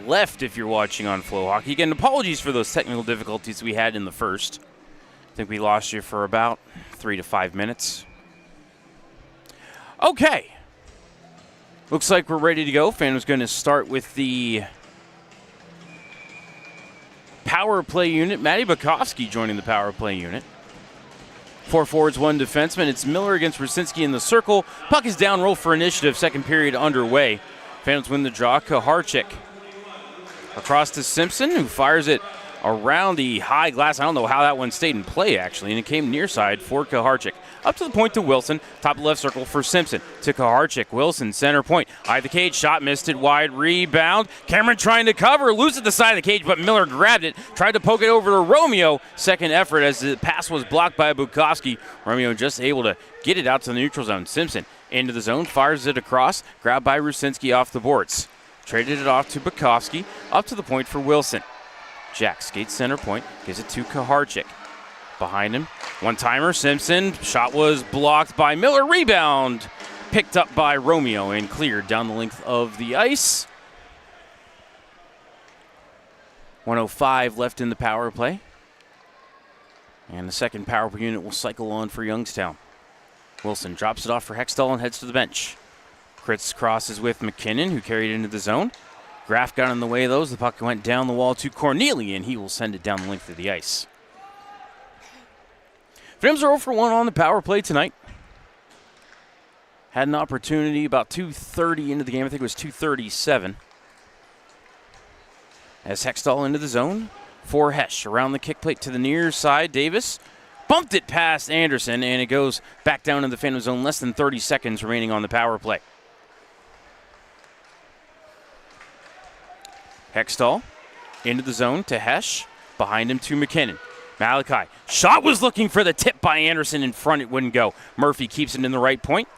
left if you're watching on Flow Hockey. Again, apologies for those technical difficulties we had in the first. I think we lost you for about 3 to 5 minutes. Okay. Looks like we're ready to go. Phantom's going to start with the power play unit. Matty Bukowski joining the power play unit. 4 forwards, 1 defenseman. It's Miller against Rusinski in the circle. Puck is down, roll for initiative. Second period underway. Phantoms win the draw. Kaharchik across to Simpson, who fires it around the high glass. I don't know how that one stayed in play, actually, and it came near side for Kaharchik. Up to the point to Wilson. Top left circle for Simpson. To Kaharchik. Wilson, center point. Eye of the cage. Shot missed it wide. Rebound. Cameron trying to cover. Loose at the side of the cage, but Miller grabbed it. Tried to poke it over to Romeo. Second effort as the pass was blocked by Bukowski. Romeo just able to get it out to the neutral zone. Simpson into the zone. Fires it across. Grabbed by Rusinski off the boards. Traded it off to Bukowski. Up to the point for Wilson. Jack skates center point. Gives it to Kaharchik. Behind him, one-timer, Simpson. Shot was blocked by Miller. Rebound picked up by Romeo and cleared down the length of the ice. 1:05 left in the power play. And the second power play unit will cycle on for Youngstown. Wilson drops it off for Hextall and heads to the bench. Kritz crosses with McKinnon, who carried it into the zone. Graff got in the way of those. The puck went down the wall to Corneli, and he will send it down the length of the ice. Phantoms are 0 for 1 on the power play tonight. Had an opportunity about 2:30 into the game. I think it was 2:37. As Hextall into the zone for Hesh. Around the kick plate to the near side. Davis bumped it past Anderson, and it goes back down in the Phantom zone. Less than 30 seconds remaining on the power play. Hextall into the zone to Hesh. Behind him to McKinnon. Malachi. Shot was looking for the tip by Anderson in front. It wouldn't go. Murphy keeps it in the right point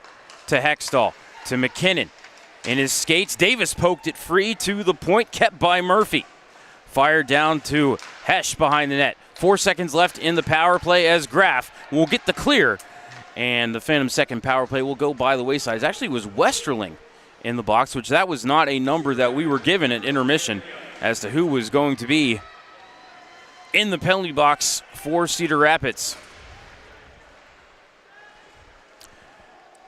to Hextall. To McKinnon. In his skates, Davis poked it free to the point. Kept by Murphy. Fired down to Hesh behind the net. 4 seconds left in the power play as Graff will get the clear. And the Phantom second power play will go by the wayside. It actually was Westerling in the box, which that was not a number that we were given at intermission as to who was going to be in the penalty box for Cedar Rapids.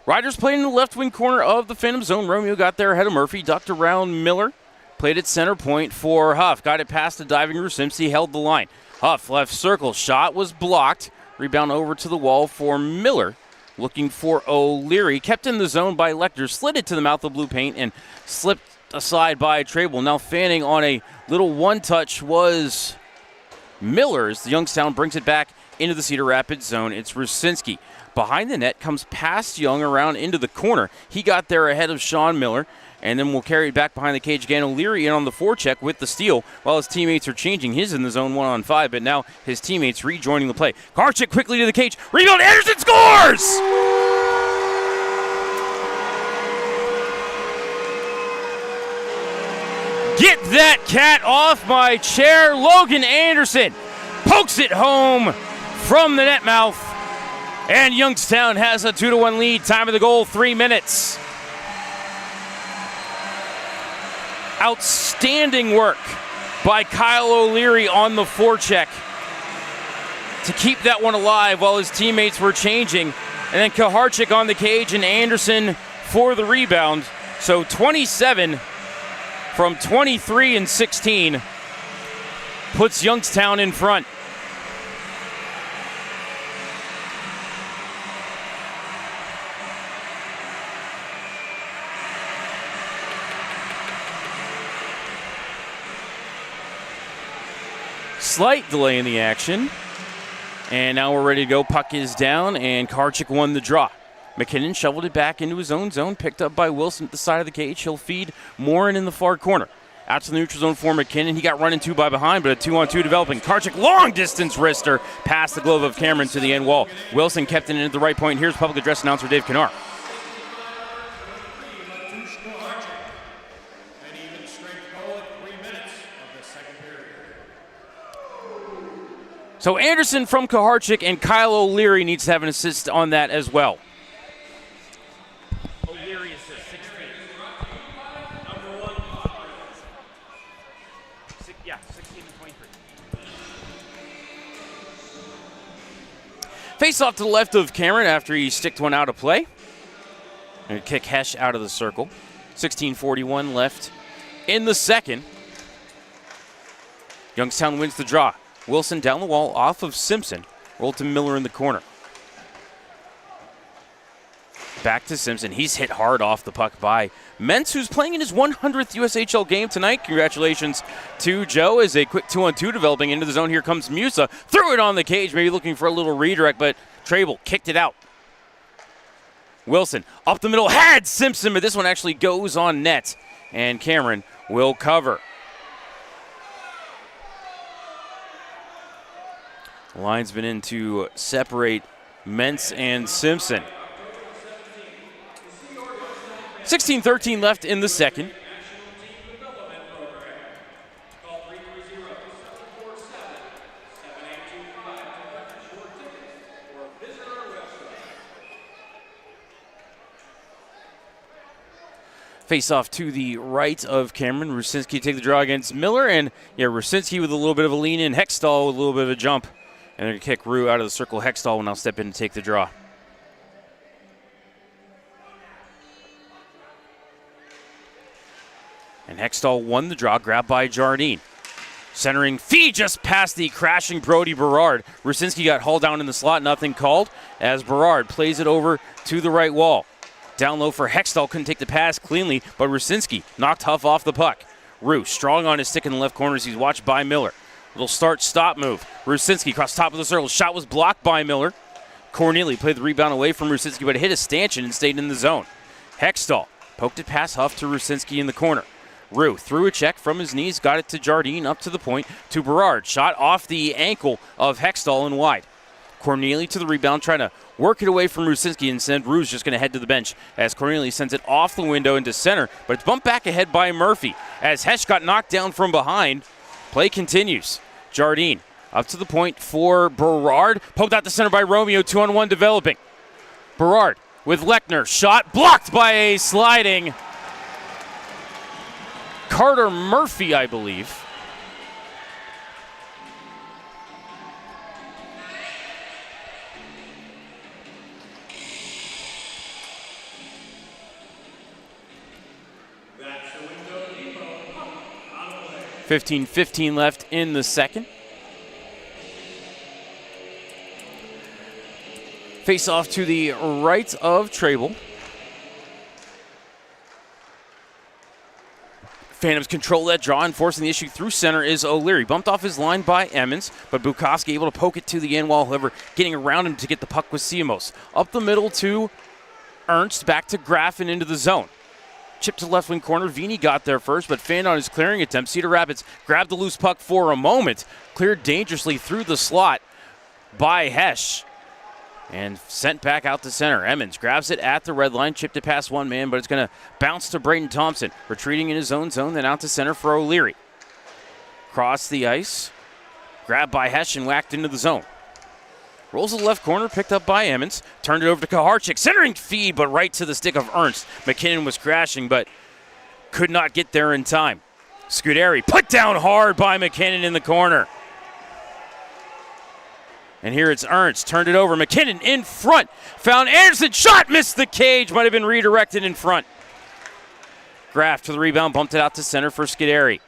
Riders played in the left wing corner of the Phantom zone. Romeo got there ahead of Murphy, ducked around Miller, played at center point for Huff. Got it past the diving Rusimsky, held the line. Huff left circle, shot was blocked. Rebound over to the wall for Miller. Looking for O'Leary. Kept in the zone by Lecter. Slid it to the mouth of blue paint and slipped aside by Trable. Now fanning on a little one-touch was Miller as the Youngstown brings it back into the Cedar Rapids zone. It's Rusinski. Behind the net, comes past Young around into the corner. He got there ahead of Sean Miller, and then we'll carry it back behind the cage again. O'Leary in on the forecheck with the steal while his teammates are changing. He's in the zone 1-on-5, but now his teammates rejoining the play. Karchik quickly to the cage. Rebound, Anderson scores! Get that cat off my chair. Logan Anderson pokes it home from the net mouth. And Youngstown has a 2-1 lead. Time of the goal, 3 minutes. Outstanding work by Kyle O'Leary on the forecheck to keep that one alive while his teammates were changing. And then Kaharchik on the cage and Anderson for the rebound. So 27 from 23 and 16 puts Youngstown in front. Slight delay in the action. And now we're ready to go. Puck is down, and Karchik won the draw. McKinnon shoveled it back into his own zone, picked up by Wilson at the side of the cage. He'll feed Morin in the far corner. Out to the neutral zone for McKinnon. He got run into by behind, but a 2-on-2 developing. Karchik, long-distance wrister, past the glove of Cameron to the end wall. Wilson kept it in at the right point. Here's public address announcer Dave Kinnar. So Anderson from Kaharchik and Kyle O'Leary needs to have an assist on that as well. O'Leary assist, 16. Number 1. 16 and 23. Face off to the left of Cameron after he sticked one out of play. And kick Hesh out of the circle. 16:41 left in the second. Youngstown wins the draw. Wilson down the wall off of Simpson. Rolled to Miller in the corner. Back to Simpson. He's hit hard off the puck by Mentz, who's playing in his 100th USHL game tonight. Congratulations to Joe as a quick 2-on-2 developing into the zone. Here comes Musa. Threw it on the cage, maybe looking for a little redirect, but Trable kicked it out. Wilson up the middle, had Simpson, but this one actually goes on net, and Cameron will cover. The linesman in to separate Mentz and Simpson. 16:13 left in the second. Face off to the right of Cameron. Rusinski take the draw against Miller, and Rusinski with a little bit of a lean in. Hextall with a little bit of a jump. And they're going to kick Rue out of the circle. Hextall will now step in and take the draw. And Hextall won the draw, grabbed by Jardine. Centering feed just past the crashing Brody Berard. Rusinski got hauled down in the slot, nothing called, as Berard plays it over to the right wall. Down low for Hextall, couldn't take the pass cleanly, but Rusinski knocked Huff off the puck. Rue strong on his stick in the left corner as he's watched by Miller. Little start-stop move. Rusinski across top of the circle. Shot was blocked by Miller. Corneli played the rebound away from Rusinski, but it hit a stanchion and stayed in the zone. Hextall poked it past Huff to Rusinski in the corner. Rue threw a check from his knees, got it to Jardine, up to the point, to Berard. Shot off the ankle of Hextall and wide. Corneli to the rebound, trying to work it away from Rusinski, and send Rue's just going to head to the bench as Corneli sends it off the window into center, but it's bumped back ahead by Murphy. As Hesh got knocked down from behind, play continues. Jardine up to the point for Berard. Poked out the center by Romeo, 2-on-1 developing. Berard with Lechner. Shot blocked by a sliding Carter Murphy, I believe. 15:15 left in the second. Face off to the right of Trable. Phantoms control that draw, and forcing the issue through center is O'Leary. Bumped off his line by Emmons, but Bukowski able to poke it to the end while, however, getting around him to get the puck with Siamos. Up the middle to Ernst, back to Graff and into the zone. Chip to left wing corner. Vini got there first, but fanned on his clearing attempt. Cedar Rapids grabbed the loose puck for a moment, cleared dangerously through the slot by Hesch, and sent back out to center. Emmons grabs it at the red line, chipped it past one man, but it's going to bounce to Braden Thompson, retreating in his own zone, then out to center for O'Leary. Cross the ice, grabbed by Hesch and whacked into the zone. Rolls to the left corner, picked up by Emmons, turned it over to Kaharchik, centering feed, but right to the stick of Ernst. McKinnon was crashing, but could not get there in time. Scuderi put down hard by McKinnon in the corner. And here it's Ernst, turned it over. McKinnon in front, found Anderson, shot, missed the cage, might have been redirected in front. Graff to the rebound, bumped it out to center for Scuderi.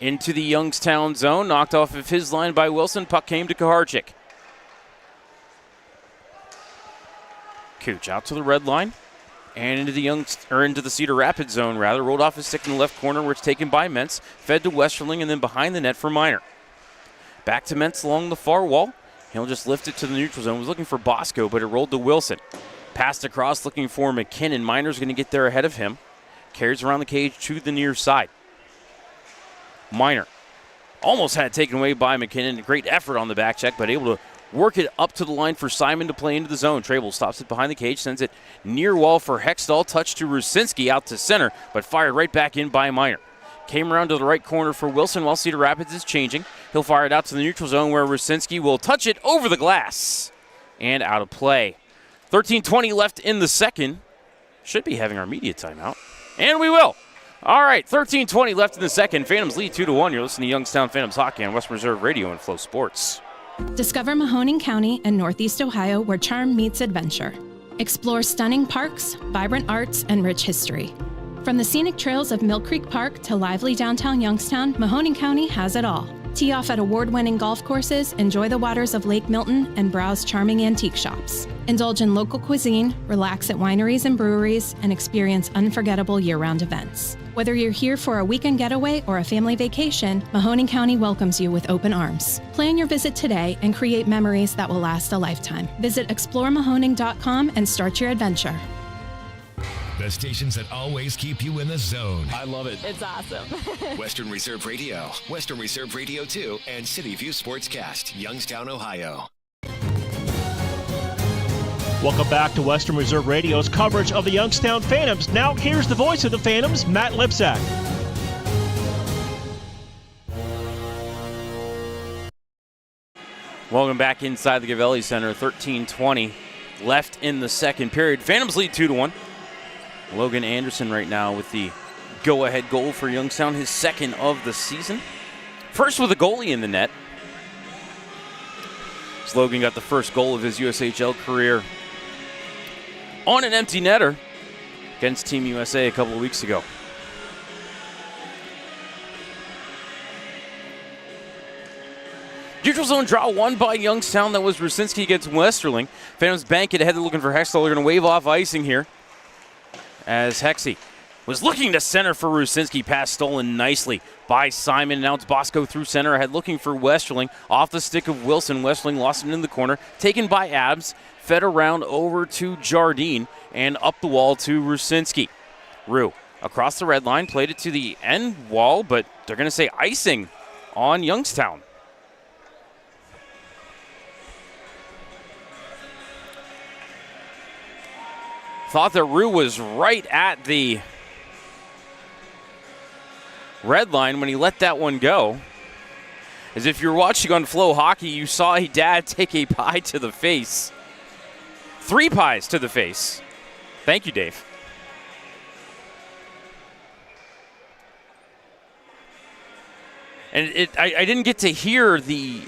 Into the Youngstown zone, knocked off of his line by Wilson, puck came to Kaharchik. Cooch out to the red line and into the Cedar Rapids zone, rolled off his stick in the left corner where it's taken by Mentz, fed to Westerling, and then behind the net for Minor. Back to Mentz along the far wall. He'll just lift it to the neutral zone. Was looking for Bosco, but it rolled to Wilson. Passed across looking for McKinnon. Minor's going to get there ahead of him. Carries around the cage to the near side. Minor almost had it taken away by McKinnon. Great effort on the back check, but able to work it up to the line for Simon to play into the zone. Trable stops it behind the cage, sends it near wall for Hextall. Touch to Rusinski out to center, but fired right back in by Minor. Came around to the right corner for Wilson while Cedar Rapids is changing. He'll fire it out to the neutral zone where Rusinski will touch it over the glass and out of play. 13:20 left in the second. Should be having our media timeout, and we will. All right, 13:20 left in the second. Phantoms lead 2-1. You're listening to Youngstown Phantoms Hockey on Western Reserve Radio and Flow Sports. Discover Mahoning County in Northeast Ohio, where charm meets adventure. Explore stunning parks, vibrant arts, and rich history. From the scenic trails of Mill Creek Park to lively downtown Youngstown, Mahoning County has it all. Tee off at award-winning golf courses, enjoy the waters of Lake Milton, and browse charming antique shops. Indulge in local cuisine, relax at wineries and breweries, and experience unforgettable year-round events. Whether you're here for a weekend getaway or a family vacation, Mahoning County welcomes you with open arms. Plan your visit today and create memories that will last a lifetime. Visit exploremahoning.com and start your adventure. The stations that always keep you in the zone. I love it. It's awesome. Western Reserve Radio, Western Reserve Radio 2, and City View Sportscast, Youngstown, Ohio. Welcome back to Western Reserve Radio's coverage of the Youngstown Phantoms. Now here's the voice of the Phantoms, Matt Lipsack. Welcome back inside the Gavelli Center. 13:20 left in the second period. Phantoms lead 2-1. Logan Anderson right now with the go-ahead goal for Youngstown, his second of the season. First with a goalie in the net. Logan got the first goal of his USHL career on an empty netter against Team USA a couple of weeks ago. Neutral zone draw won by Youngstown. That was Rusinski against Westerling. Phantoms bank it ahead. They're looking for Hextall. They're going to wave off icing here as Hexy was looking to center for Rusinski. Pass stolen nicely by Simon. Now it's Bosco through center ahead looking for Westerling. Off the stick of Wilson. Westerling lost it in the corner. Taken by Abs. Fed around over to Jardine and up the wall to Rusinski. Rue across the red line. Played it to the end wall, but they're going to say icing on Youngstown. Thought that Rue was right at the red line when he let that one go. As if you're watching on Flow Hockey, you saw a dad take a pie to the face. 3 pies to the face. Thank you, Dave. And I didn't get to hear the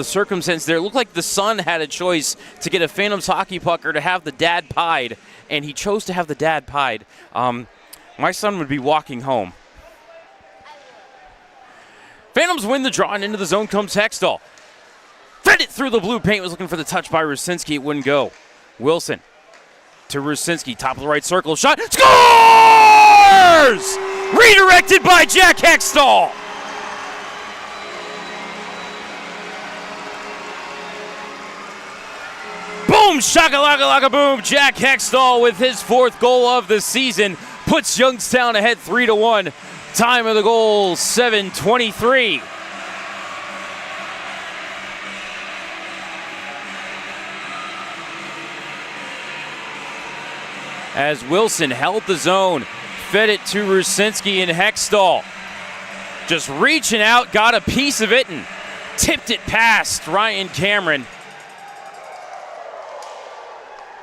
circumstance there. It looked like the son had a choice to get a Phantoms hockey puck or to have the dad pied, and he chose to have the dad pied. My son would be walking home. Phantoms win the draw, and into the zone comes Hextall. Fed it through the blue paint, was looking for the touch by Rusinski. It wouldn't go. Wilson to Rusinski, top of the right circle, shot, scores! Redirected by Jack Hextall. Boom, shaka-laka-laka boom. Jack Hextall with his 4th goal of the season puts Youngstown ahead 3-1. Time of the goal, 7:23. As Wilson held the zone, fed it to Rusinski, and Hextall just reaching out, got a piece of it and tipped it past Ryan Cameron.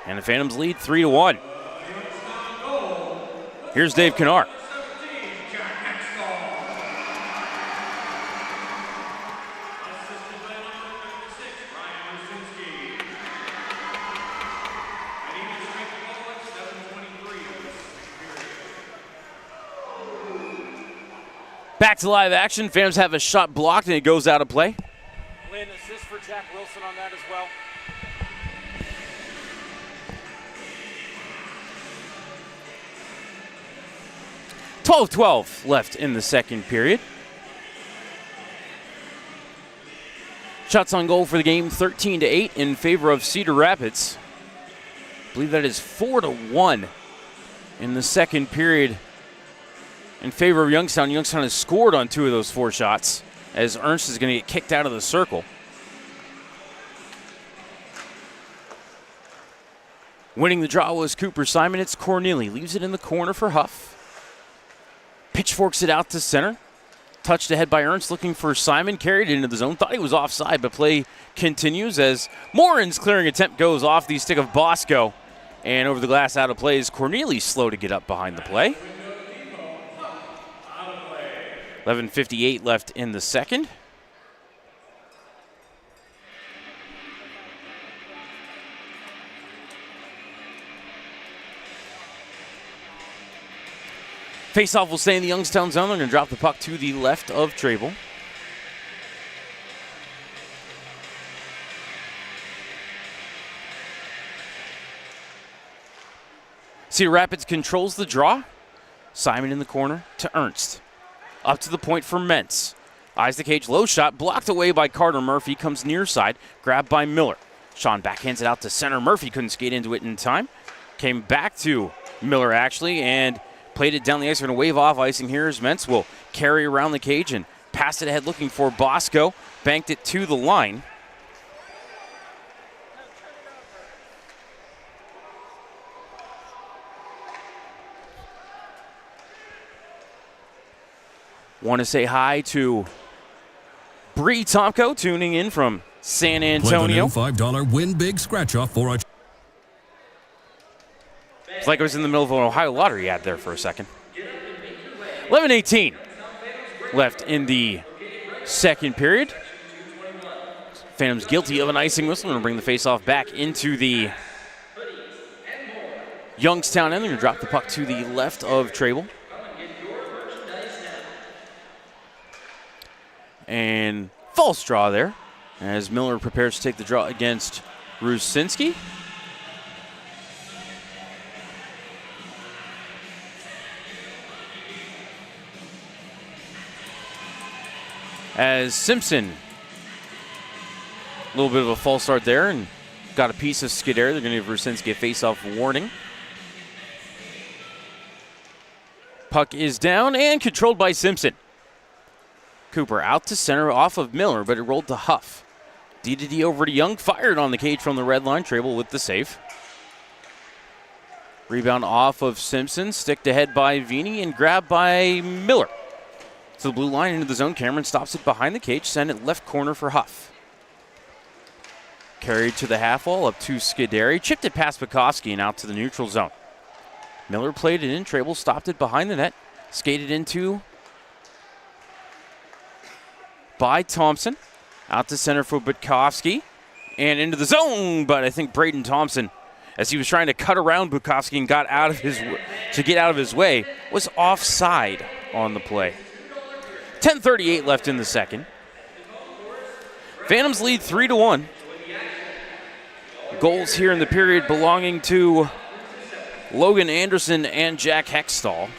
And the Phantoms lead 3-1. Here's Dave Kennard. Back to live action. Phantoms have a shot blocked and it goes out of play. Lynn, assist for Jack Wilson on that as well. .12 left in the second period. Shots on goal for the game, 13-8 in favor of Cedar Rapids. I believe that is 4-1 in the second period in favor of Youngstown. Youngstown has scored on 2 of those 4 shots, as Ernst is going to get kicked out of the circle. Winning the draw was Cooper Simon. It's Corneli. Leaves it in the corner for Huff. Pitchforks it out to center. Touched ahead by Ernst, looking for Simon. Carried it into the zone. Thought he was offside, but play continues as Morin's clearing attempt goes off the stick of Bosco. And over the glass, out of play is Corneli, slow to get up behind the play. 11:58 left in the second. Faceoff will stay in the Youngstown zone. They're going to drop the puck to the left of Trable. Cedar Rapids controls the draw. Simon in the corner to Ernst. Up to the point for Mentz. Eyes the cage, low shot, blocked away by Carter Murphy. Comes near side, grabbed by Miller. Sean backhands it out to center. Murphy couldn't skate into it in time. Came back to Miller, actually, and played it down the ice. They're going to wave off icing here as Mentz will carry around the cage and pass it ahead looking for Bosco. Banked it to the line. Want to say hi to Bree Tomko tuning in from San Antonio. Play the new $5 Win Big Scratch Off for a... It's like I was in the middle of an Ohio lottery ad there for a second. 11:18 left in the second period. Phantoms guilty of an icing whistle. Going to bring the faceoff back into the Youngstown end. They're going to drop the puck to the left of Trable. And false draw there as Miller prepares to take the draw against Rusinski. As Simpson, a little bit of a false start there and got a piece of Cedar. They're going to give Rusinski a face-off warning. Puck is down and controlled by Simpson. Cooper out to center off of Miller, but it rolled to Huff. D over to Young, fired on the cage from the red line. Trable with the save. Rebound off of Simpson, sticked ahead by Vini and grabbed by Miller. To the blue line into the zone. Cameron stops it behind the cage, send it left corner for Huff. Carried to the half wall, up to Scuderi, chipped it past Bukowski and out to the neutral zone. Miller played it in, Trable stopped it behind the net, skated into by Thompson, out to center for Bukowski, and into the zone, but I think Braden Thompson, as he was trying to cut around Bukowski and got out of his to get out of his way, was offside on the play. 10:38 left in the second. Phantoms lead 3-1. Goals here in the period belonging to Logan Anderson and Jack Hextall.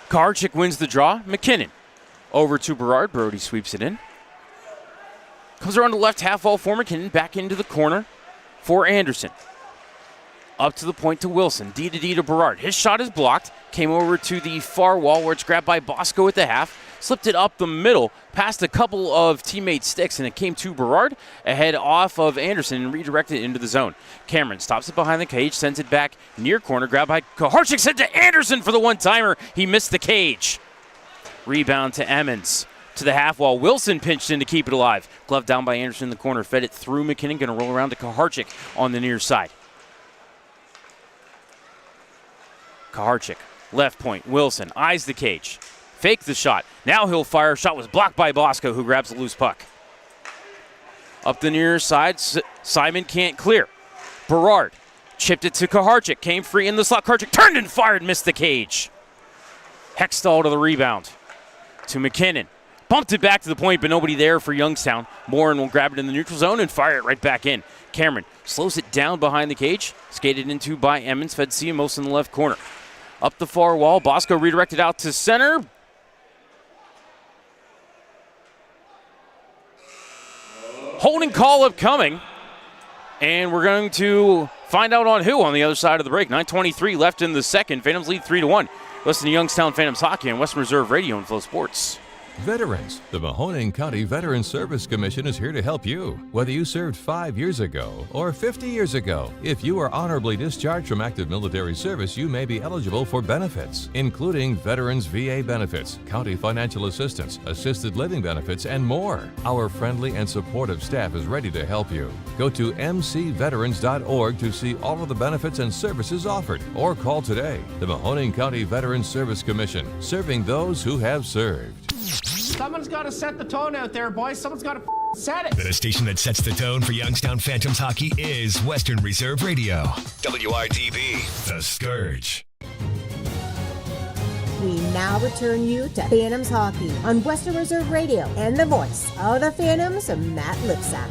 Karchik wins the draw. McKinnon over to Berard. Brody sweeps it in. Comes around the left half wall for McKinnon. Back into the corner for Anderson. Up to the point to Wilson. D to Berard. His shot is blocked. Came over to the far wall where it's grabbed by Bosco at the half. Slipped it up the middle, past a couple of teammate sticks, and it came to Berard, ahead off of Anderson, and redirected into the zone. Cameron stops it behind the cage, sends it back near corner, grabbed by Kaharchik, sent to Anderson for the one-timer. He missed the cage. Rebound to Emmons. To the half wall. Wilson pinched in to keep it alive. Glove down by Anderson in the corner, fed it through McKinnon, going to roll around to Kaharchik on the near side. Kaharchik, left point, Wilson, eyes the cage. Fake the shot. Now he'll fire. Shot was blocked by Bosco, who grabs the loose puck. Up the near side, Simon can't clear. Berard chipped it to Kaharchik. Came free in the slot. Kaharchik turned and fired, missed the cage. Hextall to the rebound. To McKinnon. Bumped it back to the point, but nobody there for Youngstown. Morin will grab it in the neutral zone and fire it right back in. Cameron slows it down behind the cage. Skated into by Emmons. Fed Ciamos in the left corner. Up the far wall. Bosco redirected out to center. Holding call upcoming. And we're going to find out on who on the other side of the break. 9:23 left in the second. Phantoms lead 3-1. Listen to Youngstown Phantoms Hockey on Western Reserve Radio and Flow Sports. Veterans. The Mahoning County Veterans Service Commission is here to help you. Whether you served 5 years ago or 50 years ago, if you are honorably discharged from active military service, you may be eligible for benefits, including Veterans VA benefits, county financial assistance, assisted living benefits, and more. Our friendly and supportive staff is ready to help you. Go to mcveterans.org to see all of the benefits and services offered, or call today. The Mahoning County Veterans Service Commission, serving those who have served. Someone's got to set the tone out there, boys. Someone's got to set it. The station that sets the tone for Youngstown Phantoms hockey is Western Reserve Radio. WRDB, The Scourge. We now return you to Phantoms Hockey on Western Reserve Radio and the voice of the Phantoms, Matt Lipsack.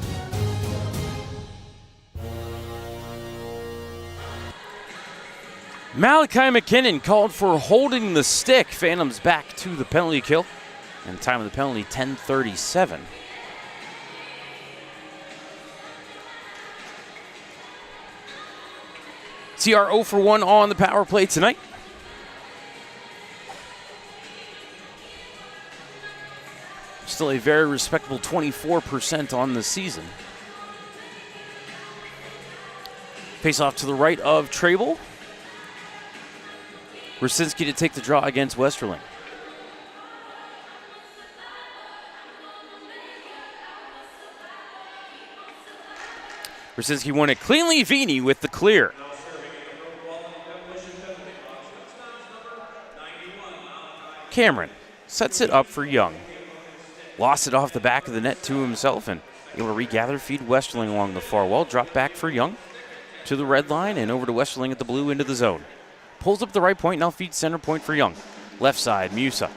Malachi McKinnon called for holding the stick. Phantoms back to the penalty kill. And time of the penalty, 10:37. CR 0 for 1 on the power play tonight. Still a very respectable 24% on the season. Face off to the right of Trable. Rosinsky to take the draw against Westerling. Rosinsky won it cleanly. Vini with the clear. Cameron sets it up for Young. Lost it off the back of the net to himself and able to regather, feed Westerling along the far wall. Drop back for Young to the red line and over to Westerling at the blue into the zone. Pulls up the right point, now feeds center point for Young. Left side, Musa.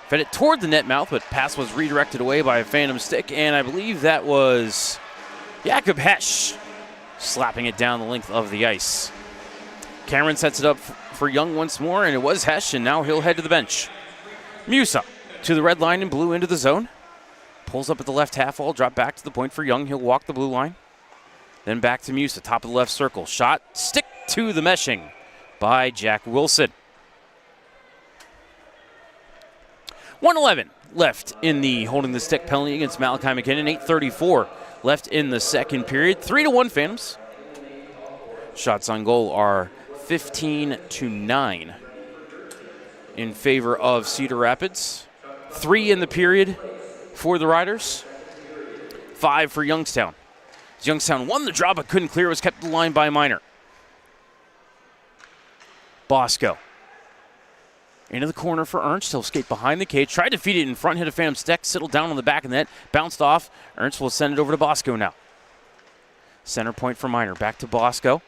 Fed it toward the net mouth, but pass was redirected away by a phantom stick, and I believe that was Jakob Hesch slapping it down the length of the ice. Cameron sets it up for Young once more, and it was Hesch, and now he'll head to the bench. Musa to the red line and blue into the zone. Pulls up at the left half wall, drop back to the point for Young. He'll walk the blue line. Then back to Musa, top of the left circle. Shot, stick to the meshing by Jack Wilson. 1:11 left in the holding the stick penalty against Malachi McKinnon. 8:34 left in the second period. 3-1 Phantoms. Shots on goal are 15-9 in favor of Cedar Rapids. 3 in the period for the Riders. 5 for Youngstown. Youngstown won the draw but couldn't clear. Was kept in the line by Minor. Bosco. Into the corner for Ernst. He'll skate behind the cage. Tried to feed it in front. Hit a phantom stick. Settled down on the back of the net. Bounced off. Ernst will send it over to Bosco now. Center point for Minor. Back to Bosco.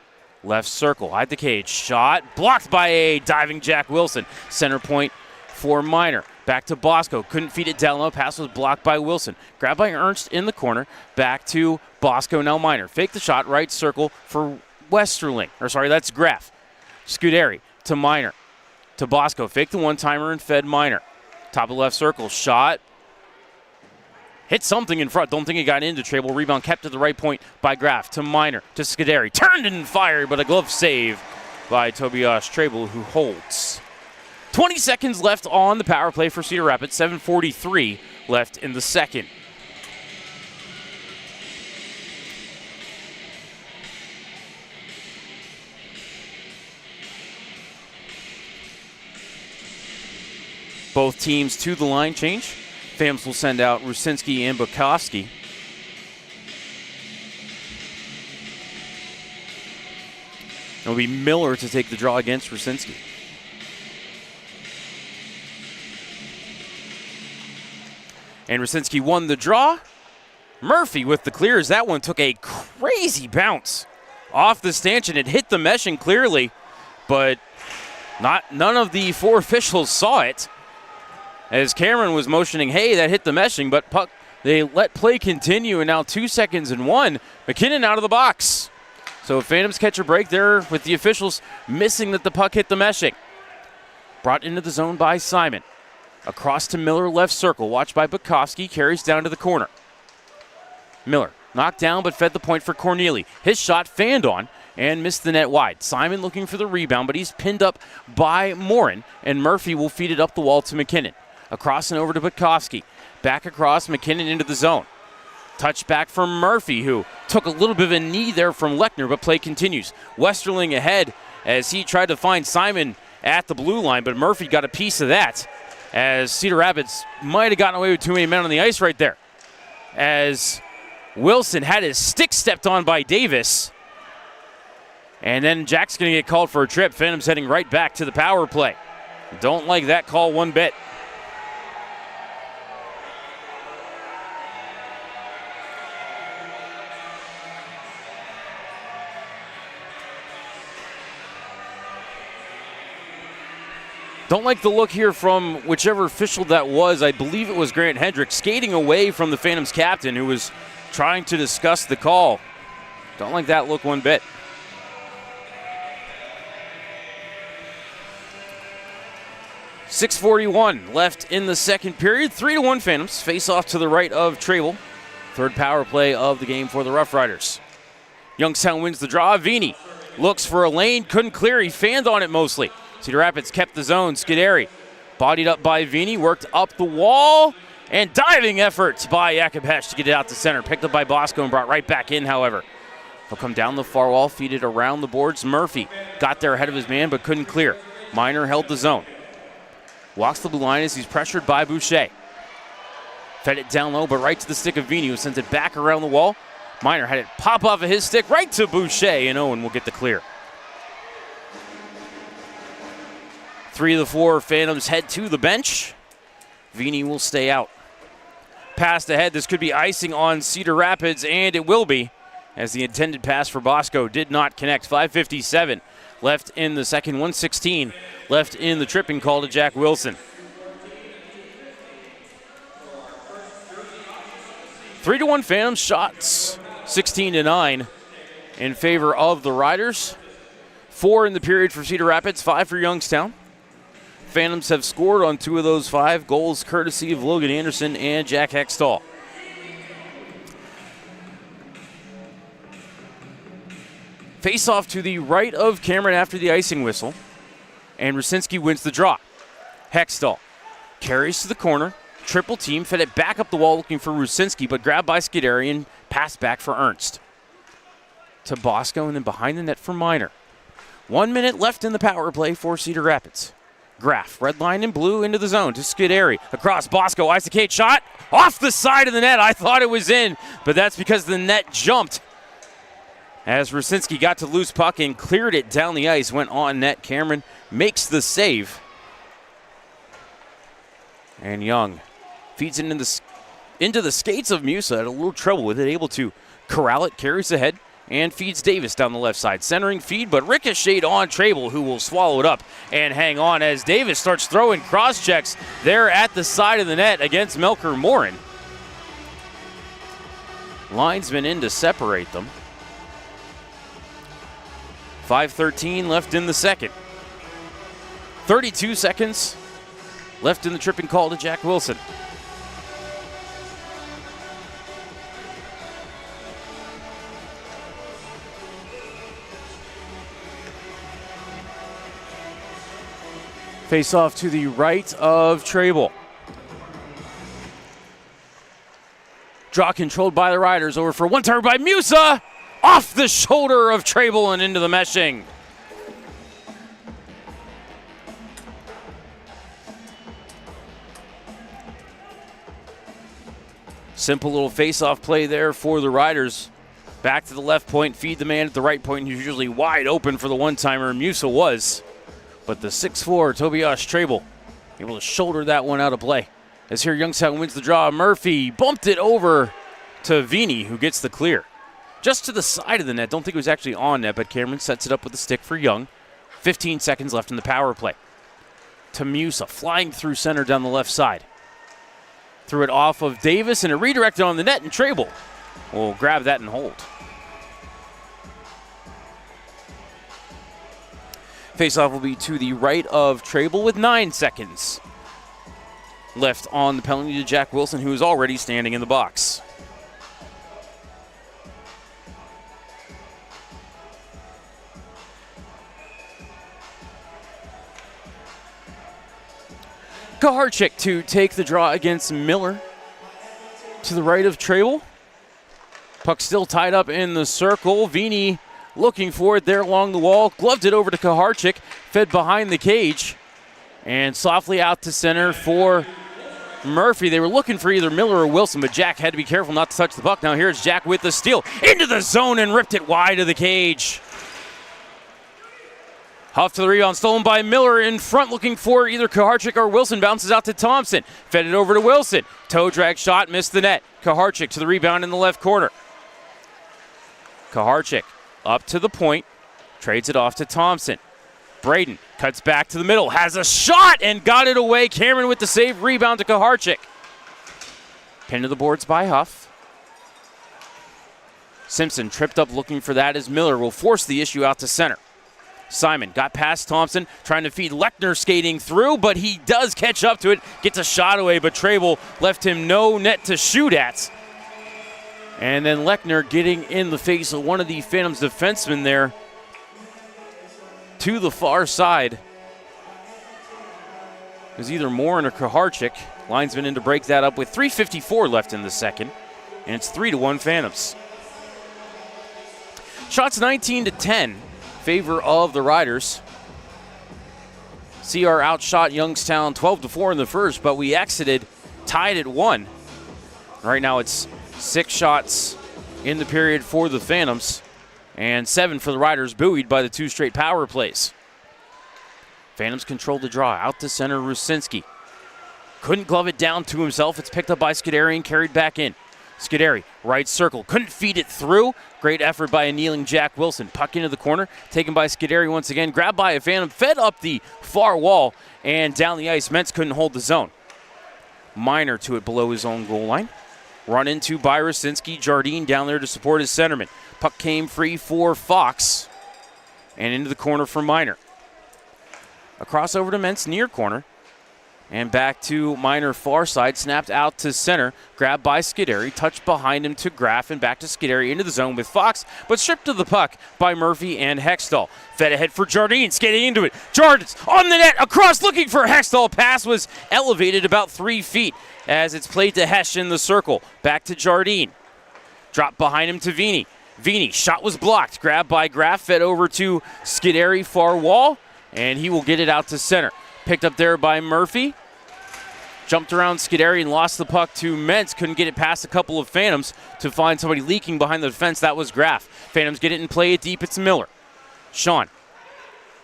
left circle, hide the cage, shot, blocked by a diving Jack Wilson. Center point for Minor. Back to Bosco, couldn't feed it down low, pass was blocked by Wilson. Grabbed by Ernst in the corner, back to Bosco, now Minor. Fake the shot, right circle for Westerling, that's Graf. Scuderi to Minor, to Bosco, fake the one-timer and fed Minor. Top of left circle, shot, hit something in front, don't think it got into Trable. Rebound kept at the right point by Graf, to Minor, to Scuderi. Turned and fired, but a glove save by Tobias Trable, who holds. 20 seconds left on the power play for Cedar Rapids, 7:43 left in the second. Both teams to the line change. Phantoms will send out Rusinski and Bukowski. It'll be Miller to take the draw against Rusinski. And Rusinski won the draw. Murphy with the clears. That one took a crazy bounce off the stanchion. It hit the meshing clearly, but none of the four officials saw it. As Cameron was motioning, hey, that hit the meshing, but puck, they let play continue, and now 2 seconds and one. McKinnon out of the box. So Phantoms catch a break there with the officials missing that the puck hit the meshing. Brought into the zone by Simon. Across to Miller, left circle. Watched by Bukowski, carries down to the corner. Miller knocked down but fed the point for Corneli. His shot fanned on and missed the net wide. Simon looking for the rebound, but he's pinned up by Morin, and Murphy will feed it up the wall to McKinnon. Across and over to Bukowski. Back across, McKinnon into the zone. Touch back from Murphy, who took a little bit of a knee there from Lechner, but play continues. Westerling ahead as he tried to find Simon at the blue line, but Murphy got a piece of that, as Cedar Rapids might have gotten away with too many men on the ice right there. As Wilson had his stick stepped on by Davis. And then Jack's going to get called for a trip. Phantom's heading right back to the power play. Don't like that call one bit. Don't like the look here from whichever official that was. I believe it was Grant Hendrick, skating away from the Phantoms captain, who was trying to discuss the call. Don't like that look one bit. .641 left in the second period. 3-1 Phantoms. Face off to the right of Trable. Third power play of the game for the Rough Riders. Youngstown wins the draw. Vini looks for a lane. Couldn't clear. He fanned on it mostly. Cedar Rapids kept the zone. Scuderi bodied up by Vini. Worked up the wall. And diving effort by Jakob Hesch to get it out to center. Picked up by Bosco and brought right back in, however. He'll come down the far wall. Feed it around the boards. Murphy got there ahead of his man but couldn't clear. Minor held the zone. Walks the blue line as he's pressured by Boucher. Fed it down low, but right to the stick of Vini, who sends it back around the wall. Minor had it pop off of his stick right to Boucher, and Owen will get the clear. 3 of the 4 Phantoms head to the bench. Vini will stay out. Passed ahead. This could be icing on Cedar Rapids, and it will be, as the intended pass for Bosco did not connect. 5:57 left in the second. 1:16 left in the tripping call to Jack Wilson. 3-1 Phantoms. Shots 16-9 in favor of the Riders. 4 in the period for Cedar Rapids, 5 for Youngstown. Phantoms have scored on 2 of those 5 goals, courtesy of Logan Anderson and Jack Hextall. Face off to the right of Cameron after the icing whistle, and Rusinski wins the draw. Hextall carries to the corner, triple team, fed it back up the wall looking for Rusinski, but grabbed by Scuderi and passed back for Ernst. To Bosco, and then behind the net for Minor. 1 minute left in the power play for Cedar Rapids. Graf, red line in blue, into the zone to Scuderi. Across Bosco, Isaac shot off the side of the net. I thought it was in, but that's because the net jumped. As Rusinski got to loose puck and cleared it down the ice, went on net. Cameron makes the save. And Young feeds it into the skates of Musa. Had a little trouble with it, able to corral it, carries ahead, and feeds Davis down the left side. Centering feed, but ricocheted on Trable, who will swallow it up and hang on as Davis starts throwing cross checks there at the side of the net against Melker Morin. Linesman in to separate them. 5:13 left in the second. 32 seconds left in the tripping call to Jack Wilson. Face off to the right of Trable. Draw controlled by the Riders. Over for one turn by Musa. Off the shoulder of Trable and into the meshing. Simple little face-off play there for the Riders. Back to the left point, feed the man at the right point, who's usually wide open for the one-timer. Musa was. But the 6'4", Tobias Trable, able to shoulder that one out of play. As here, Youngstown wins the draw. Murphy bumped it over to Vini, who gets the clear. Just to the side of the net. Don't think it was actually on net, but Cameron sets it up with the stick for Young. 15 seconds left in the power play. To Musa, flying through center down the left side. Threw it off of Davis, and it redirected on the net, and Trable will grab that and hold. Faceoff will be to the right of Trable with 9 seconds left on the penalty to Jack Wilson, who is already standing in the box. Kaharchik to take the draw against Miller. To the right of Trable. Puck still tied up in the circle. Vini looking for it there along the wall. Gloved it over to Kaharchik. Fed behind the cage. And softly out to center for Murphy. They were looking for either Miller or Wilson, but Jack had to be careful not to touch the puck. Now here's Jack with the steal. Into the zone and ripped it wide of the cage. Huff to the rebound, stolen by Miller in front, looking for either Kaharchik or Wilson. Bounces out to Thompson. Fed it over to Wilson. Toe drag shot, missed the net. Kaharchik to the rebound in the left corner. Kaharchik up to the point, trades it off to Thompson. Braden cuts back to the middle, has a shot and got it away. Cameron with the save, rebound to Kaharchik. Pinned to the boards by Huff. Simpson tripped up looking for that as Miller will force the issue out to center. Simon got past Thompson, trying to feed Lechner skating through, but he does catch up to it, gets a shot away, but Trable left him no net to shoot at. And then Lechner getting in the face of one of the Phantoms defensemen there to the far side. It was either Morin or Kaharchik. Linesman in to break that up with 3:54 left in the second, and it's 3-1 Phantoms. Shots 19-10. Favor of the Riders. CR outshot Youngstown 12-4 in the first, but we exited tied at 1. Right now it's 6 shots in the period for the Phantoms and 7 for the Riders, buoyed by the 2 straight power plays. Phantoms control the draw out to center. Rusinski couldn't glove it down to himself. It's picked up by Scuderi and carried back in. Scuderi, right circle, couldn't feed it through. Great effort by a kneeling Jack Wilson. Puck into the corner, taken by Scuderi once again. Grabbed by a Phantom, fed up the far wall and down the ice. Mentz couldn't hold the zone. Minor to it below his own goal line. Run into by Rusinski. Jardine down there to support his centerman. Puck came free for Fox and into the corner for Minor. A crossover to Mentz near corner. And back to Minor far side, snapped out to center, grabbed by Scuderi, touched behind him to Graff, and back to Scuderi into the zone with Fox, but stripped of the puck by Murphy and Hextall. Fed ahead for Jardine, skating into it. Jardine on the net, across looking for Hextall. Pass was elevated about 3 feet as it's played to Hesh in the circle. Back to Jardine. Dropped behind him to Vini. Vini, shot was blocked, grabbed by Graff, fed over to Scuderi far wall, and he will get it out to center. Picked up there by Murphy. Jumped around Scuderi and lost the puck to Mentz. Couldn't get it past a couple of Phantoms to find somebody leaking behind the defense. That was Graff. Phantoms get it and play it deep. It's Miller. Sean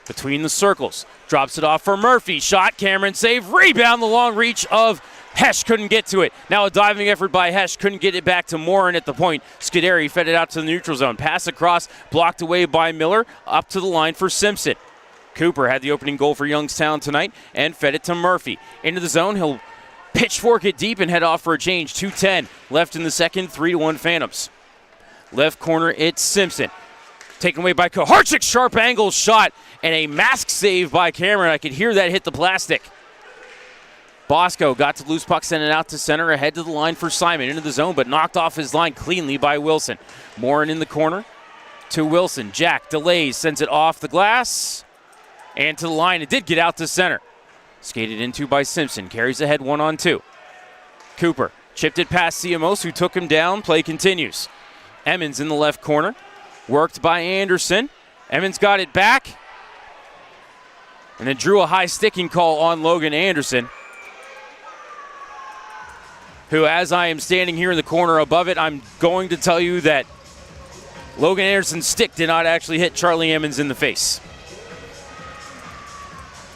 between the circles. Drops it off for Murphy. Shot, Cameron save. Rebound, the long reach of Hesh couldn't get to it. Now a diving effort by Hesh. Couldn't get it back to Morin at the point. Scuderi fed it out to the neutral zone. Pass across, blocked away by Miller. Up to the line for Simpson. Cooper had the opening goal for Youngstown tonight and fed it to Murphy. Into the zone, he'll pitchfork it deep and head off for a change. 2:10 left in the second, 3-1 Phantoms. Left corner, it's Simpson. Taken away by Koharchik. Sharp angle shot and a mask save by Cameron. I could hear that hit the plastic. Bosco got to loose puck, sent it out to center, ahead to the line for Simon. Into the zone, but knocked off his line cleanly by Wilson. Morin in the corner to Wilson. Jack delays, sends it off the glass and to the line. It did get out to center. Skated into by Simpson. Carries ahead 1-on-2. Cooper chipped it past Ciamos, who took him down. Play continues. Emmons in the left corner. Worked by Anderson. Emmons got it back and then drew a high sticking call on Logan Anderson, who, as I am standing here in the corner above it, I'm going to tell you that Logan Anderson's stick did not actually hit Charlie Emmons in the face.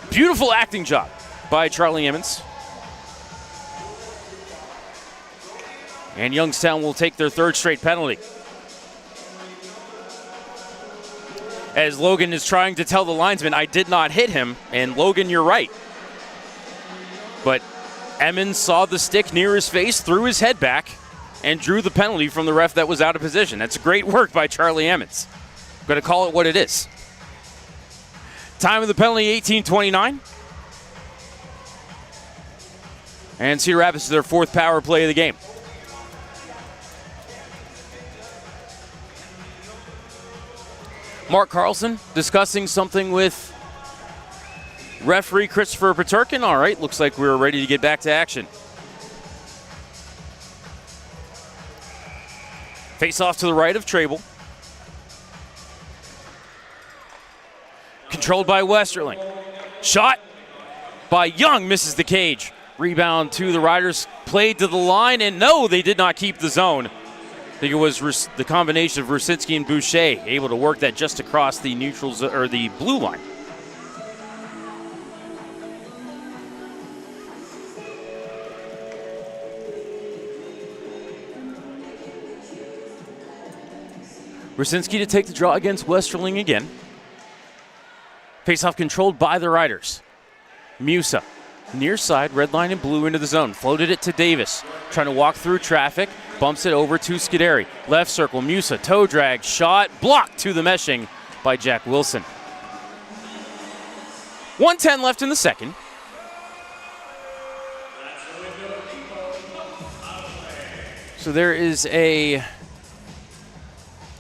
Beautiful acting job by Charlie Emmons. And Youngstown will take their third straight penalty. As Logan is trying to tell the linesman, I did not hit him. And Logan, you're right. But Emmons saw the stick near his face, threw his head back, and drew the penalty from the ref that was out of position. That's great work by Charlie Emmons. I'm going to call it what it is. Time of the penalty, 18:29. And Cedar Rapids to their fourth power play of the game. Mark Carlson discussing something with referee Christopher Paterkin. All right, looks like we're ready to get back to action. Face off to the right of Trable. Controlled by Westerling. Shot by Young, misses the cage. Rebound to the Riders, played to the line, and no, they did not keep the zone. I think it was the combination of Rusinski and Boucher able to work that just across the neutral or the blue line. Rusinski to take the draw against Westerling again. Faceoff controlled by the Riders. Musa, near side, red line and blue into the zone. Floated it to Davis, trying to walk through traffic. Bumps it over to Scuderi. Left circle, Musa, toe drag, shot, blocked to the meshing by Jack Wilson. 1:10 left in the second. So there is a,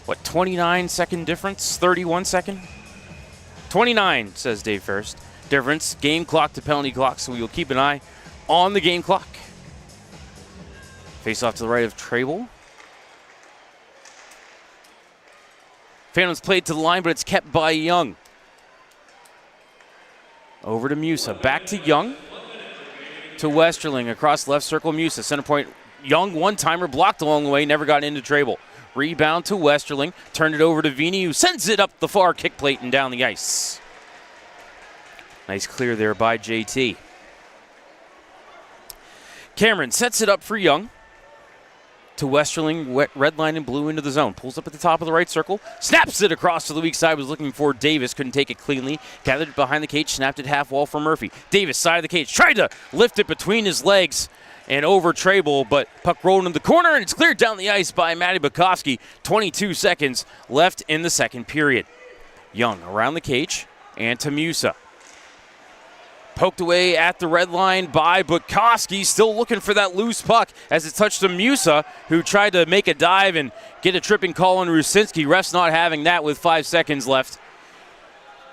29-second difference? 31 second? 29, says Dave Ferris. Difference, game clock to penalty clock, so we will keep an eye on the game clock. Face off to the right of Trable. Phantoms played to the line, but it's kept by Young. Over to Musa. Back to Young. To Westerling. Across left circle, Musa. Center point, Young, one-timer, blocked along the way, never got into Trable. Rebound to Westerling. Turned it over to Vini, who sends it up the far kick plate and down the ice. Nice clear there by JT. Cameron sets it up for Young. To Westerling, red line and blue into the zone. Pulls up at the top of the right circle. Snaps it across to the weak side. Was looking for Davis. Couldn't take it cleanly. Gathered it behind the cage. Snapped it half wall for Murphy. Davis, side of the cage. Tried to lift it between his legs and over Trable, but puck rolled in the corner, and it's cleared down the ice by Matty Bukowski. 22 seconds left in the second period. Young around the cage and to Musa. Poked away at the red line by Bukowski, still looking for that loose puck as it touched to Musa, who tried to make a dive and get a tripping call on Rusinski. Refs not having that with 5 seconds left.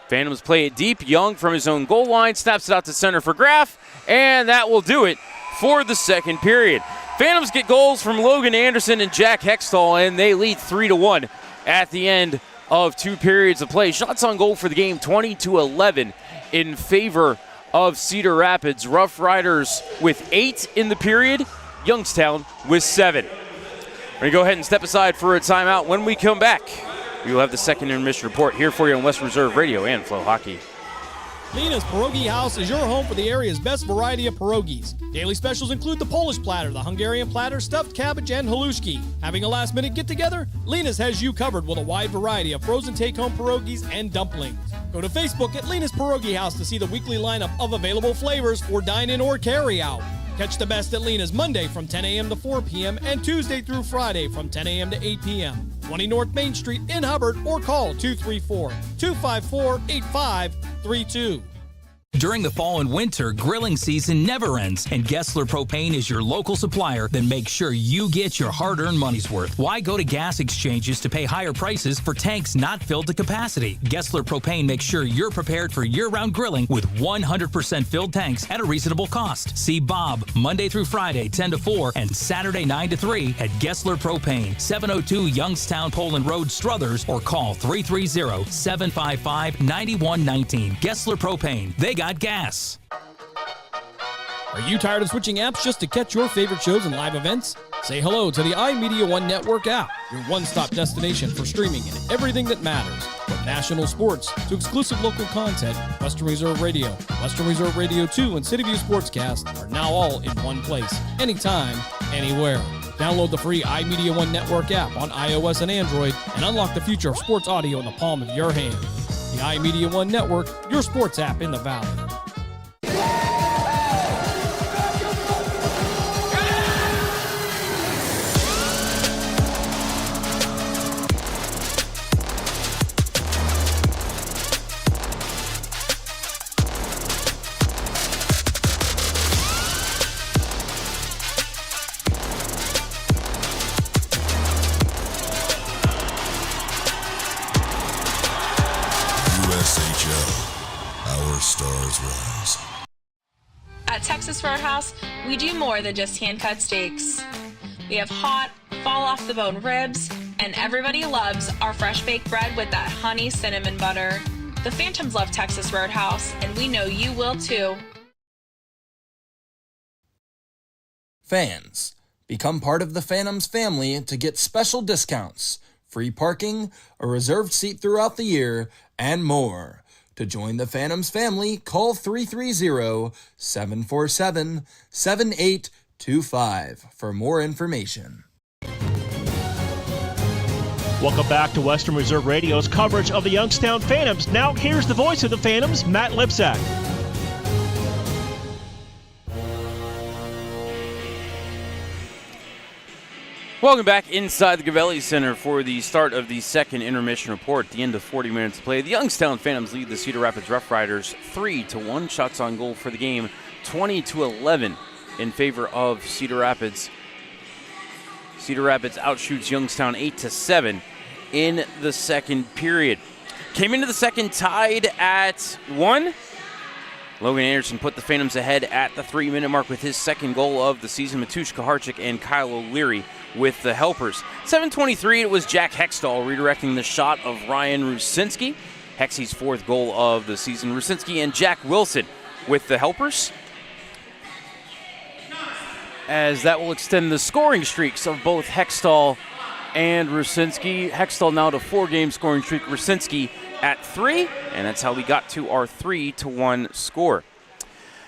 Phantoms play it deep. Young from his own goal line snaps it out to center for Graff, and that will do it for the second period. Phantoms get goals from Logan Anderson and Jack Hextall, and they lead 3-1 at the end of 2 periods of play. Shots on goal for the game, 20-11 in favor of Cedar Rapids. Rough Riders with 8 in the period, Youngstown with 7. We're going to go ahead and step aside for a timeout. When we come back, we will have the second intermission report here for you on Western Reserve Radio and Flow Hockey. Lena's Pierogi House is your home for the area's best variety of pierogies. Daily specials include the Polish platter, the Hungarian platter, stuffed cabbage, and halushki. Having a last-minute get-together? Lena's has you covered with a wide variety of frozen take-home pierogies and dumplings. Go to Facebook at Lena's Pierogi House to see the weekly lineup of available flavors for dine-in or carry-out. Catch the best at Lena's Monday from 10 a.m. to 4 p.m. and Tuesday through Friday from 10 a.m. to 8 p.m. 20 North Main Street in Hubbard, or call 234-254-8532. During the fall and winter, grilling season never ends, and Gessler Propane is your local supplier that makes sure you get your hard-earned money's worth. Why go to gas exchanges to pay higher prices for tanks not filled to capacity? Gessler Propane makes sure you're prepared for year-round grilling with 100% filled tanks at a reasonable cost. See Bob Monday through Friday, 10 to 4, and Saturday, 9 to 3 at Gessler Propane, 702 Youngstown Poland Road, Struthers, or call 330-755-9119. Gessler Propane. They got gas. Are you tired of switching apps just to catch your favorite shows and live events? Say hello to the iMedia One Network app, your one-stop destination for streaming and everything that matters. From national sports to exclusive local content, Western Reserve Radio, Western Reserve Radio 2, and City View Sportscast are now all in one place, anytime, anywhere. Download the free iMedia One Network app on iOS and Android and unlock the future of sports audio in the palm of your hand. The iMedia One Network, your sports app in the Valley. At Texas Roadhouse, we do more than just hand-cut steaks. We have hot, fall-off-the-bone ribs, and everybody loves our fresh-baked bread with that honey cinnamon butter. The Phantoms love Texas Roadhouse, and we know you will too. Fans, become part of the Phantoms family to get special discounts, free parking, a reserved seat throughout the year, and more. To join the Phantoms family, call 330-747-7825 for more information. Welcome back to Western Reserve Radio's coverage of the Youngstown Phantoms. Now here's the voice of the Phantoms, Matt Lipsack. Welcome back inside the Gavelli Center for the start of the second intermission report. At the end of 40 minutes of play, the Youngstown Phantoms lead the Cedar Rapids Rough Riders 3-1. Shots on goal for the game, 20-11 in favor of Cedar Rapids. Cedar Rapids outshoots Youngstown 8-7 in the second period. Came into the second tied at 1. Logan Anderson put the Phantoms ahead at the 3-minute mark with his second goal of the season. Matusz Kaharczyk and Kyle O'Leary with the helpers. 7:23, it was Jack Hextall redirecting the shot of Ryan Rusinski. Hexy's fourth goal of the season. Rusinski and Jack Wilson with the helpers, as that will extend the scoring streaks of both Hextall and Rusinski. Hextall now to 4-game scoring streak. Rusinski at 3, and that's how we got to our 3-1 score.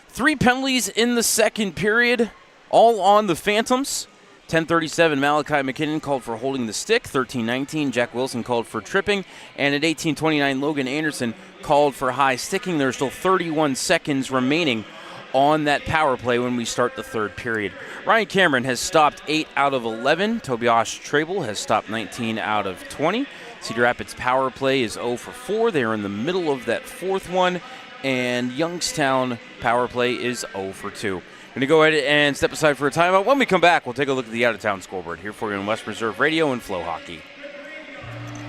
3 penalties in the second period, all on the Phantoms. 10:37, Malachi McKinnon called for holding the stick. 13:19, Jack Wilson called for tripping. And at 18:29, Logan Anderson called for high sticking. There's still 31 seconds remaining on that power play when we start the third period. Ryan Cameron has stopped 8 out of 11. Tobias Trabel has stopped 19 out of 20. Cedar Rapids power play is 0 for 4. They are in the middle of that fourth one. And Youngstown power play is 0 for 2. Going to go ahead and step aside for a timeout. When we come back, we'll take a look at the out-of-town scoreboard here for you on West Reserve Radio and Flow Hockey.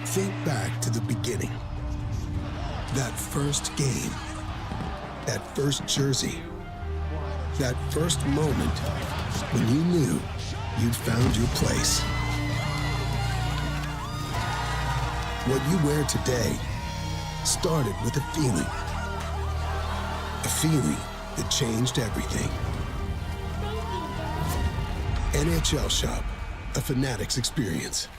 Think back to the beginning. That first game. That first jersey. That first moment when you knew you'd found your place. What you wear today started with a feeling. A feeling that changed everything. NHL Shop, a Fanatics experience.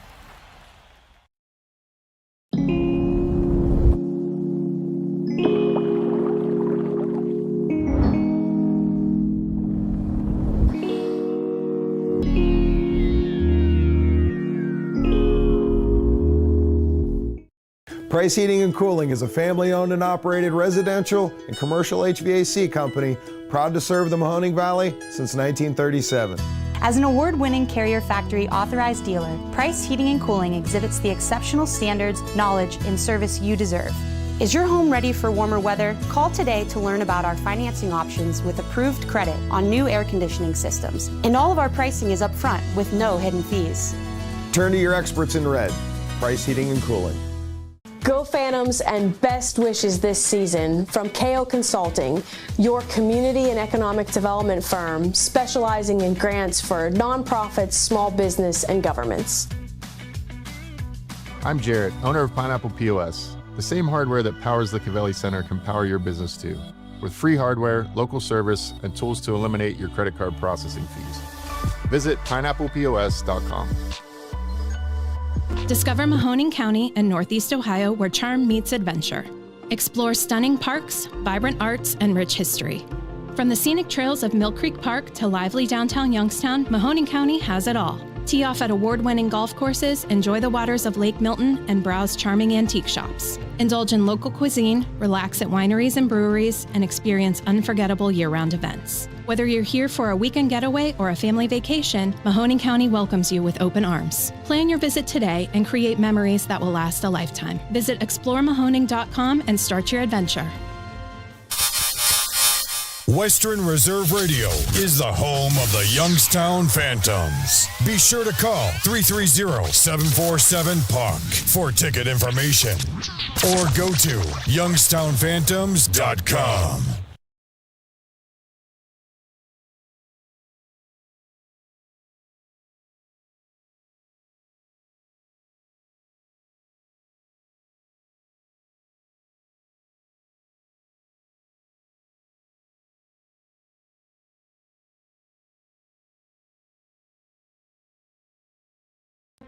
Price Heating and Cooling is a family-owned and operated residential and commercial HVAC company proud to serve the Mahoning Valley since 1937. As an award-winning Carrier Factory authorized dealer, Price Heating and Cooling exhibits the exceptional standards, knowledge, and service you deserve. Is your home ready for warmer weather? Call today to learn about our financing options with approved credit on new air conditioning systems. And all of our pricing is upfront with no hidden fees. Turn to your experts in red, Price Heating and Cooling. Go Phantoms and best wishes this season from KO Consulting, your community and economic development firm specializing in grants for nonprofits, small business, and governments. I'm Jarrett, owner of Pineapple POS. The same hardware that powers the Cavelli Center can power your business too, with free hardware, local service, and tools to eliminate your credit card processing fees. Visit pineapplepos.com. Discover Mahoning County and Northeast Ohio where charm meets adventure. Explore stunning parks, vibrant arts, and rich history. From the scenic trails of Mill Creek Park to lively downtown Youngstown, Mahoning County has it all. Tee off at award-winning golf courses, enjoy the waters of Lake Milton, and browse charming antique shops. Indulge in local cuisine, relax at wineries and breweries, and experience unforgettable year-round events. Whether you're here for a weekend getaway or a family vacation, Mahoning County welcomes you with open arms. Plan your visit today and create memories that will last a lifetime. Visit exploremahoning.com and start your adventure. Western Reserve Radio is the home of the Youngstown Phantoms. Be sure to call 330-747-PUCK for ticket information or go to youngstownphantoms.com.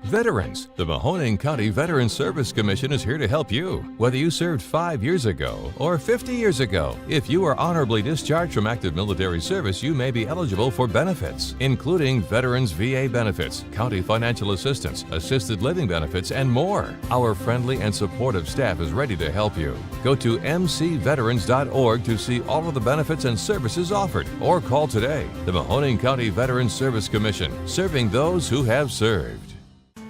Veterans, the Mahoning County Veterans Service Commission is here to help you. Whether you served 5 years ago or 50 years ago, if you are honorably discharged from active military service, you may be eligible for benefits, including Veterans VA benefits, county financial assistance, assisted living benefits, and more. Our friendly and supportive staff is ready to help you. Go to mcveterans.org to see all of the benefits and services offered, or call today. The Mahoning County Veterans Service Commission, serving those who have served.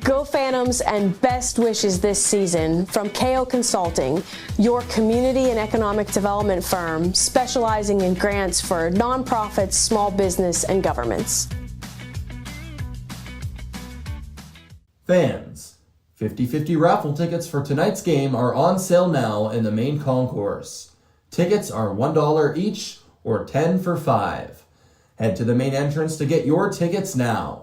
Go Phantoms and best wishes this season from KO Consulting, your community and economic development firm specializing in grants for nonprofits, small business, and governments. Fans, 50/50 raffle tickets for tonight's game are on sale now in the main concourse. Tickets are $1 each or 10 for $5. Head to the main entrance to get your tickets now.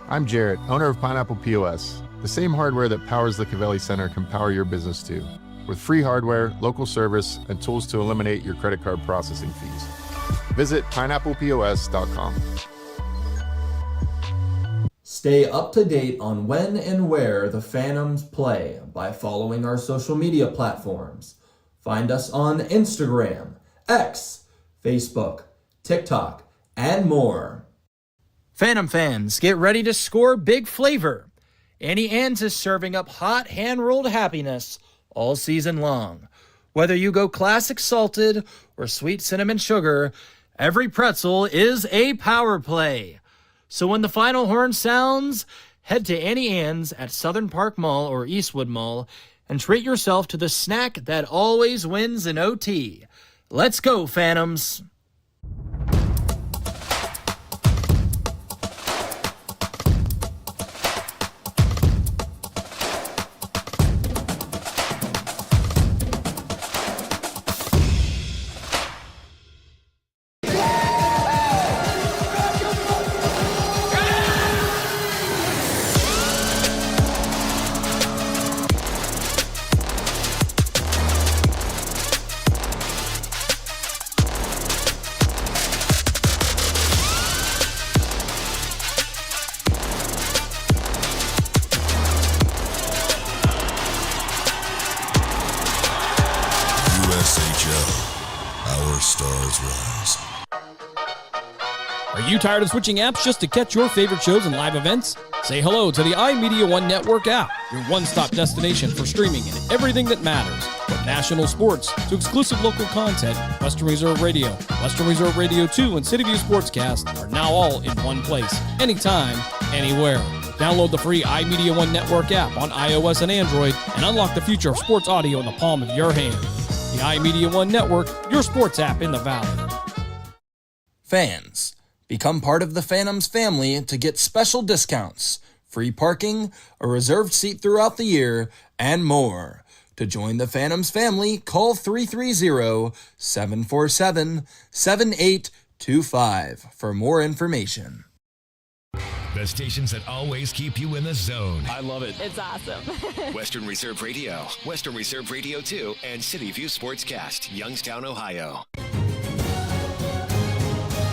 I'm Jarrett, owner of Pineapple POS. The same hardware that powers the Cavelli Center can power your business too, with free hardware, local service, and tools to eliminate your credit card processing fees. Visit pineapplepos.com. Stay up to date on when and where the Phantoms play by following our social media platforms. Find us on Instagram, X, Facebook, TikTok, and more. Phantom fans, get ready to score big flavor. Annie Ann's is serving up hot hand-rolled happiness all season long. Whether you go classic salted or sweet cinnamon sugar, every pretzel is a power play. So when the final horn sounds, head to Annie Ann's at Southern Park Mall or Eastwood Mall and treat yourself to the snack that always wins an OT. Let's go, Phantoms! stars rise. Are you tired of switching apps just to catch your favorite shows and live events? Say hello to the iMedia One Network app, your one-stop destination for streaming and everything that matters. From national sports to exclusive local content, Western Reserve Radio, Western Reserve Radio 2, and City View Sportscast are now all in one place, anytime, anywhere. Download the free iMedia One Network app on iOS and Android and unlock the future of sports audio in the palm of your hand. The iMedia One Network, your sports app in the Valley. Fans, become part of the Phantoms family to get special discounts, free parking, a reserved seat throughout the year, and more. To join the Phantoms family, call 330-747-7825 for more information. The stations that always keep you in the zone. I love it. It's awesome. Western Reserve Radio, Western Reserve Radio 2, and City View Sportscast, Youngstown, Ohio.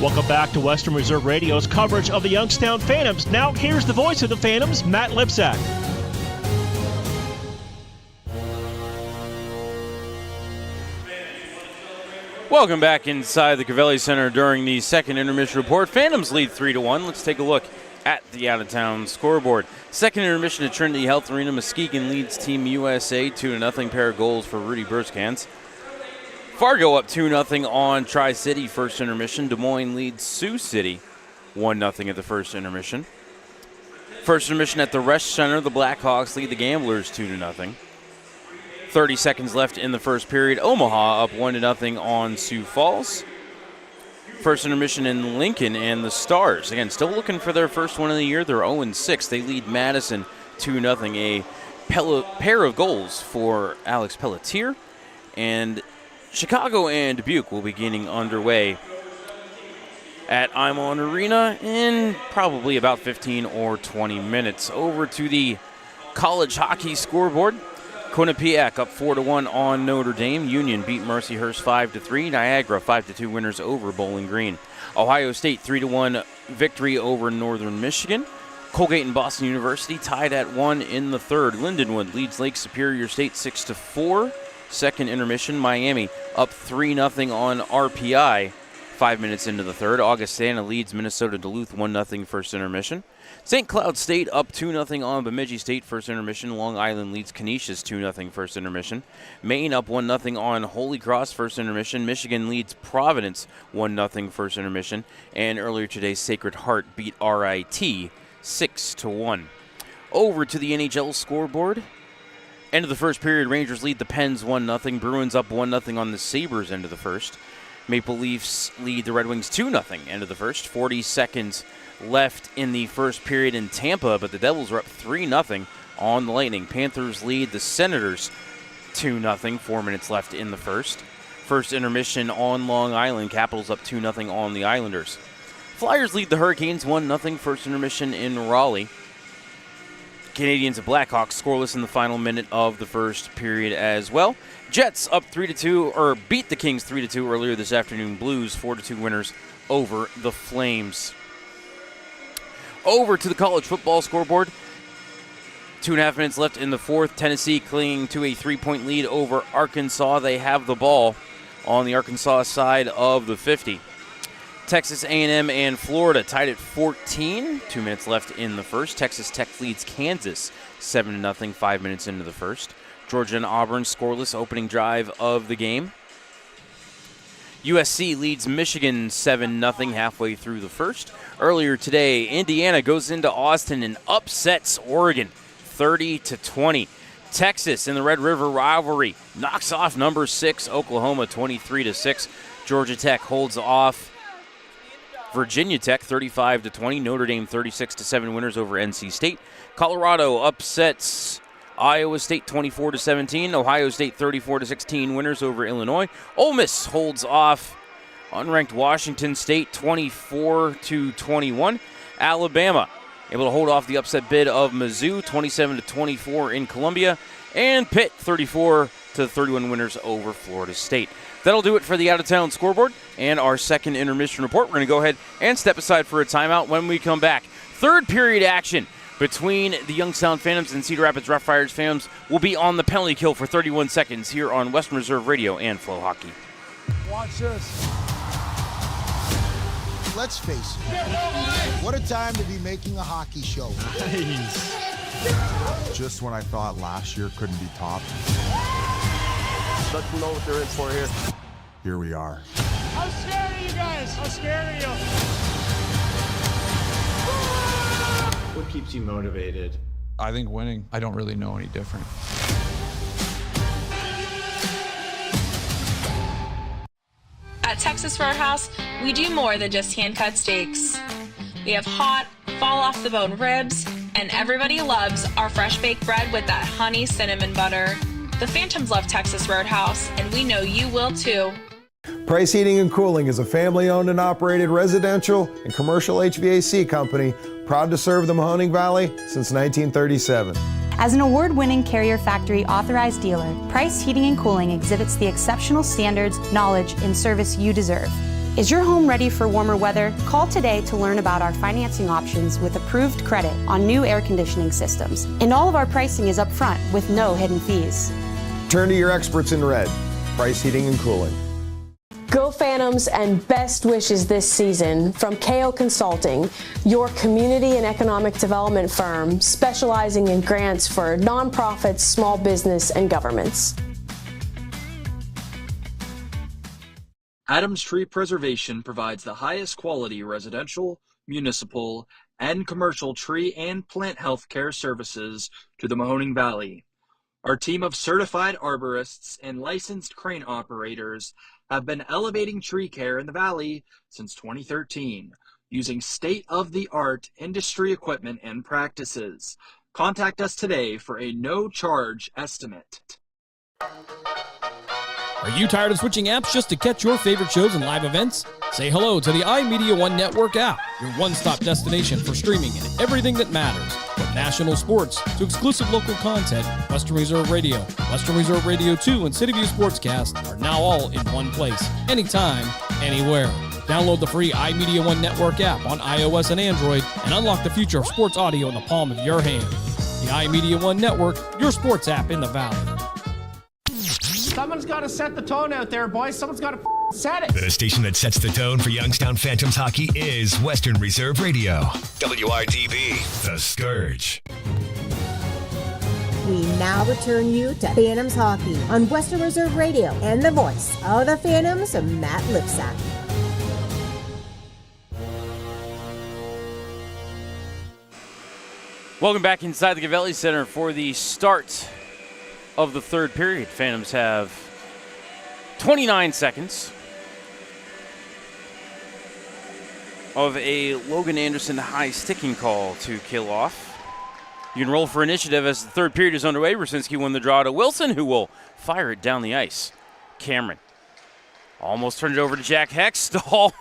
Welcome back to Western Reserve Radio's coverage of the Youngstown Phantoms. Now here's the voice of the Phantoms, Matt Lipsack. Welcome back inside the Covelli Center during the second intermission report. Phantoms lead 3-1. Let's take a look at the out-of-town scoreboard. Second intermission at Trinity Health Arena. Muskegon leads Team USA 2-0. Pair of goals for Rudy Burskans. Fargo up 2-0 on Tri-City first intermission. Des Moines leads Sioux City 1-0 at the first intermission. First intermission at the Resch Center. The Blackhawks lead the Gamblers 2-0. 30 seconds left in the first period. Omaha up 1-0 on Sioux Falls. First intermission in Lincoln, and the Stars, again, still looking for their first one of the year. They're 0-6. They lead Madison 2-0. A pair of goals for Alex Pelletier. And Chicago and Dubuque will be getting underway at Imon Arena in probably about 15 or 20 minutes. Over to the college hockey scoreboard. Quinnipiac up 4-1 on Notre Dame. Union beat Mercyhurst 5-3. Niagara 5-2 winners over Bowling Green. Ohio State 3-1 victory over Northern Michigan. Colgate and Boston University tied at 1 in the third. Lindenwood leads Lake Superior State 6-4. Second intermission, Miami up 3-0 on RPI 5 minutes into the third. Augustana leads Minnesota Duluth 1-0 first intermission. St. Cloud State up 2-0 on Bemidji State first intermission. Long Island leads Canisius 2-0 first intermission. Maine up 1-0 on Holy Cross first intermission. Michigan leads Providence 1-0 first intermission. And earlier today, Sacred Heart beat RIT 6-1. Over to the NHL scoreboard. End of the first period, Rangers lead the Pens 1-0. Bruins up 1-0 on the Sabres end of the first. Maple Leafs lead the Red Wings 2-0 end of the first. 40 seconds left in the first period in Tampa, but the Devils are up 3-0 on the Lightning. Panthers lead the Senators 2-0. 4 minutes left in the first. First intermission on Long Island. Capitals up 2-0 on the Islanders. Flyers lead the Hurricanes 1-0. First intermission in Raleigh. Canadians and Blackhawks scoreless in the final minute of the first period as well. Jets up 3-2, or beat the Kings 3-2 earlier this afternoon. Blues 4-2 winners over the Flames. Over to the college football scoreboard. 2.5 minutes left in the fourth. Tennessee clinging to a 3-point lead over Arkansas. They have the ball on the Arkansas side of the 50. Texas A&M and Florida tied at 14. 2 minutes left in the first. Texas Tech leads Kansas 7-0, 5 minutes into the first. Georgia and Auburn scoreless opening drive of the game. USC leads Michigan 7-0 halfway through the first. Earlier today, Indiana goes into Austin and upsets Oregon 30-20. Texas in the Red River rivalry knocks off number 6 Oklahoma 23-6. Georgia Tech holds off Virginia Tech 35-20. Notre Dame 36-7 winners over NC State. Colorado upsets Iowa State 24-17. Ohio State 34-16 winners over Illinois. Ole Miss holds off unranked Washington State 24-21. Alabama able to hold off the upset bid of Mizzou 27-24 in Columbia. And Pitt 34-31 winners over Florida State. That'll do it for the out-of-town scoreboard and our second intermission report. We're going to go ahead and step aside for a timeout. When we come back, third period action between the Youngstown Phantoms and Cedar Rapids Rough Riders. Phantoms will be on the penalty kill for 31 seconds here on Western Reserve Radio and Flow Hockey. Watch this. Let's face it, what a time to be making a hockey show. Nice. Just when I thought last year couldn't be topped. Let them know what they're in for here. Here we are. I'm scared of you guys. I'm scared of you. What keeps you motivated? I think winning. I don't really know any different. At Texas Roadhouse, we do more than just hand-cut steaks. We have hot, fall-off-the-bone ribs, and everybody loves our fresh-baked bread with that honey cinnamon butter. The Phantoms love Texas Roadhouse, and we know you will too. Price Heating and Cooling is a family-owned and operated residential and commercial HVAC company proud to serve the Mahoning Valley since 1937. As an award-winning Carrier Factory authorized dealer, Price Heating and Cooling exhibits the exceptional standards, knowledge, and service you deserve. Is your home ready for warmer weather? Call today to learn about our financing options with approved credit on new air conditioning systems. And all of our pricing is upfront with no hidden fees. Turn to your experts in red. Price Heating and Cooling. Go Phantoms and best wishes this season from KO Consulting, your community and economic development firm specializing in grants for nonprofits, small business, and governments. Adams Tree Preservation provides the highest quality residential, municipal, and commercial tree and plant health care services to the Mahoning Valley. Our team of certified arborists and licensed crane operators have been elevating tree care in the valley since 2013, using state-of-the-art industry equipment and practices. Contact us today for a no-charge estimate. Are you tired of switching apps just to catch your favorite shows and live events? Say hello to the iMedia One Network app, your one-stop destination for streaming and everything that matters. From national sports to exclusive local content, Western Reserve Radio, Western Reserve Radio 2, and City View Sportscast are now all in one place, anytime, anywhere. Download the free iMedia One Network app on iOS and Android and unlock the future of sports audio in the palm of your hand. The iMedia One Network, your sports app in the Valley. Someone's got to set the tone out there, boys. Someone's got to set it. The station that sets the tone for Youngstown Phantoms hockey is Western Reserve Radio. WRDB, The Scourge. We now return you to Phantoms Hockey on Western Reserve Radio and the voice of the Phantoms, Matt Lipsack. Welcome back inside the Gavelli Center for the start of the third period. Phantoms have 29 seconds of a Logan Anderson high sticking call to kill off. You can roll for initiative as the third period is underway. Rusinski won the draw to Wilson, who will fire it down the ice. Cameron almost turned it over to Jack Hextall.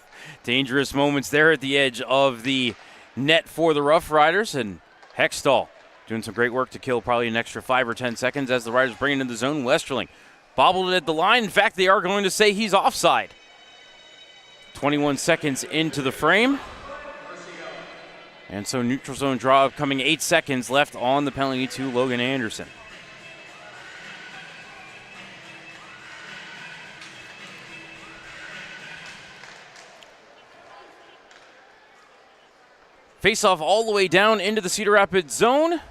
Dangerous moments there at the edge of the net for the Rough Riders, and Hextall doing some great work to kill probably an extra 5 or 10 seconds as the Riders bring it into the zone. Westerling bobbled it at the line. In fact, they are going to say he's offside. 21 seconds into the frame. And so neutral zone draw upcoming, 8 seconds left on the penalty to Logan Anderson. Face-off all the way down into the Cedar Rapids zone.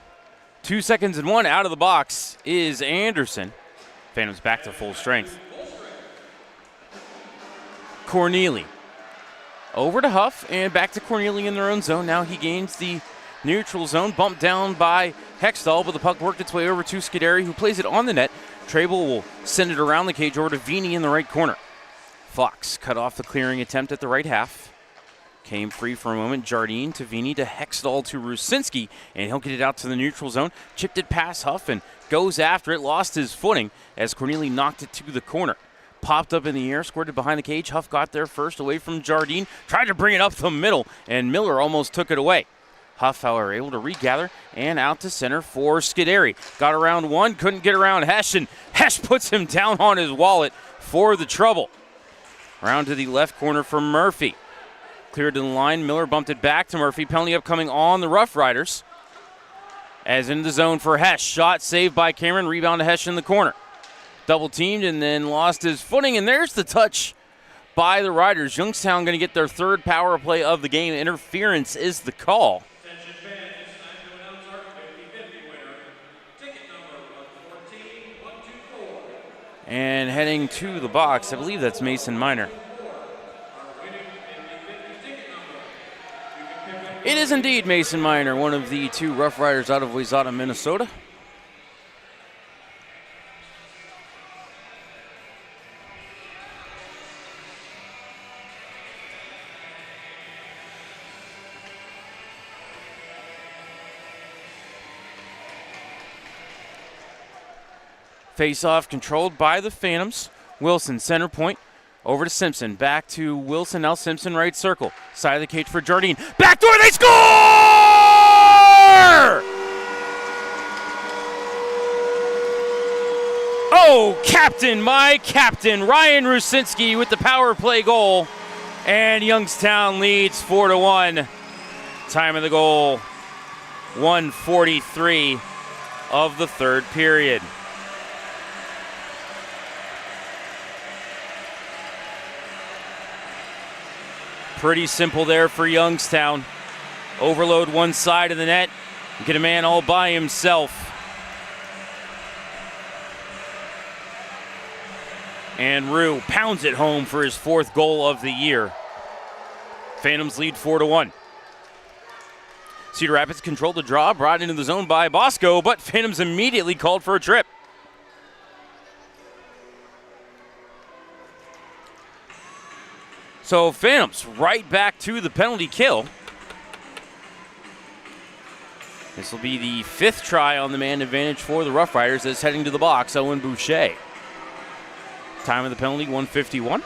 2 seconds and 1 out of the box is Anderson. Phantoms back to full strength. Corneli over to Huff and back to Corneli in their own zone. Now he gains the neutral zone, bumped down by Hextall, but the puck worked its way over to Scuderi, who plays it on the net. Trable will send it around the cage over to Vini in the right corner. Fox cut off the clearing attempt at the right half. Came free for a moment. Jardine to Vini to Hextall to Rusinski, and he'll get it out to the neutral zone. Chipped it past Huff and goes after it. Lost his footing as Corneli knocked it to the corner. Popped up in the air, squirted behind the cage. Huff got there first away from Jardine. Tried to bring it up the middle, and Miller almost took it away. Huff, however, able to regather and out to center for Scuderi. Got around one, couldn't get around Hesh, and Hesh puts him down on his wallet for the trouble. Around to the left corner for Murphy. Cleared to the line. Miller bumped it back to Murphy. Penalty upcoming on the Rough Riders. As in the zone for Hesh. Shot saved by Cameron. Rebound to Hesh in the corner. Double teamed and then lost his footing. And there's the touch by the Riders. Youngstown going to get their third power play of the game. Interference is the call. And heading to the box, I believe that's Mason Miner. It is indeed Mason Miner, one of the two Rough Riders out of Wayzata, Minnesota. Face-off controlled by the Phantoms. Wilson, center point. Over to Simpson. Back to Wilson. Now Simpson, right circle. Side of the cage for Jardine. Backdoor, they score! Oh, captain, my captain, Ryan Rusinski with the power play goal. And Youngstown leads 4-1. Time of the goal, 1:43 of the third period. Pretty simple there for Youngstown. Overload one side of the net, get a man all by himself. And Rue pounds it home for his fourth goal of the year. Phantoms lead 4-1. Cedar Rapids controlled the draw, brought into the zone by Bosco, but Phantoms immediately called for a trip. So Phantoms right back to the penalty kill. This will be the fifth try on the man advantage for the Rough Riders as heading to the box, Owen Boucher. Time of the penalty, 1:51.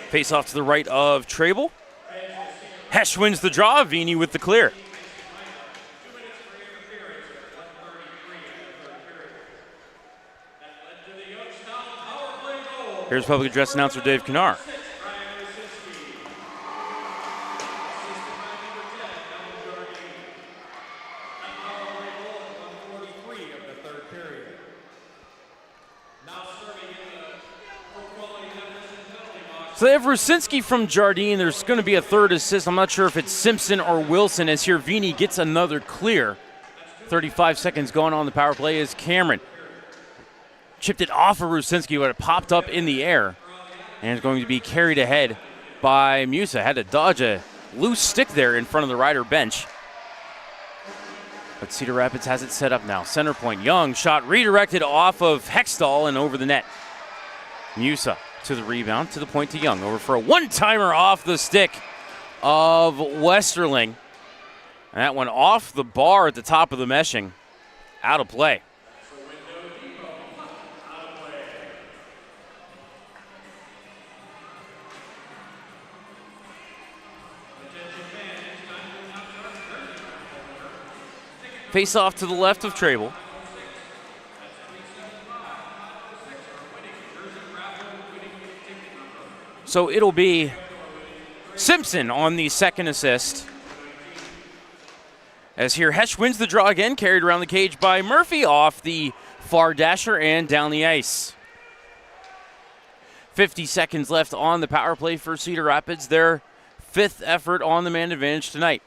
Face off to the right of Trable. Hesh wins the draw. Vini with the clear. Here's public address announcer Dave Kinar. So they have Rusinski from Jardine. There's going to be a third assist. I'm not sure if it's Simpson or Wilson as here Vini gets another clear. 35 seconds going on the power play is Cameron. Chipped it off of Rusinski, but it popped up in the air. And it's going to be carried ahead by Musa. Had to dodge a loose stick there in front of the Rider bench. But Cedar Rapids has it set up now. Center point, Young, shot redirected off of Hextall and over the net. Musa to the rebound, to the point to Young. Over for a one-timer off the stick of Westerling. And that one off the bar at the top of the meshing. Out of play. Face off to the left of Trable. So it'll be Simpson on the second assist. As here, Hesh wins the draw again, carried around the cage by Murphy off the far dasher and down the ice. 50 seconds left on the power play for Cedar Rapids, their fifth effort on the man advantage tonight.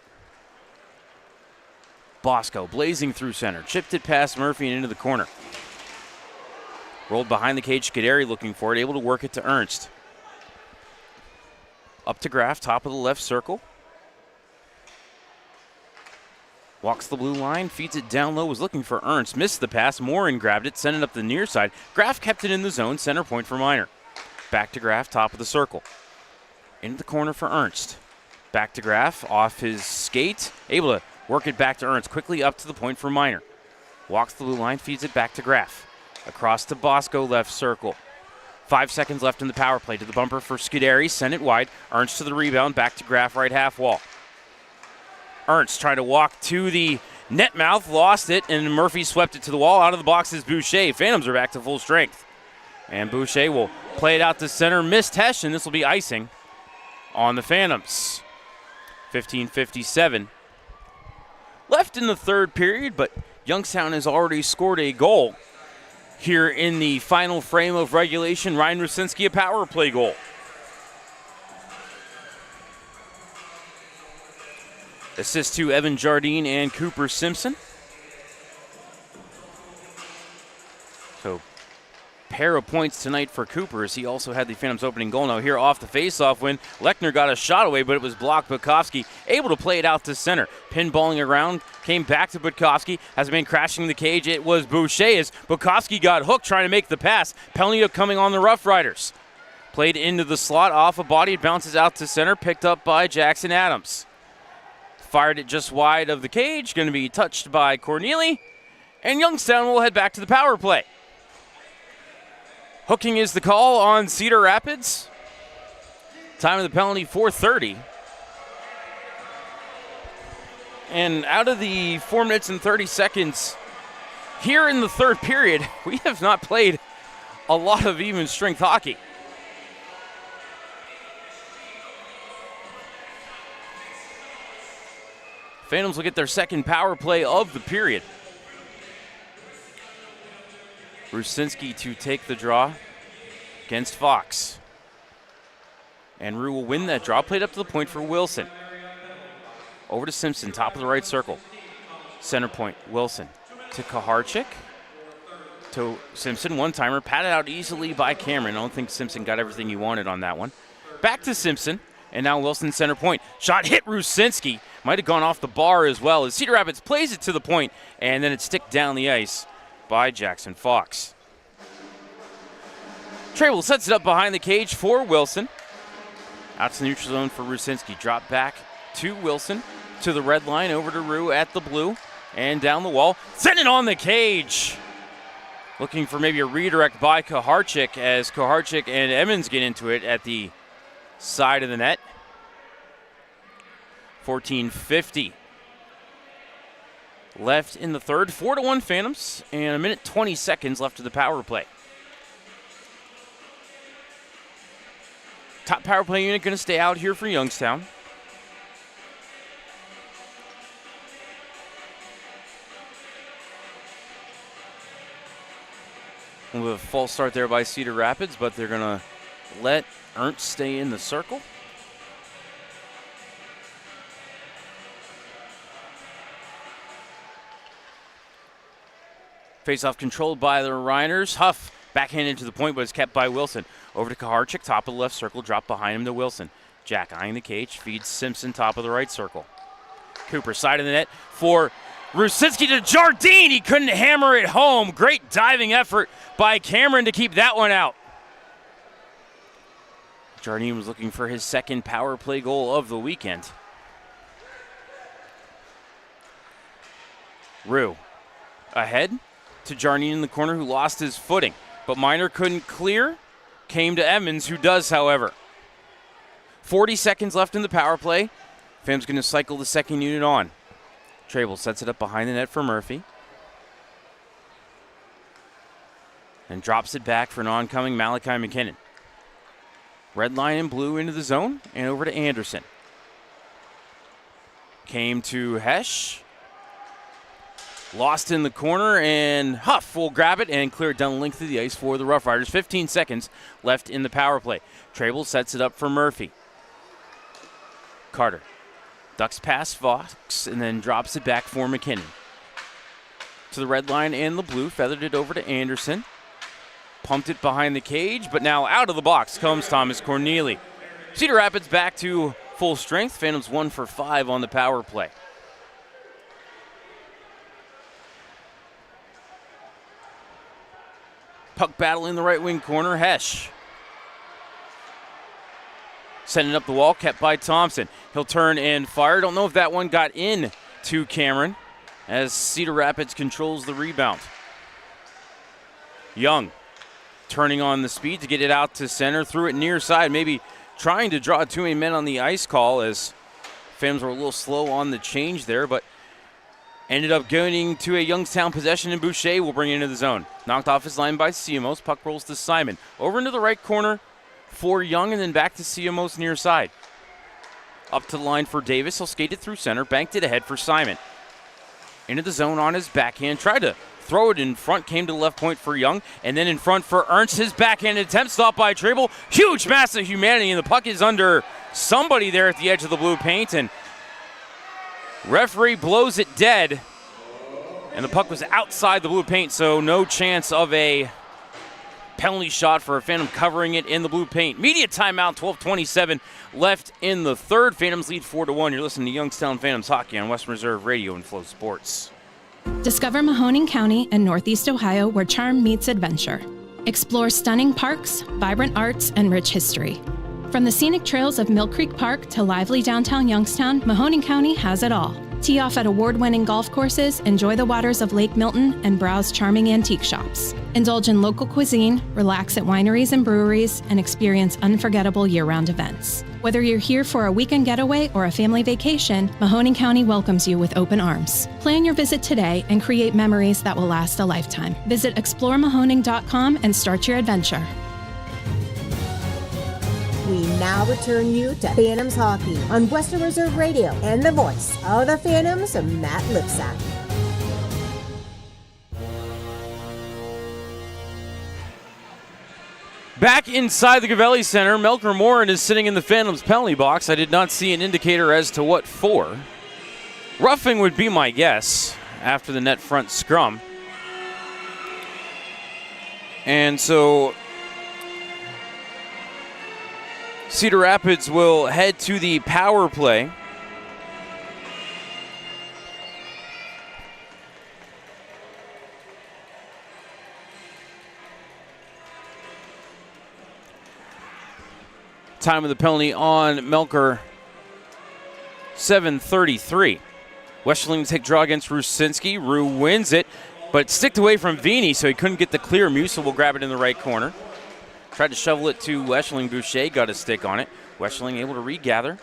Bosco blazing through center, chipped it past Murphy and into the corner. Rolled behind the cage, Scuderi looking for it, able to work it to Ernst. Up to Graff, top of the left circle. Walks the blue line, feeds it down low, was looking for Ernst. Missed the pass, Morin grabbed it, sent it up the near side. Graff kept it in the zone, center point for Miner. Back to Graff, top of the circle. Into the corner for Ernst. Back to Graff, off his skate. Able to work it back to Ernst, quickly up to the point for Miner. Walks the blue line, feeds it back to Graff. Across to Bosco, left circle. 5 seconds left in the power play. To the bumper for Scuderi, sent it wide. Ernst to the rebound, back to Graff, right half wall. Ernst trying to walk to the net mouth, lost it, and Murphy swept it to the wall. Out of the box is Boucher. Phantoms are back to full strength. And Boucher will Played out to center, missed Hesh, and this will be icing on the Phantoms. 15:57 left in the third period, but Youngstown has already scored a goal here in the final frame of regulation. Ryan Rusinski, a power play goal. Assist to Evan Jardine and Cooper Simpson. So, pair of points tonight for Cooper as he also had the Phantoms opening goal. Now here off the faceoff win, Lechner got a shot away, but it was blocked. Bukowski able to play it out to center. Pinballing around, came back to Bukowski, has been crashing the cage. It was Boucher as Bukowski got hooked trying to make the pass. Penalty coming on the Rough Riders. Played into the slot, off a body, it bounces out to center, picked up by Jackson Adams. Fired it just wide of the cage, going to be touched by Corneli, and Youngstown will head back to the power play. Hooking is the call on Cedar Rapids. Time of the penalty, 4:30. And out of the 4 minutes and 30 seconds here in the third period, we have not played a lot of even strength hockey. Phantoms will get their second power play of the period. Rusinski to take the draw against Fox. And Rue will win that draw. Played up to the point for Wilson. Over to Simpson, top of the right circle. Center point, Wilson to Kaharchik. To Simpson, one-timer, patted out easily by Cameron. I don't think Simpson got everything he wanted on that one. Back to Simpson, and now Wilson center point. Shot hit Rusinski. Might have gone off the bar as well as Cedar Rapids plays it to the point, and then it's sticked down the ice by Jackson Fox. Treble sets it up behind the cage for Wilson. Out to the neutral zone for Rusinski. Drop back to Wilson, to the red line, over to Rue at the blue, and down the wall. Send it on the cage. Looking for maybe a redirect by Kaharchik as Kaharchik and Emmons get into it at the side of the net. 14:50 left in the third. 4-1 Phantoms, and a minute 20 seconds left of the power play. Top power play unit going to stay out here for Youngstown. With a false start there by Cedar Rapids, but they're going to let Ernst stay in the circle. Face-off controlled by the Rhiners. Huff backhanded to the point, but it's kept by Wilson. Over to Kaharchik, top of the left circle, drop behind him to Wilson. Jack eyeing the cage, feeds Simpson, top of the right circle. Cooper, side of the net for Rusinski to Jardine. He couldn't hammer it home. Great diving effort by Cameron to keep that one out. Jardine was looking for his second power play goal of the weekend. Rue ahead to Jardine in the corner, who lost his footing. But Miner couldn't clear. Came to Emmons, who does, however. 40 seconds left in the power play. Phantoms going to cycle the second unit on. Treble sets it up behind the net for Murphy. And drops it back for an oncoming Malachi McKinnon. Red line and blue into the zone and over to Anderson. Came to Hesh. Lost in the corner, and Huff will grab it and clear it down the length of the ice for the Rough Riders. 15 seconds left in the power play. Treble sets it up for Murphy. Carter ducks past Fox and then drops it back for McKinnon. To the red line and the blue, feathered it over to Anderson. Pumped it behind the cage, but now out of the box comes Thomas Corneli. Cedar Rapids back to full strength. Phantoms 1 for 5 on the power play. Puck battle in the right wing corner. Hesh sending up the wall, kept by Thompson. He'll turn and fire. Don't know if that one got in to Cameron as Cedar Rapids controls the rebound. Young turning on the speed to get it out to center. Threw it near side, maybe trying to draw too many men on the ice call as Phantoms were a little slow on the change there, but Ended up going to a Youngstown possession, and Boucher will bring it into the zone. Knocked off his line by Siamos. Puck rolls to Simon. Over into the right corner for Young, and then back to Siamos near side. Up to the line for Davis. He'll skate it through center. Banked it ahead for Simon. Into the zone on his backhand. Tried to throw it in front. Came to the left point for Young. And then in front for Ernst. His backhand attempt stopped by Trable. Huge, massive humanity. And the puck is under somebody there at the edge of the blue paint. And referee blows it dead. And the puck was outside the blue paint. So no chance of a penalty shot for a Phantom covering it in the blue paint. Media timeout, 12:27 left in the third. Phantoms lead 4-1. You're listening to Youngstown Phantoms Hockey on Western Reserve Radio and Flow Sports. Discover Mahoning County in Northeast Ohio, where charm meets adventure. Explore stunning parks, vibrant arts, and rich history. From the scenic trails of Mill Creek Park to lively downtown Youngstown, Mahoning County has it all. Tee off at award-winning golf courses, enjoy the waters of Lake Milton, and browse charming antique shops. Indulge in local cuisine, relax at wineries and breweries, and experience unforgettable year-round events. Whether you're here for a weekend getaway or a family vacation, Mahoning County welcomes you with open arms. Plan your visit today and create memories that will last a lifetime. Visit exploremahoning.com and start your adventure. We now return you to Phantoms Hockey on Western Reserve Radio and the voice of the Phantoms, Matt Lipsack. Back inside the Gavelli Center, Melker Morin is sitting in the Phantoms penalty box. I did not see an indicator as to what for. Roughing would be my guess after the net front scrum. And so Cedar Rapids will head to the power play. Time of the penalty on Melker, 7:33. Westerling to take draw against Rusinski. Rue wins it, but sticked away from Vini, so he couldn't get the clear. Musa will grab it in the right corner. Tried to shovel it to Westerling. Boucher got a stick on it. Westerling able to regather.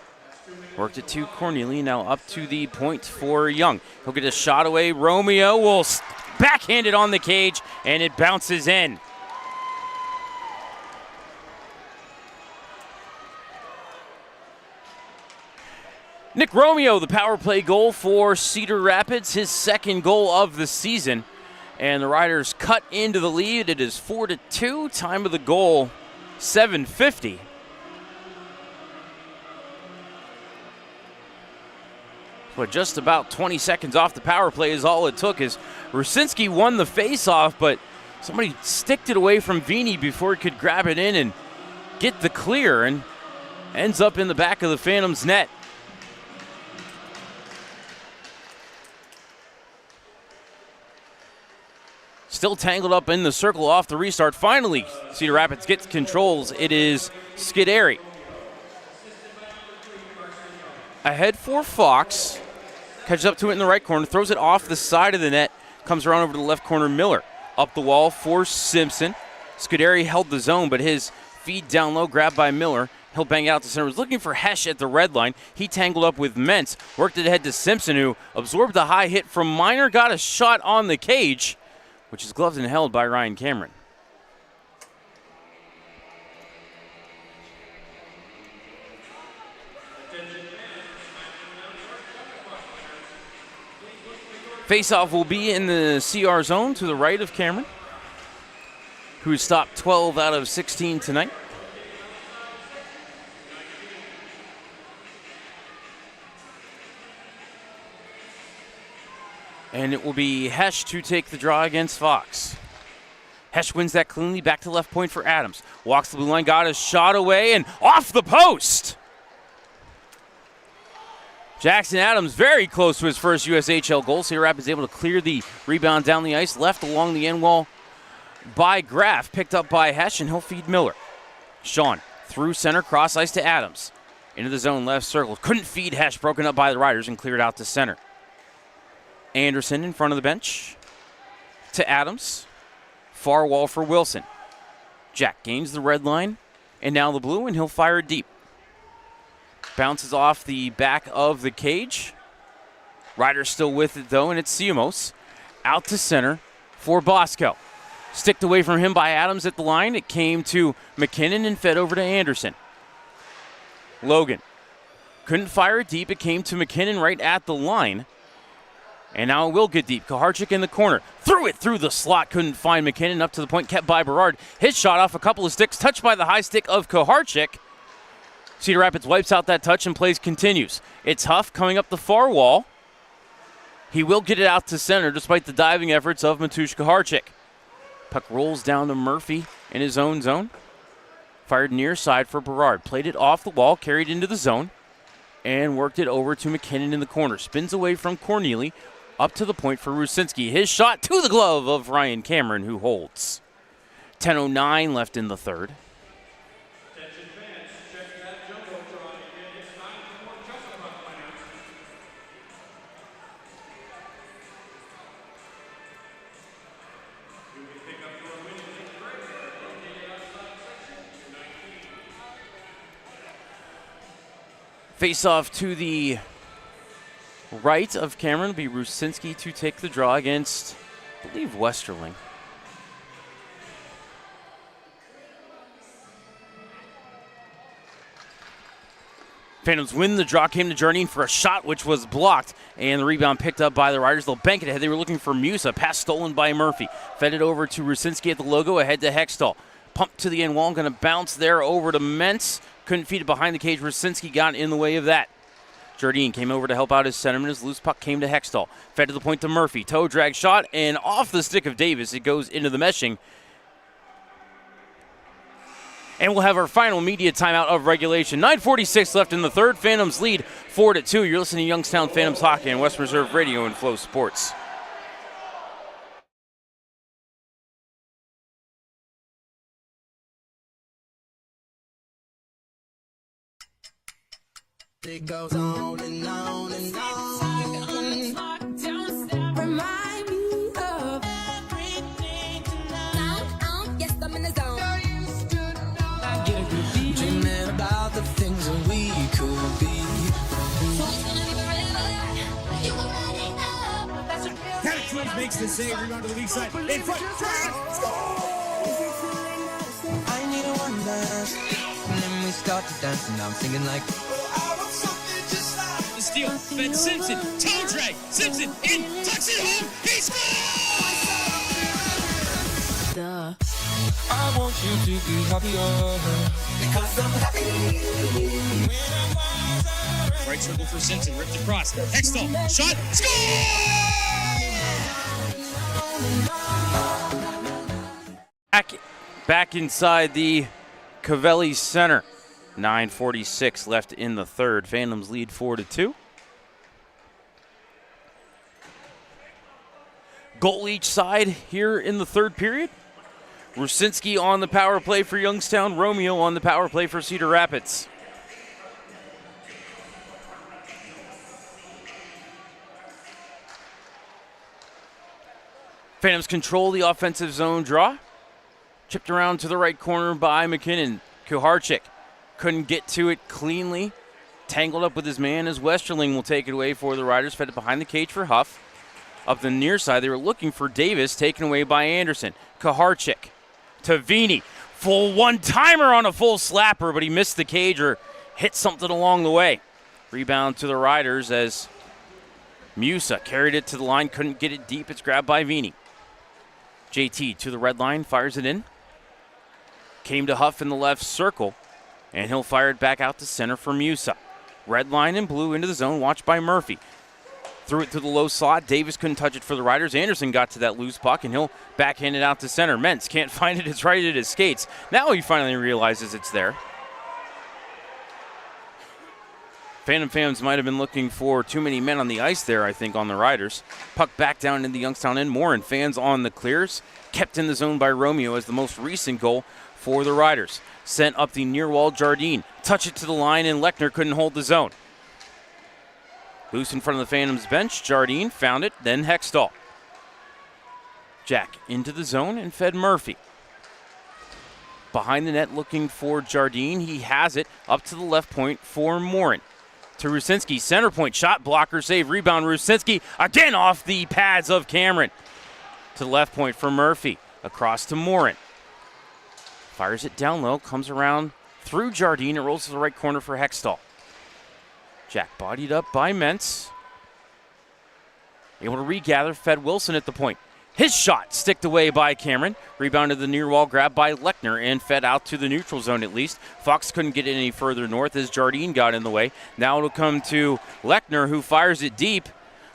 Worked it to Cornelia. Now up to the point for Young. He'll get a shot away. Romeo will backhand it on the cage, and it bounces in. Nick Romeo, the power play goal for Cedar Rapids, his second goal of the season. And the Riders cut into the lead. It is 4-2. Time of the goal, 7:50. But just about 20 seconds off the power play is all it took, as Rusinski won the faceoff, but somebody sticked it away from Vini before he could grab it in and get the clear, and ends up in the back of the Phantoms net. Still tangled up in the circle off the restart. Finally, Cedar Rapids gets controls. It is Scuderi. Ahead for Fox. Catches up to it in the right corner. Throws it off the side of the net. Comes around over to the left corner. Miller up the wall for Simpson. Scuderi held the zone, but his feed down low, grabbed by Miller. He'll bang out to center. Was looking for Hesh at the red line. He tangled up with Mentz. Worked it ahead to Simpson, who absorbed the high hit from Miner. Got a shot on the cage, which is gloved and held by Ryan Cameron. Faceoff will be in the CR zone to the right of Cameron, who stopped 12 out of 16 tonight. And it will be Hesh to take the draw against Fox. Hesh wins that cleanly. Back to left point for Adams. Walks the blue line, got a shot away, and off the post. Jackson Adams very close to his first USHL goal. Cedar Rapids able to clear the rebound down the ice. Left along the end wall by Graff. Picked up by Hesh, and he'll feed Miller. Sean through center, cross ice to Adams. Into the zone, left circle. Couldn't feed Hesh. Broken up by the Riders and cleared out to center. Anderson in front of the bench to Adams. Far wall for Wilson. Jack gains the red line and now the blue, and he'll fire deep. Bounces off the back of the cage. Riders still with it, though, and it's Siamos. Out to center for Bosco. Sticked away from him by Adams at the line. It came to McKinnon and fed over to Anderson. Logan couldn't fire it deep. It came to McKinnon right at the line. And now it will get deep. Kuharczyk in the corner. Threw it through the slot. Couldn't find McKinnon. Up to the point. Kept by Berard. His shot off a couple of sticks. Touched by the high stick of Kuharczyk. Cedar Rapids wipes out that touch and plays continues. It's Huff coming up the far wall. He will get it out to center despite the diving efforts of Mateusz Kuharczyk. Puck rolls down to Murphy in his own zone. Fired near side for Berard. Played it off the wall. Carried into the zone. And worked it over to McKinnon in the corner. Spins away from Corneli. Up to the point for Rusinski. His shot to the glove of Ryan Cameron, who holds. 10:09 left in the third. Face off to the right of Cameron will be Rusinski to take the draw against, I believe, Westerling. Phantoms win the draw, came to Jardine for a shot which was blocked, and the rebound picked up by the Riders. They'll bank it ahead. They were looking for Musa. Pass stolen by Murphy. Fed it over to Rusinski at the logo, ahead to Hextall. Pump to the end wall, going to bounce there over to Mentz. Couldn't feed it behind the cage. Rusinski got in the way of that. Jardine came over to help out his centerman. His loose puck came to Hextall. Fed to the point to Murphy. Toe drag shot, and off the stick of Davis, it goes into the meshing. And we'll have our final media timeout of regulation. 9:46 left in the third. Phantoms lead 4-2. You're listening to Youngstown Phantoms Hockey on Western Reserve Radio and Flow Sports. It goes on and on and on. Remind me of everything tonight. Yes, I'm in the zone. Dreaming about the things that we could be. Catchment makes the save. Rebound to the weak side. In front. Score! I need a one dance. And then we start to dance, and I'm singing like. The steal, Ben Simpson, toe drag, Simpson in, tucks it home, he scores! I want you to be happier, because I'm happy. Right circle for Simpson, ripped across, Hextall, shot, score! Back inside the Covelli Center. 9:46 left in the third. Phantoms lead 4-2. Goal each side here in the third period. Rusinski on the power play for Youngstown. Romeo on the power play for Cedar Rapids. Phantoms control the offensive zone draw. Chipped around to the right corner by McKinnon. Kuharczyk couldn't get to it cleanly. Tangled up with his man as Westerling will take it away for the Riders. Fed it behind the cage for Huff. Up the near side, they were looking for Davis, taken away by Anderson. Kuharczyk to Vini. Full one-timer on a full slapper, but he missed the cage or hit something along the way. Rebound to the Riders as Musa carried it to the line, couldn't get it deep. It's grabbed by Vini. JT to the red line, fires it in. Came to Huff in the left circle, and he'll fire it back out to center for Musa. Red line and blue into the zone, watched by Murphy. Threw it to the low slot. Davis couldn't touch it for the Riders. Anderson got to that loose puck, and he'll backhand it out to center. Mentz can't find it. It's right at his skates. Now he finally realizes it's there. Phantom fans might have been looking for too many men on the ice there, I think, on the Riders. Puck back down in the Youngstown end. Moore and fans on the clears. Kept in the zone by Romeo as the most recent goal for the Riders. Sent up the near wall, Jardine. Touch it to the line, and Lechner couldn't hold the zone. Loose in front of the Phantoms bench. Jardine found it, then Hextall. Jack into the zone and fed Murphy. Behind the net looking for Jardine. He has it up to the left point for Morin. to Rusinski. Center point shot, blocker save, rebound. Rusinski again off the pads of Cameron. To the left point for Murphy. Across to Morin. Fires it down low, comes around through Jardine. It rolls to the right corner for Hextall. Jack bodied up by Mentz. Able to regather, fed Wilson at the point. His shot sticked away by Cameron. Rebound to the near wall, grabbed by Lechner and fed out to the neutral zone at least. Fox couldn't get it any further north as Jardine got in the way. Now it'll come to Lechner, who fires it deep.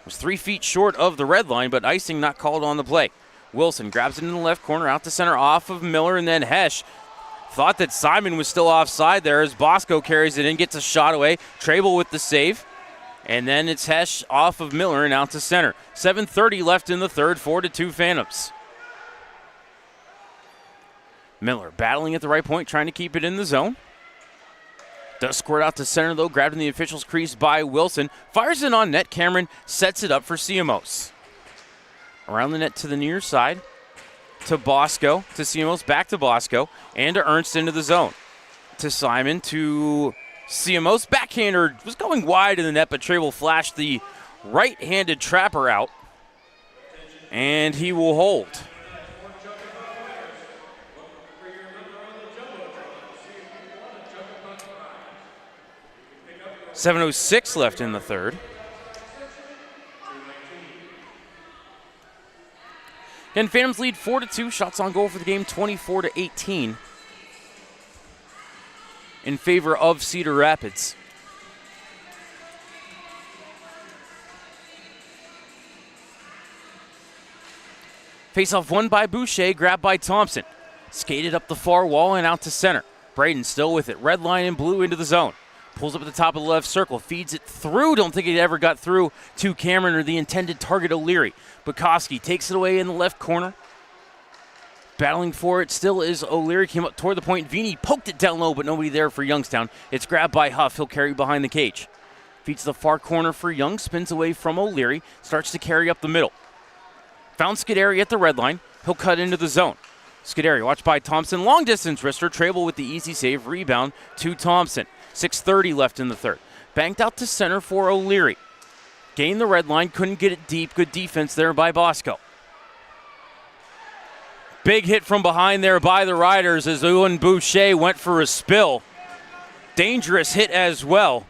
Was 3 feet short of the red line, but icing not called on the play. Wilson grabs it in the left corner, out to center off of Miller, and then Hesch thought that Simon was still offside there as Bosco carries it in, gets a shot away. Trable with the save. And then it's Hesch off of Miller and out to center. 7:30 left in the third, 4-2 Phantoms. Miller battling at the right point, trying to keep it in the zone. Does squirt out to center, though, grabbed in the official's crease by Wilson. Fires it on net. Cameron sets it up for Ciamos. Around the net to the near side. To Bosco, to Ciamos, back to Bosco, and to Ernst into the zone. To Simon, to Ciamos. Backhander was going wide in the net, but Trable flashed the right-handed trapper out. And he will hold. .706 left in the third. Again, Phantoms lead 4-2. Shots on goal for the game, 24-18. In favor of Cedar Rapids. Face-off won by Boucher, grabbed by Thompson. Skated up the far wall and out to center. Braden still with it. Red line in blue into the zone. Pulls up at the top of the left circle. Feeds it through. Don't think it ever got through to Cameron or the intended target, O'Leary. Bukowski takes it away in the left corner. Battling for it still is O'Leary. Came up toward the point. Vini poked it down low, but nobody there for Youngstown. It's grabbed by Huff. He'll carry behind the cage. Feeds the far corner for Young. Spins away from O'Leary. Starts to carry up the middle. Found Scuderi at the red line. He'll cut into the zone. Scuderi watched by Thompson. Long distance wrister. Trable with the easy save. Rebound to Thompson. 6:30 left in the third. Banked out to center for O'Leary. Gained the red line. Couldn't get it deep. Good defense there by Bosco. Big hit from behind there by the Riders as Owen Boucher went for a spill. Dangerous hit as well.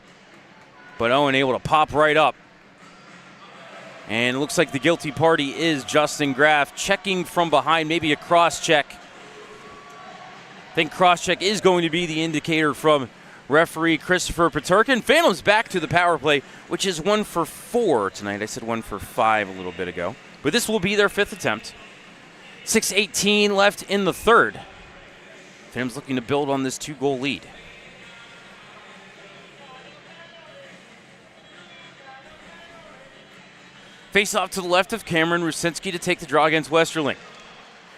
But Owen able to pop right up. And it looks like the guilty party is Justin Graff. Checking from behind, maybe a cross-check. I think cross-check is going to be the indicator from referee Christopher Paterkin. Phantoms back to the power play, which is 1 for 4 tonight. I said 1 for 5 a little bit ago. But this will be their 5th attempt. 6:18 left in the third. Phantoms looking to build on this 2-goal lead. Face off to the left of Cameron. Rusinski to take the draw against Westerling.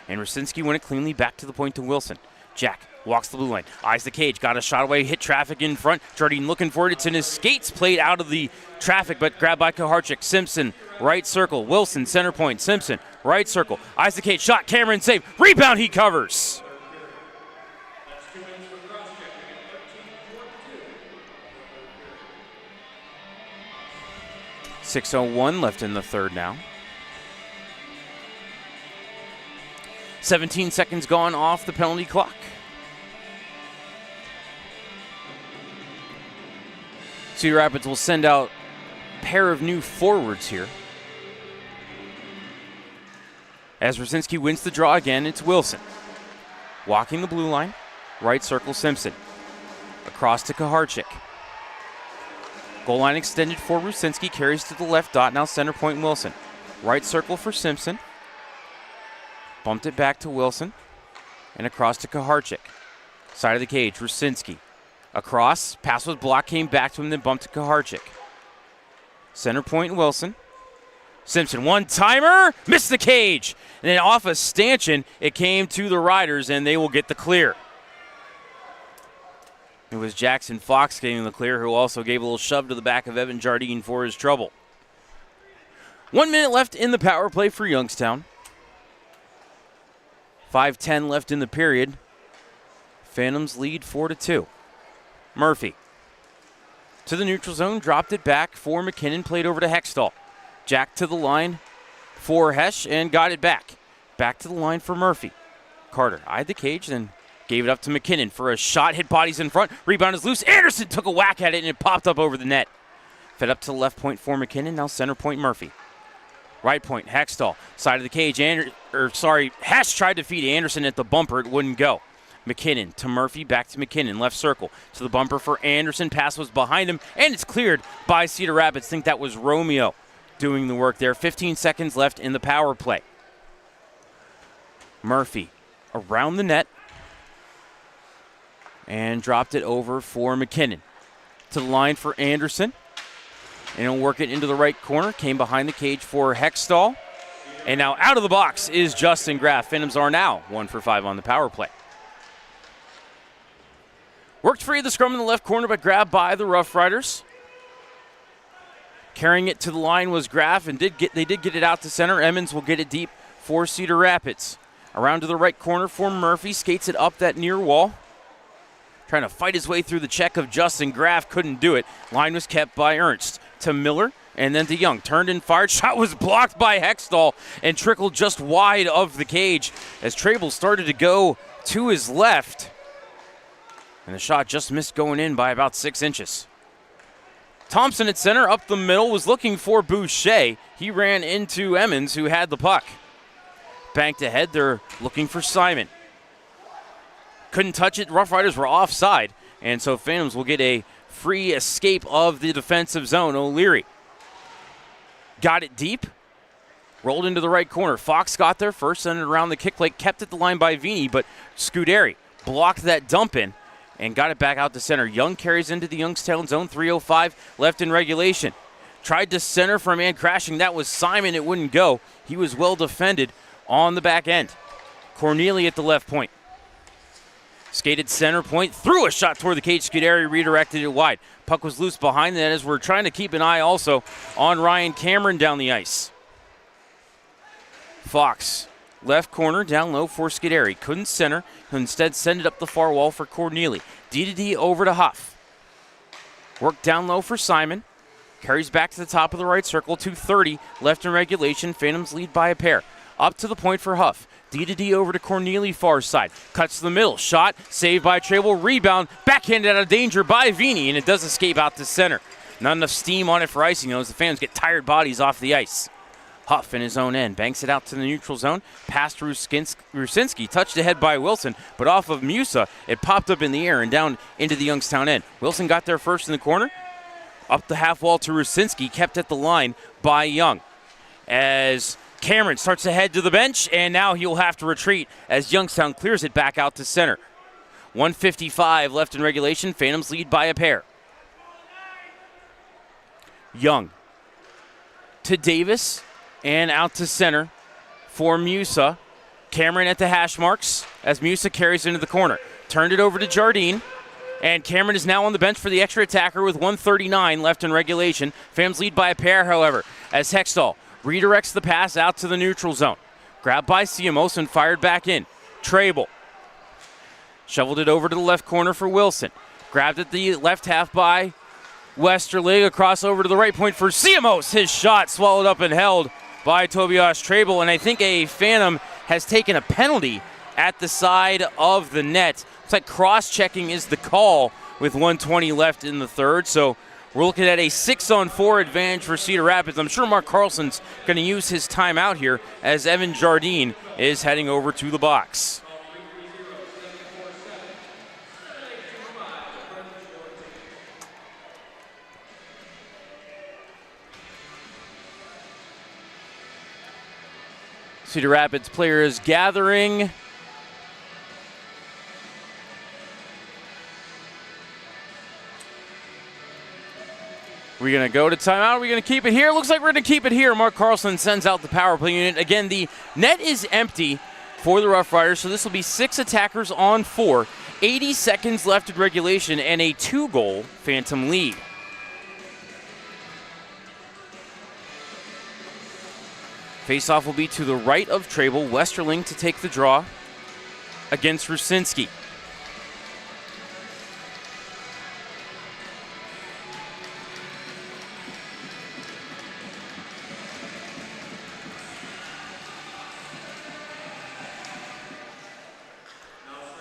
And Rusinski went it cleanly back to the point to Wilson. Jack walks the blue line. Eyes the cage. Got a shot away. Hit traffic in front. Jardine looking for it. It's in his skates. Played out of the traffic, but grabbed by Kaharchik. Simpson, right circle. Wilson, center point. Simpson, right circle. Eyes the cage. Shot. Cameron save. Rebound. He covers. .601 left in the third now. 17 seconds gone off the penalty clock. Cedar Rapids will send out a pair of new forwards here. As Rusinski wins the draw again, it's Wilson. Walking the blue line, right circle Simpson. Across to Kaharchik. Goal line extended for Rusinski, carries to the left dot, now center point Wilson. Right circle for Simpson. Bumped it back to Wilson. And across to Kaharchik. Side of the cage, Rusinski. Across, pass was blocked, came back to him, then bumped to Kaharchik. Center point Wilson. Simpson, one-timer, missed the cage. And then off a stanchion, it came to the Riders, and they will get the clear. It was Jackson Fox getting the clear, who also gave a little shove to the back of Evan Jardine for his trouble. 1 minute left in the power play for Youngstown. 5:10 left in the period. Phantoms lead 4-2. Murphy to the neutral zone, dropped it back for McKinnon, played over to Hextall. Jack to the line for Hesh and got it back. Back to the line for Murphy. Carter eyed the cage, then gave it up to McKinnon for a shot, hit bodies in front, rebound is loose. Anderson took a whack at it and it popped up over the net. Fed up to the left point for McKinnon, now center point Murphy. Right point, Hextall, side of the cage, Hesh tried to feed Anderson at the bumper, it wouldn't go. McKinnon to Murphy, back to McKinnon, left circle to the bumper for Anderson, pass was behind him, and it's cleared by Cedar Rapids. Think that was Romeo doing the work there. 15 seconds left in the power play. Murphy around the net and dropped it over for McKinnon. To the line for Anderson. And he'll work it into the right corner. Came behind the cage for Hextall. And now out of the box is Justin Graff. Phantoms are now 1 for 5 on the power play. Worked free of the scrum in the left corner, but grabbed by the Rough Riders. Carrying it to the line was Graff, and they did get it out to center. Emmons will get it deep for Cedar Rapids. Around to the right corner for Murphy. Skates it up that near wall. Trying to fight his way through the check of Justin Graff. Couldn't do it. Line was kept by Ernst. To Miller and then to Young. Turned and fired. Shot was blocked by Hextall and trickled just wide of the cage as Trable started to go to his left. And the shot just missed going in by about 6 inches. Thompson at center, up the middle, was looking for Boucher. He ran into Emmons, who had the puck. Banked ahead, they're looking for Simon. Couldn't touch it, Rough Riders were offside, and so Phantoms will get a free escape of the defensive zone. O'Leary got it deep, rolled into the right corner. Fox got there first, sent it around the kick plate, kept it the line by Vini, but Scuderi blocked that dump in and got it back out to center. Young carries into the Youngstown zone, 3:05 left in regulation. Tried to center for a man crashing. That was Simon. It wouldn't go. He was well defended on the back end. Corneli at the left point. Skated center point, threw a shot toward the cage. Scuderi redirected it wide. Puck was loose behind that as we're trying to keep an eye also on Ryan Cameron down the ice. Fox, left corner, down low for Scuderi. Couldn't center, instead send it up the far wall for Corneli. D over to Huff. Work down low for Simon. Carries back to the top of the right circle. 2:30 left in regulation. Phantoms lead by a pair. Up to the point for Huff. D over to Corneli, far side. Cuts to the middle. Shot, saved by Trable. Rebound, backhanded out of danger by Vini, and it does escape out to center. Not enough steam on it for icing, though, as the Phantoms get tired bodies off the ice. Huff in his own end. Banks it out to the neutral zone. Past Rusinski. Touched ahead by Wilson, but off of Musa, it popped up in the air and down into the Youngstown end. Wilson got there first in the corner. Up the half wall to Rusinski. Kept at the line by Young. As Cameron starts to head to the bench, and now he'll have to retreat as Youngstown clears it back out to center. 1:55 left in regulation. Phantoms lead by a pair. Young to Davis and out to center for Musa. Cameron at the hash marks as Musa carries into the corner. Turned it over to Jardine, and Cameron is now on the bench for the extra attacker with 1:39 left in regulation. Phantoms lead by a pair, however, as Hextall redirects the pass out to the neutral zone. Grabbed by Siamos and fired back in. Trable shoveled it over to the left corner for Wilson. Grabbed at the left half by Westerling. Across over to the right point for Siamos. His shot swallowed up and held by Tobias Trable. And I think a Phantom has taken a penalty at the side of the net. It's like cross-checking is the call with 1:20 left in the third. So we're looking at a 6-on-4 advantage for Cedar Rapids. I'm sure Mark Carlson's going to use his timeout here as Evan Jardine is heading over to the box. Cedar Rapids players gathering. We're going to go to timeout. We're going to keep it here. Looks like we're going to keep it here. Mark Carlson sends out the power play unit. Again, the net is empty for the Rough Riders, so this will be 6 attackers on 4. 80 seconds left in regulation and a 2-goal Phantom lead. Faceoff will be to the right of Trable. Westerling to take the draw against Rusinski.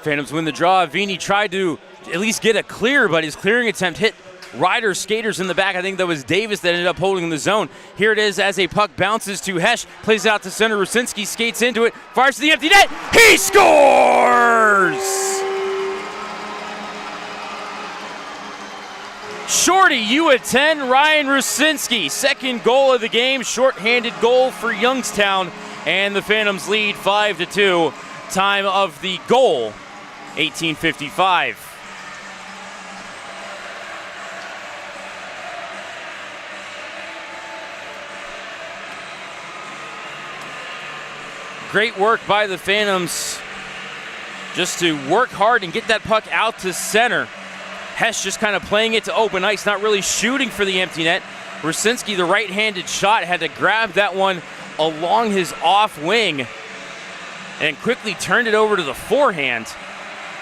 Phantoms win the draw. Vini tried to at least get a clear, but his clearing attempt hit Ryder skaters in the back. I think that was Davis that ended up holding the zone. Here it is as a puck bounces to Hesh, plays out to center. Rusinski skates into it, fires to the empty net. He scores! Shorty, you at 10, Ryan Rusinski. Second goal of the game, shorthanded goal for Youngstown, and the Phantoms lead 5-2. Time of the goal, 18:55. Great work by the Phantoms just to work hard and get that puck out to center. Hesh just kind of playing it to open ice, not really shooting for the empty net. Rusinski, the right-handed shot, had to grab that one along his off wing and quickly turned it over to the forehand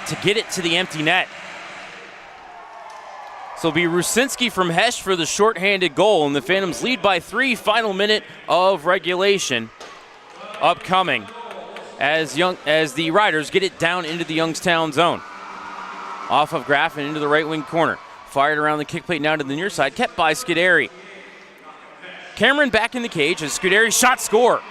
to get it to the empty net. So it'll be Rusinski from Hesh for the shorthanded goal, and the Phantoms lead by 3. Final minute of regulation upcoming as the Riders get it down into the Youngstown zone. Off of Graff and into the right wing corner. Fired around the kick plate now to the near side, kept by Scuderi. Cameron back in the cage as Scuderi shot score.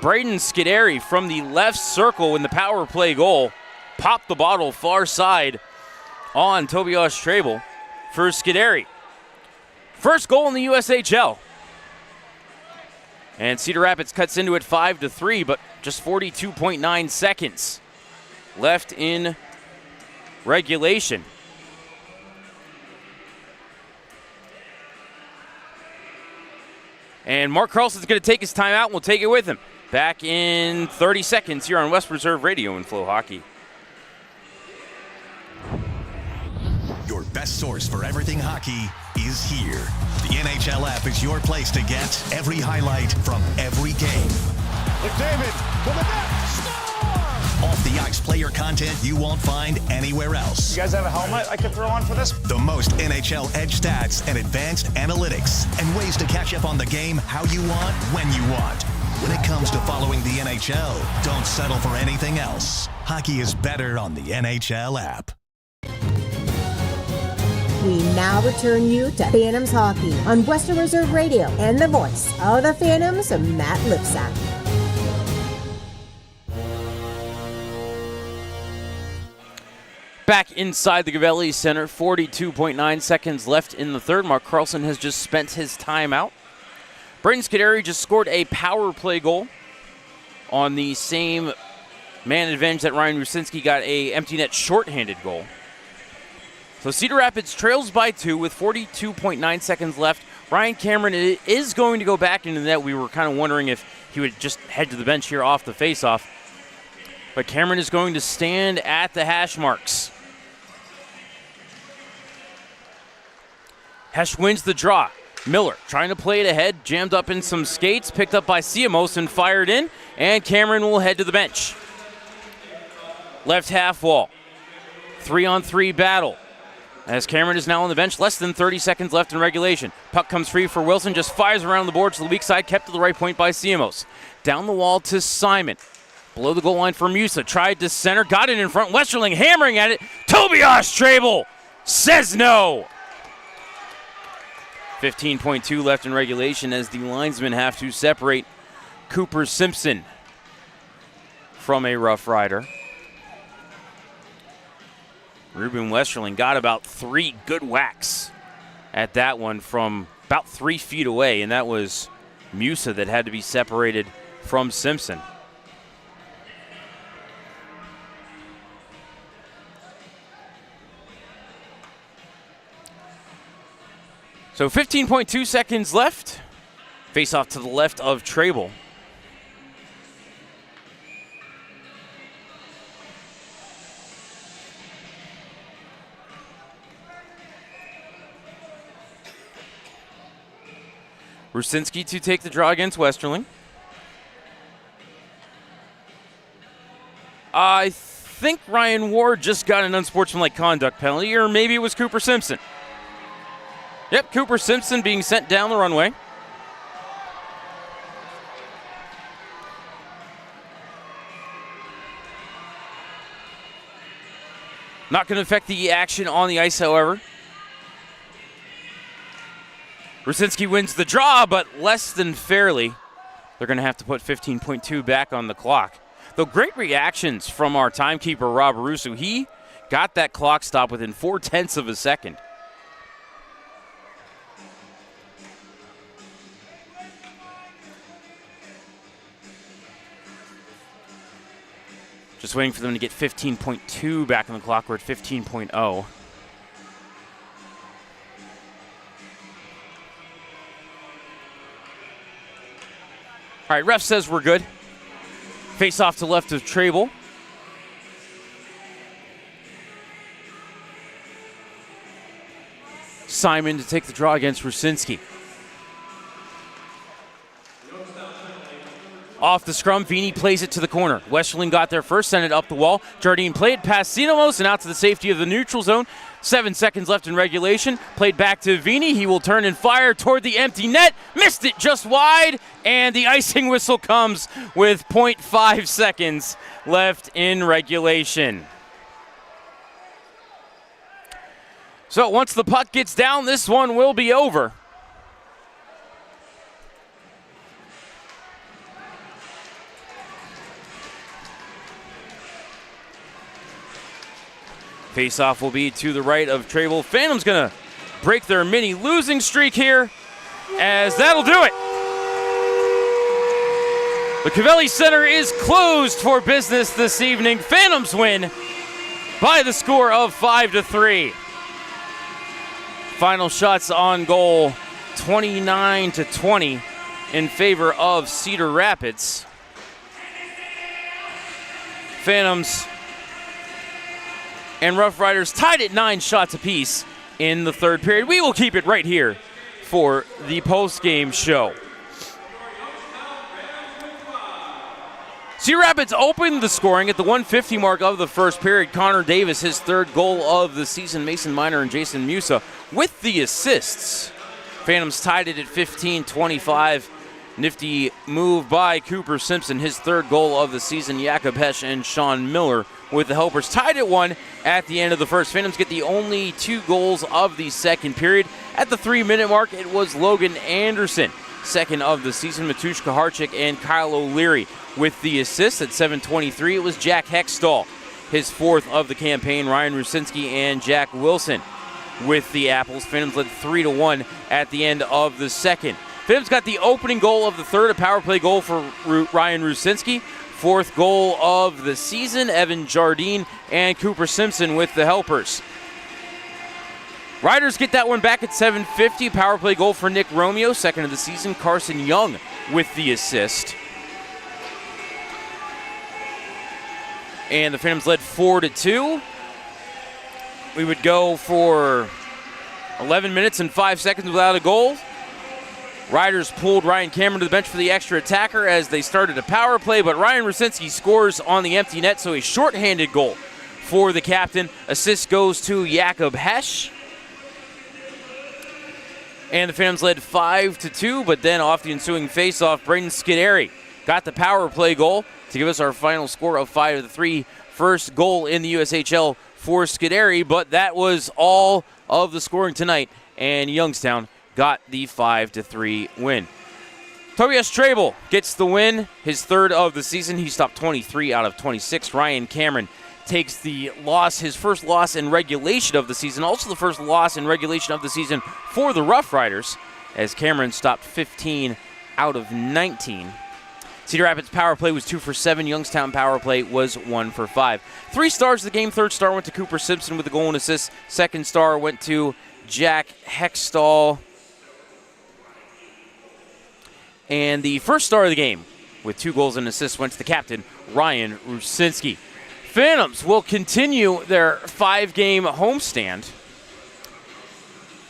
Braden Scuderi from the left circle in the power play goal. Popped the bottle far side on Tobias Trebel for Scuderi. First goal in the USHL. And Cedar Rapids cuts into it 5-3, but just 42.9 seconds left in regulation. And Mark Carlson's going to take his time out, and we'll take it with him. Back in 30 seconds here on West Reserve Radio and Flow Hockey. Your best source for everything hockey is here. The NHL app is your place to get every highlight from every game. McDavid to the net, score! Off the ice player content you won't find anywhere else. You guys have a helmet I could throw on for this? The most NHL edge stats and advanced analytics and ways to catch up on the game how you want, when you want. When it comes to following the NHL, don't settle for anything else. Hockey is better on the NHL app. We now return you to Phantoms Hockey on Western Reserve Radio and the voice of the Phantoms, Matt Lipsack. Back inside the Gavelli Center, 42.9 seconds left in the third. Mark Carlson has just spent his time out. Braden Scuderi just scored a power play goal on the same man advantage that Ryan Rusinski got a empty net shorthanded goal. So Cedar Rapids trails by 2 with 42.9 seconds left. Ryan Cameron is going to go back into the net. We were kind of wondering if he would just head to the bench here off the faceoff. But Cameron is going to stand at the hash marks. Hesh wins the draw. Miller trying to play it ahead, jammed up in some skates, picked up by Siamos and fired in, and Cameron will head to the bench. Left half wall. 3-on-3 battle. As Cameron is now on the bench, less than 30 seconds left in regulation. Puck comes free for Wilson, just fires around the boards to the weak side, kept to the right point by Siamos. Down the wall to Simon. Below the goal line for Musa, tried to center, got it in front. Westerling hammering at it. Tobias Trebel says no. 15.2 left in regulation as the linesmen have to separate Cooper Simpson from a Rough Rider. Ruben Westerling got about 3 good whacks at that one from about 3 feet away, and that was Musa that had to be separated from Simpson. So 15.2 seconds left. Face off to the left of Trebel. Rusinski to take the draw against Westerling. I think Ryan Ward just got an unsportsmanlike conduct penalty, or maybe it was Cooper Simpson. Yep, Cooper Simpson being sent down the runway. Not going to affect the action on the ice, however. Rusinski wins the draw, but less than fairly. They're going to have to put 15.2 back on the clock. Though great reactions from our timekeeper, Rob Russo. He got that clock stop within 0.4 of a second. Just waiting for them to get 15.2 back on the clock. We're at 15.0. All right, ref says we're good. Face off to left of Trable. Simon to take the draw against Rusinski. Off the scrum, Vini plays it to the corner. Westerling got there first, sent it up the wall. Jardine played past Sinamos and out to the safety of the neutral zone. 7 seconds left in regulation. Played back to Vini. He will turn and fire toward the empty net. Missed it just wide, and the icing whistle comes with 0.5 seconds left in regulation. So once the puck gets down, this one will be over. Face-off will be to the right of Trable. Phantom's going to break their mini losing streak here, as that'll do it. The Covelli Center is closed for business this evening. Phantoms win by the score of 5-3. Final shots on goal, 29-20 in favor of Cedar Rapids. Phantoms and Rough Riders tied at 9 shots apiece in the third period. We will keep it right here for the post-game show. Cedar Rapids opened the scoring at the 150 mark of the first period. Connor Davis, his third goal of the season. Mason Miner and Jason Musa with the assists. Phantoms tied it at 15-25. Nifty move by Cooper Simpson, his third goal of the season. Jakob Hesch and Sean Miller with the helpers. Tied at 1 at the end of the first. Phantoms get the only 2 goals of the second period. At the 3-minute mark, it was Logan Anderson, second of the season. Matushka Harchik and Kyle O'Leary with the assists. At 7:23, it was Jack Hextall, his fourth of the campaign. Ryan Rusinski and Jack Wilson with the Apples. Phantoms led 3-1 at the end of the second. Phantoms got the opening goal of the third, a power play goal for Ryan Rusinski. Fourth goal of the season, Evan Jardine and Cooper Simpson with the helpers. Riders get that one back at 7:50. Power play goal for Nick Romeo, second of the season. Carson Young with the assist. And the Phantoms led 4-2. We would go for 11 minutes and 5 seconds without a goal. Riders pulled Ryan Cameron to the bench for the extra attacker as they started a power play, but Ryan Rusinski scores on the empty net, so a shorthanded goal for the captain. Assist goes to Jakob Hesch. And the Phantoms led 5-2, but then off the ensuing faceoff, Braden Scuderi got the power play goal to give us our final score of 5-3. First goal in the USHL for Scuderi, but that was all of the scoring tonight, and Youngstown got the 5-3 win. Tobias Trable gets the win, his third of the season. He stopped 23 out of 26. Ryan Cameron takes the loss, his first loss in regulation of the season, also the first loss in regulation of the season for the Rough Riders, as Cameron stopped 15 out of 19. Cedar Rapids power play was 2 for 7. Youngstown power play was 1 for 5. 3 stars of the game. Third star went to Cooper Simpson with the goal and assist. Second star went to Jack Hextall. And the first star of the game with 2 goals and assists went to the captain, Ryan Rusinski. Phantoms will continue their 5-game homestand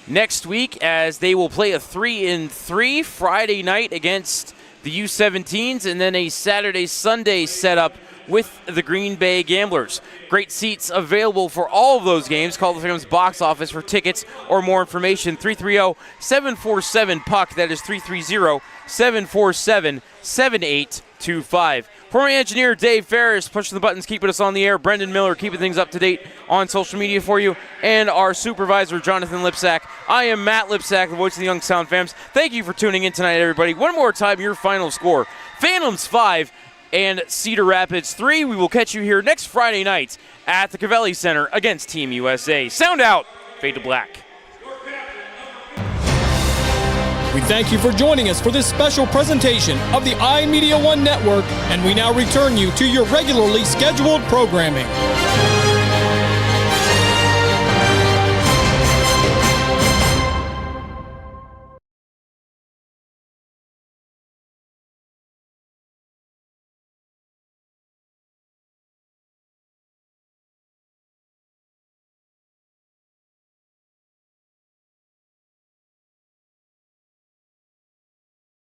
next week as they will play a 3-3 Friday night against the U17s, and then a Saturday-Sunday setup with the Green Bay Gamblers. Great seats available for all of those games. Call the Phantoms box office for tickets or more information. 330-747-PUCK. That is 330-747-7825. For my engineer, Dave Ferris, pushing the buttons, keeping us on the air. Brendan Miller, keeping things up to date on social media for you. And our supervisor, Jonathan Lipsack. I am Matt Lipsack, the voice of the Youngstown Phantoms. Thank you for tuning in tonight, everybody. One more time, your final score. Phantoms 5 and Cedar Rapids 3. We will catch you here next Friday night at the Covelli Center against Team USA. Sound out. Fade to black. We thank you for joining us for this special presentation of the iMedia One Network, and we now return you to your regularly scheduled programming.